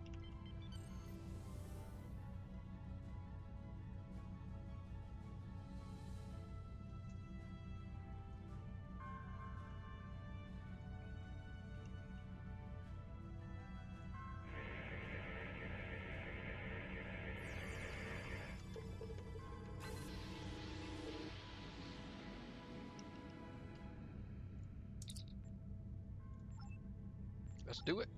Let's do it.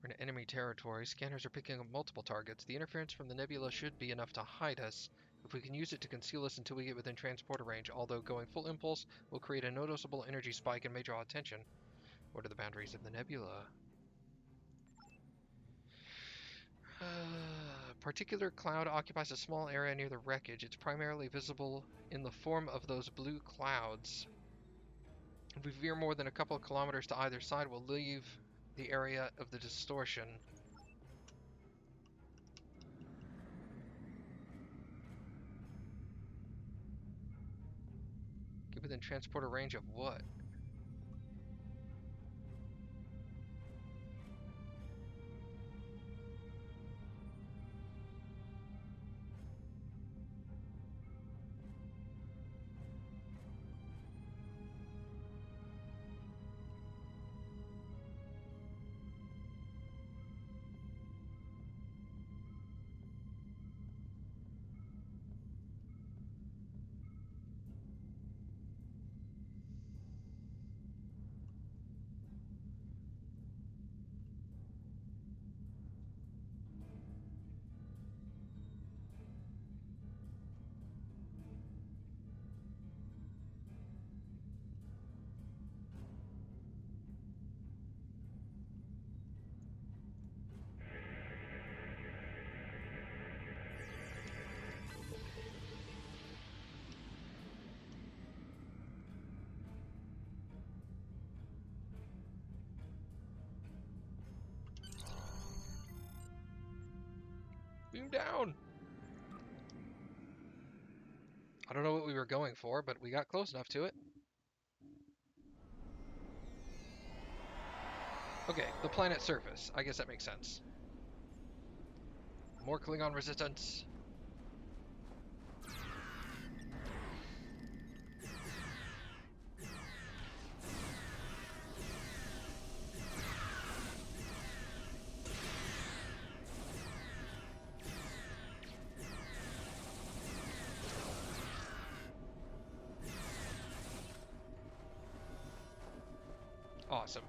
We're in enemy territory. Scanners are picking up multiple targets. The interference from the nebula should be enough to hide us. If we can use it to conceal us until we get within transporter range, although going full impulse will create a noticeable energy spike and may draw attention. What are the boundaries of the nebula? Particular cloud occupies a small area near the wreckage. It's primarily visible in the form of those blue clouds. If we veer more than a couple of kilometers to either side, we'll leave the area of the distortion. Get within transporter range of what? Beam down! I don't know what we were going for, but we got close enough to it. Okay, the planet's surface. I guess that makes sense. More Klingon resistance. Awesome.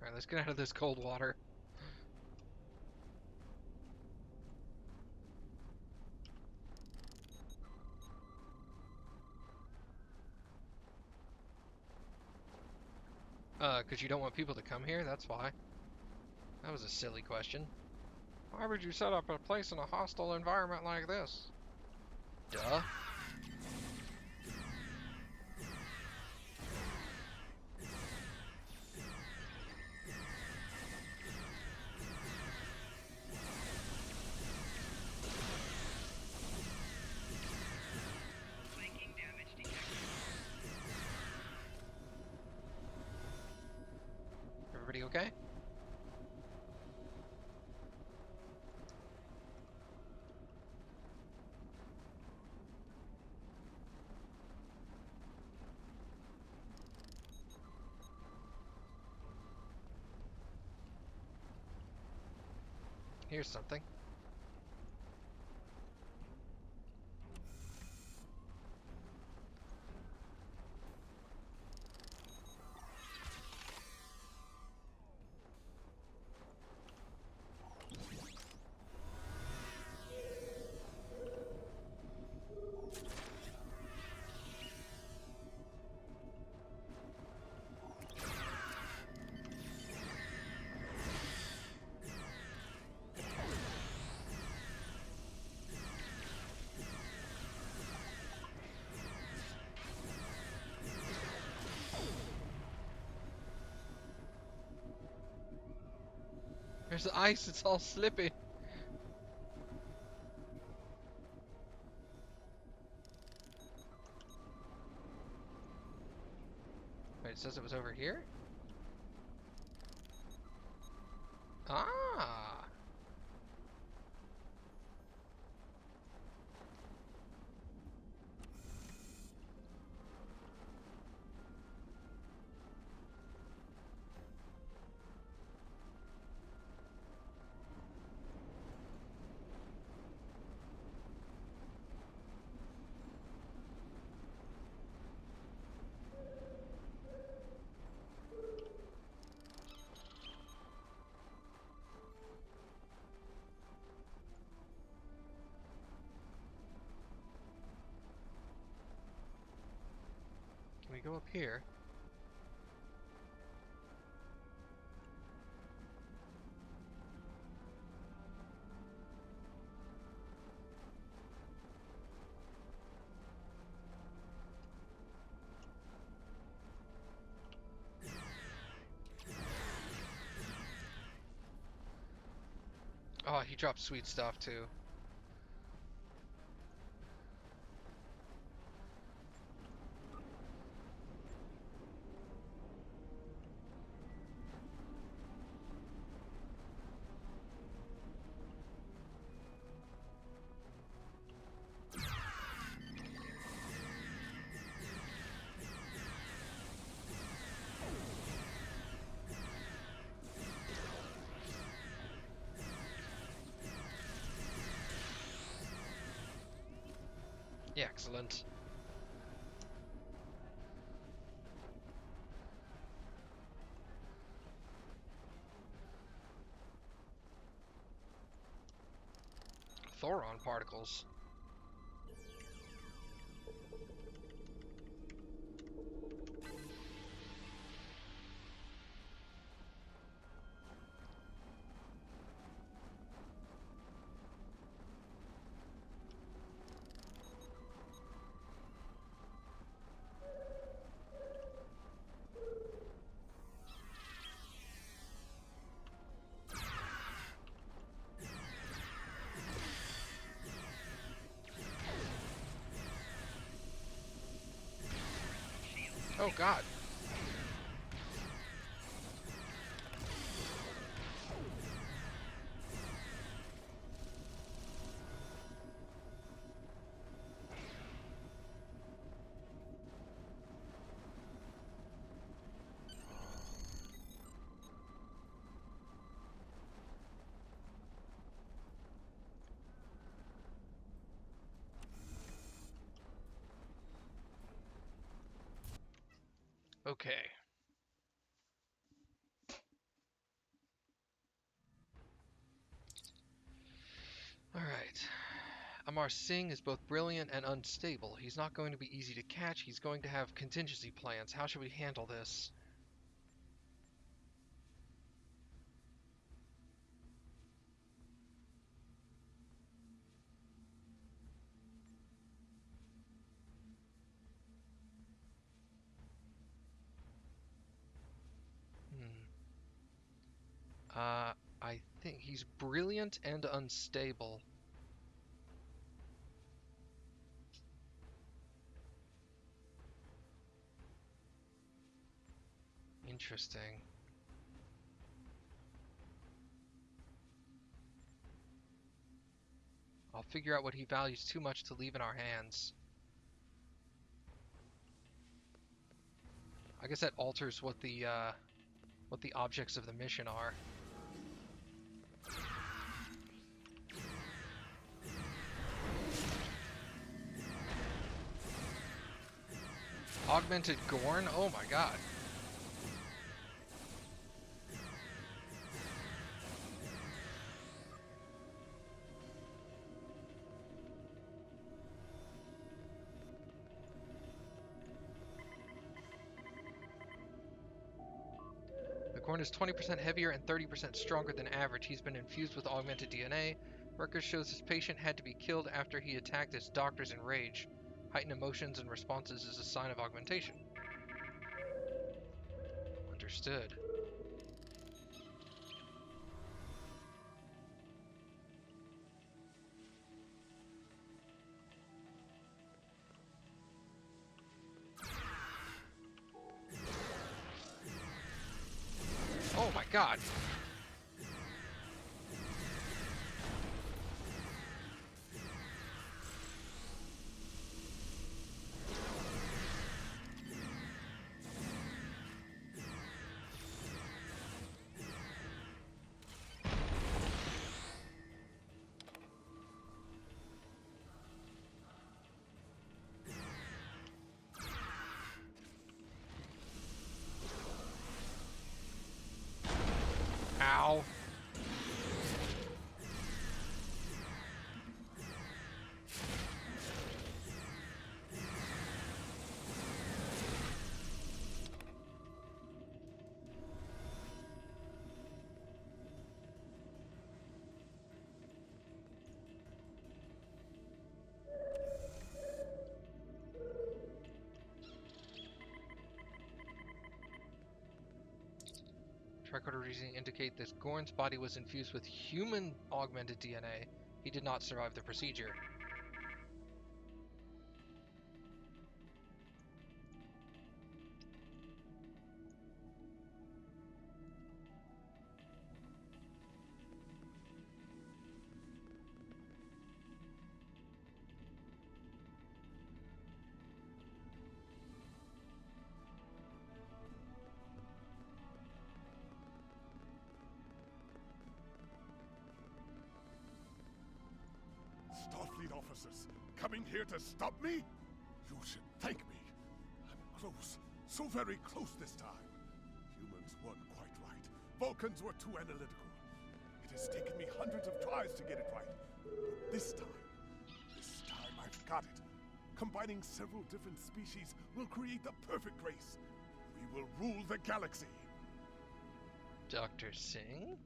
Alright, let's get out of this cold water. Because you don't want people to come here? That's why. That was a silly question. Why would you set up a place in a hostile environment like this? Duh. Everybody okay? Here's something. There's the ice, it's all slippy. Wait, it says it was over here? Ah! Can we go up here? Oh, he dropped sweet stuff too. Yeah, excellent. Thoron particles. Oh god. Okay. Adamar Singh is both brilliant and unstable. He's not going to be easy to catch. He's going to have contingency plans. How should we handle this? I think he's brilliant and unstable. Interesting. I'll figure out what he values too much to leave in our hands. I guess that alters what the objects of the mission are. Augmented Gorn? Oh my god. The Gorn is 20% heavier and 30% stronger than average. He's been infused with augmented DNA. Record shows this patient had to be killed after he attacked his doctors in rage. Heightened emotions and responses is a sign of augmentation. Understood. Oh my god! Ow. Tricorder reasoning indicate this Gorn's body was infused with human augmented DNA. He did not survive the procedure. Starfleet officers coming here to stop me? You should thank me. I'm close, so very close this time. Humans weren't quite right. Vulcans were too analytical. It has taken me hundreds of tries to get it right. But this time I've got it. Combining several different species will create the perfect race. We will rule the galaxy. Dr. Singh?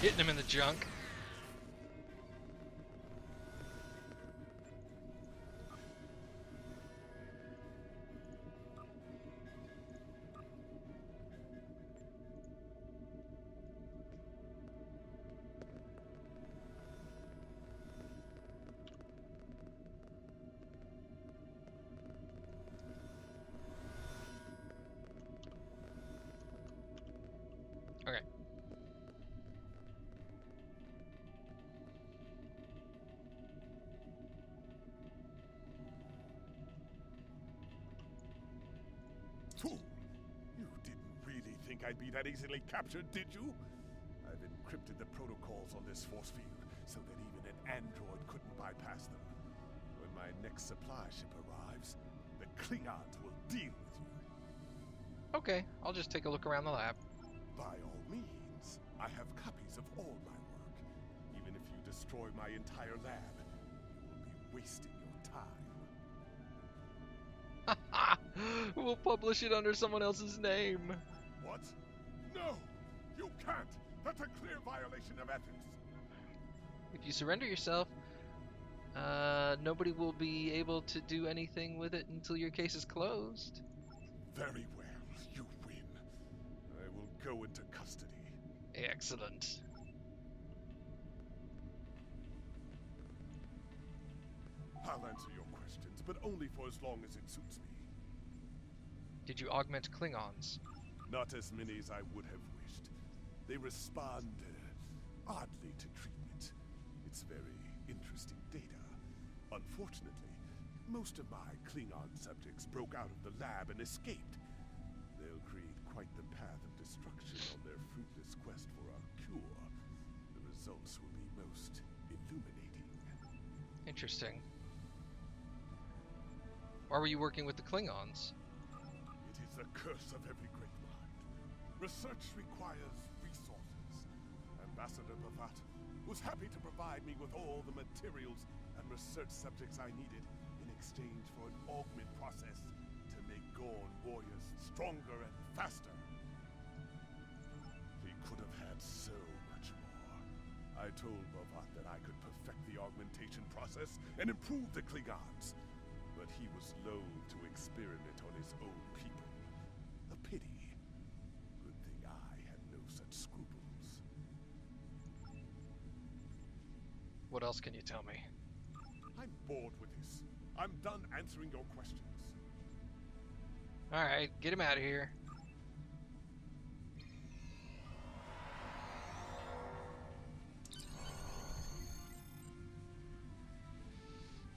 Hitting him in the junk. Fool! You didn't really think I'd be that easily captured, did you? I've encrypted the protocols on this force field so that even an android couldn't bypass them. When my next supply ship arrives, the Klingons will deal with you. Okay, I'll just take a look around the lab. By all means, I have copies of all my work. Even if you destroy my entire lab, you will be wasting your time. We'll publish it under someone else's name. What? No! You can't! That's a clear violation of ethics! If you surrender yourself, nobody will be able to do anything with it until your case is closed. Very well, you win. I will go into custody. Excellent. I'll answer your questions, but only for as long as it suits me. Did you augment Klingons? Not as many as I would have wished. They respond oddly to treatment. It's very interesting data. Unfortunately, most of my Klingon subjects broke out of the lab and escaped. They'll create quite the path of destruction on their fruitless quest for a cure. The results will be most illuminating. Interesting. Why were you working with the Klingons? It is the curse of every great mind. Research requires resources. Ambassador Bhavat was happy to provide me with all the materials and research subjects I needed in exchange for an augment process to make Gorn warriors stronger and faster. He could have had so much more. I told Bhavat that I could perfect the augmentation process and improve the Klingons, but he was loath to experiment on his own people. A pity. Good thing I had no such scruples. What else can you tell me? I'm bored with this. I'm done answering your questions. Alright, get him out of here.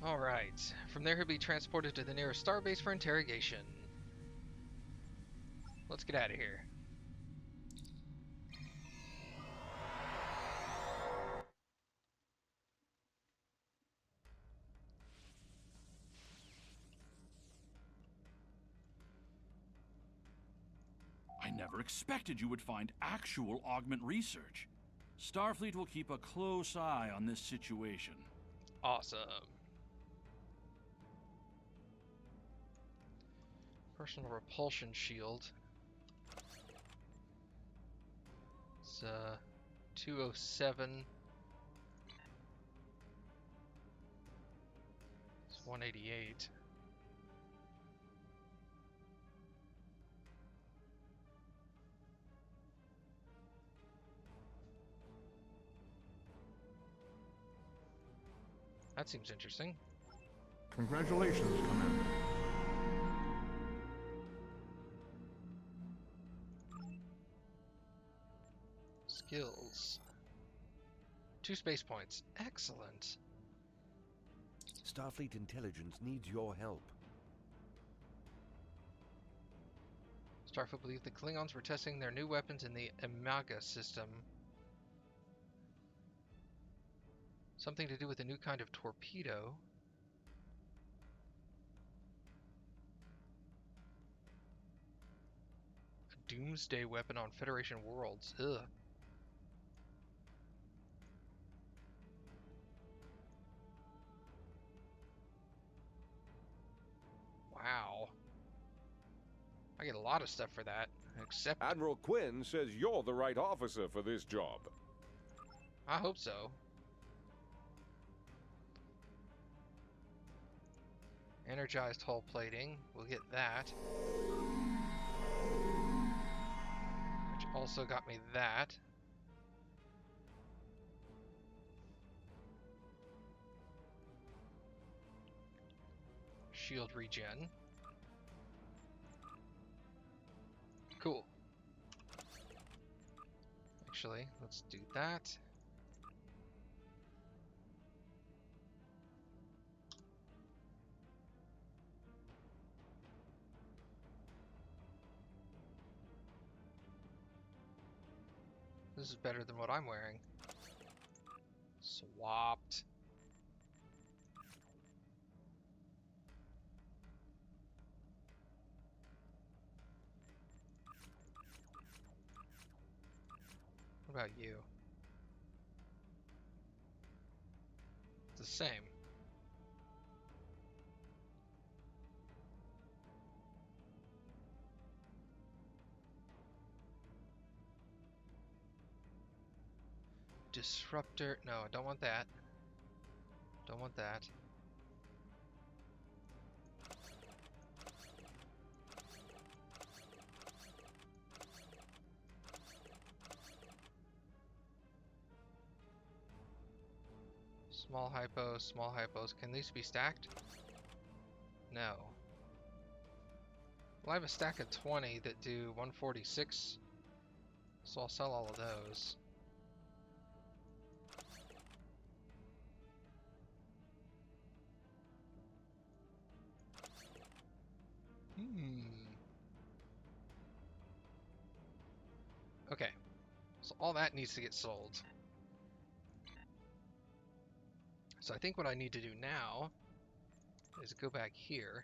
Alright, from there he'll be transported to the nearest starbase for interrogation. Let's get out of here. I never expected you would find actual augment research. Starfleet will keep a close eye on this situation. Awesome. Personal repulsion shield. It's 207. It's 188. That seems interesting. Congratulations, Commander. Skills. 2 space points. Excellent. Starfleet intelligence needs your help. Starfleet believed the Klingons were testing their new weapons in the Imaga system. Something to do with a new kind of torpedo. A doomsday weapon on Federation worlds. Ugh. Wow. I get a lot of stuff for that, except... Admiral Quinn says you're the right officer for this job. I hope so. Energized hull plating. We'll get that. Which also got me that. Shield regen. Cool. Actually, let's do that. This is better than what I'm wearing. Swapped. What about you? It's the same. Disruptor. No, I don't want that. Don't want that. Small hypos, small hypos. Can these be stacked? No. Well, I have a stack of 20 that do 146, so I'll sell all of those. Okay, so all that needs to get sold. So I think what I need to do now is go back here.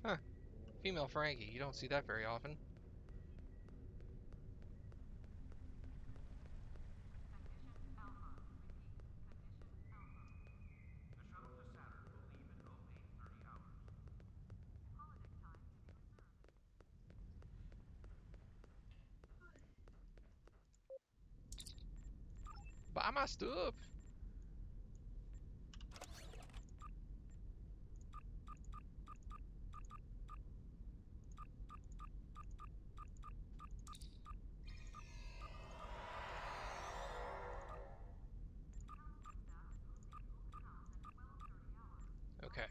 Huh. Female Ferengi. You don't see that very often. Buy my stuff. Okay.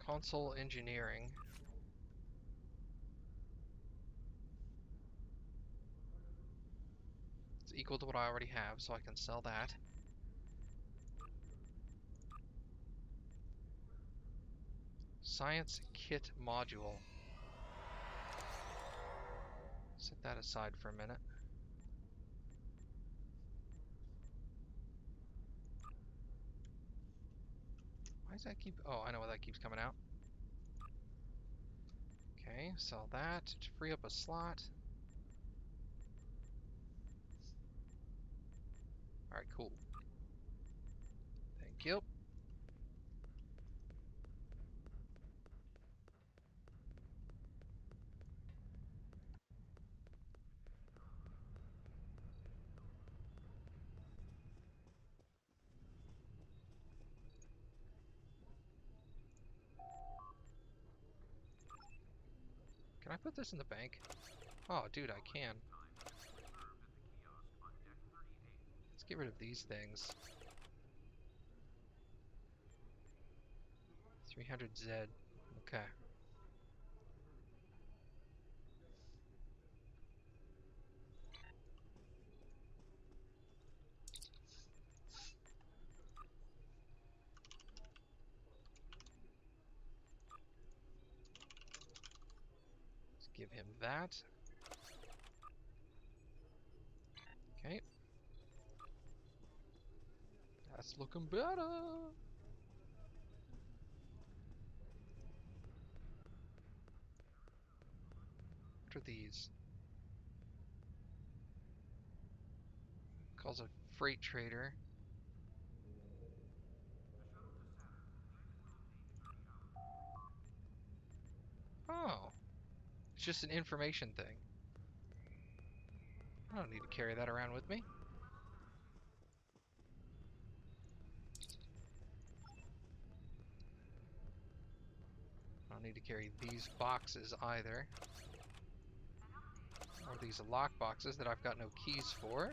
Console engineering. It's equal to what I already have, so I can sell that. Science kit module. Set that aside for a minute. Why does that keep... Oh, I know why that keeps coming out. Okay, sell that to free up a slot. Alright, cool. Thank you. Can I put this in the bank? Oh, dude, I can. Let's get rid of these things. 300Z. Okay. Let's give him that. Okay. That's looking better. What are these? Calls a freight trader. Oh. It's just an information thing. I don't need to carry that around with me. need to carry these boxes either. Or these lock boxes that I've got no keys for.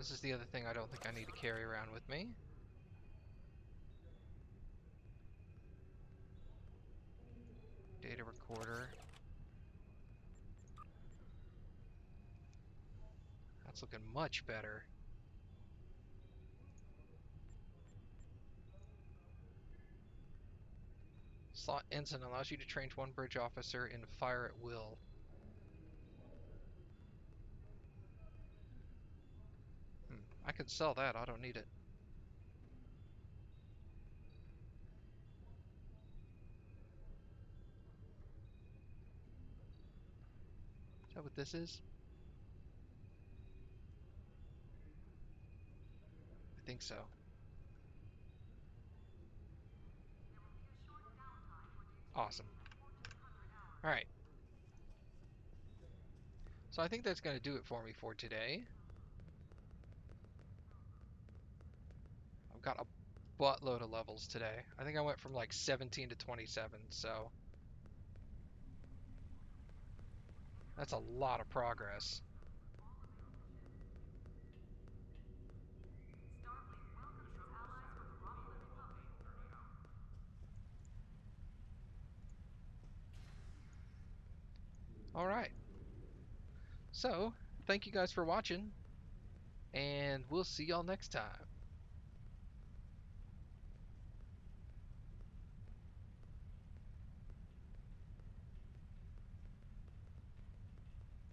This is the other thing I don't think I need to carry around with me. Data recorder. That's looking much better. Slot ensign allows you to train one bridge officer in fire at will. I could sell that. I don't need it. Is that what this is? I think so. Awesome. Alright. So I think that's going to do it for me for today. I've got a buttload of levels today. I think I went from like 17 to 27, so that's a lot of progress. Alright. So, thank you guys for watching, and we'll see y'all next time.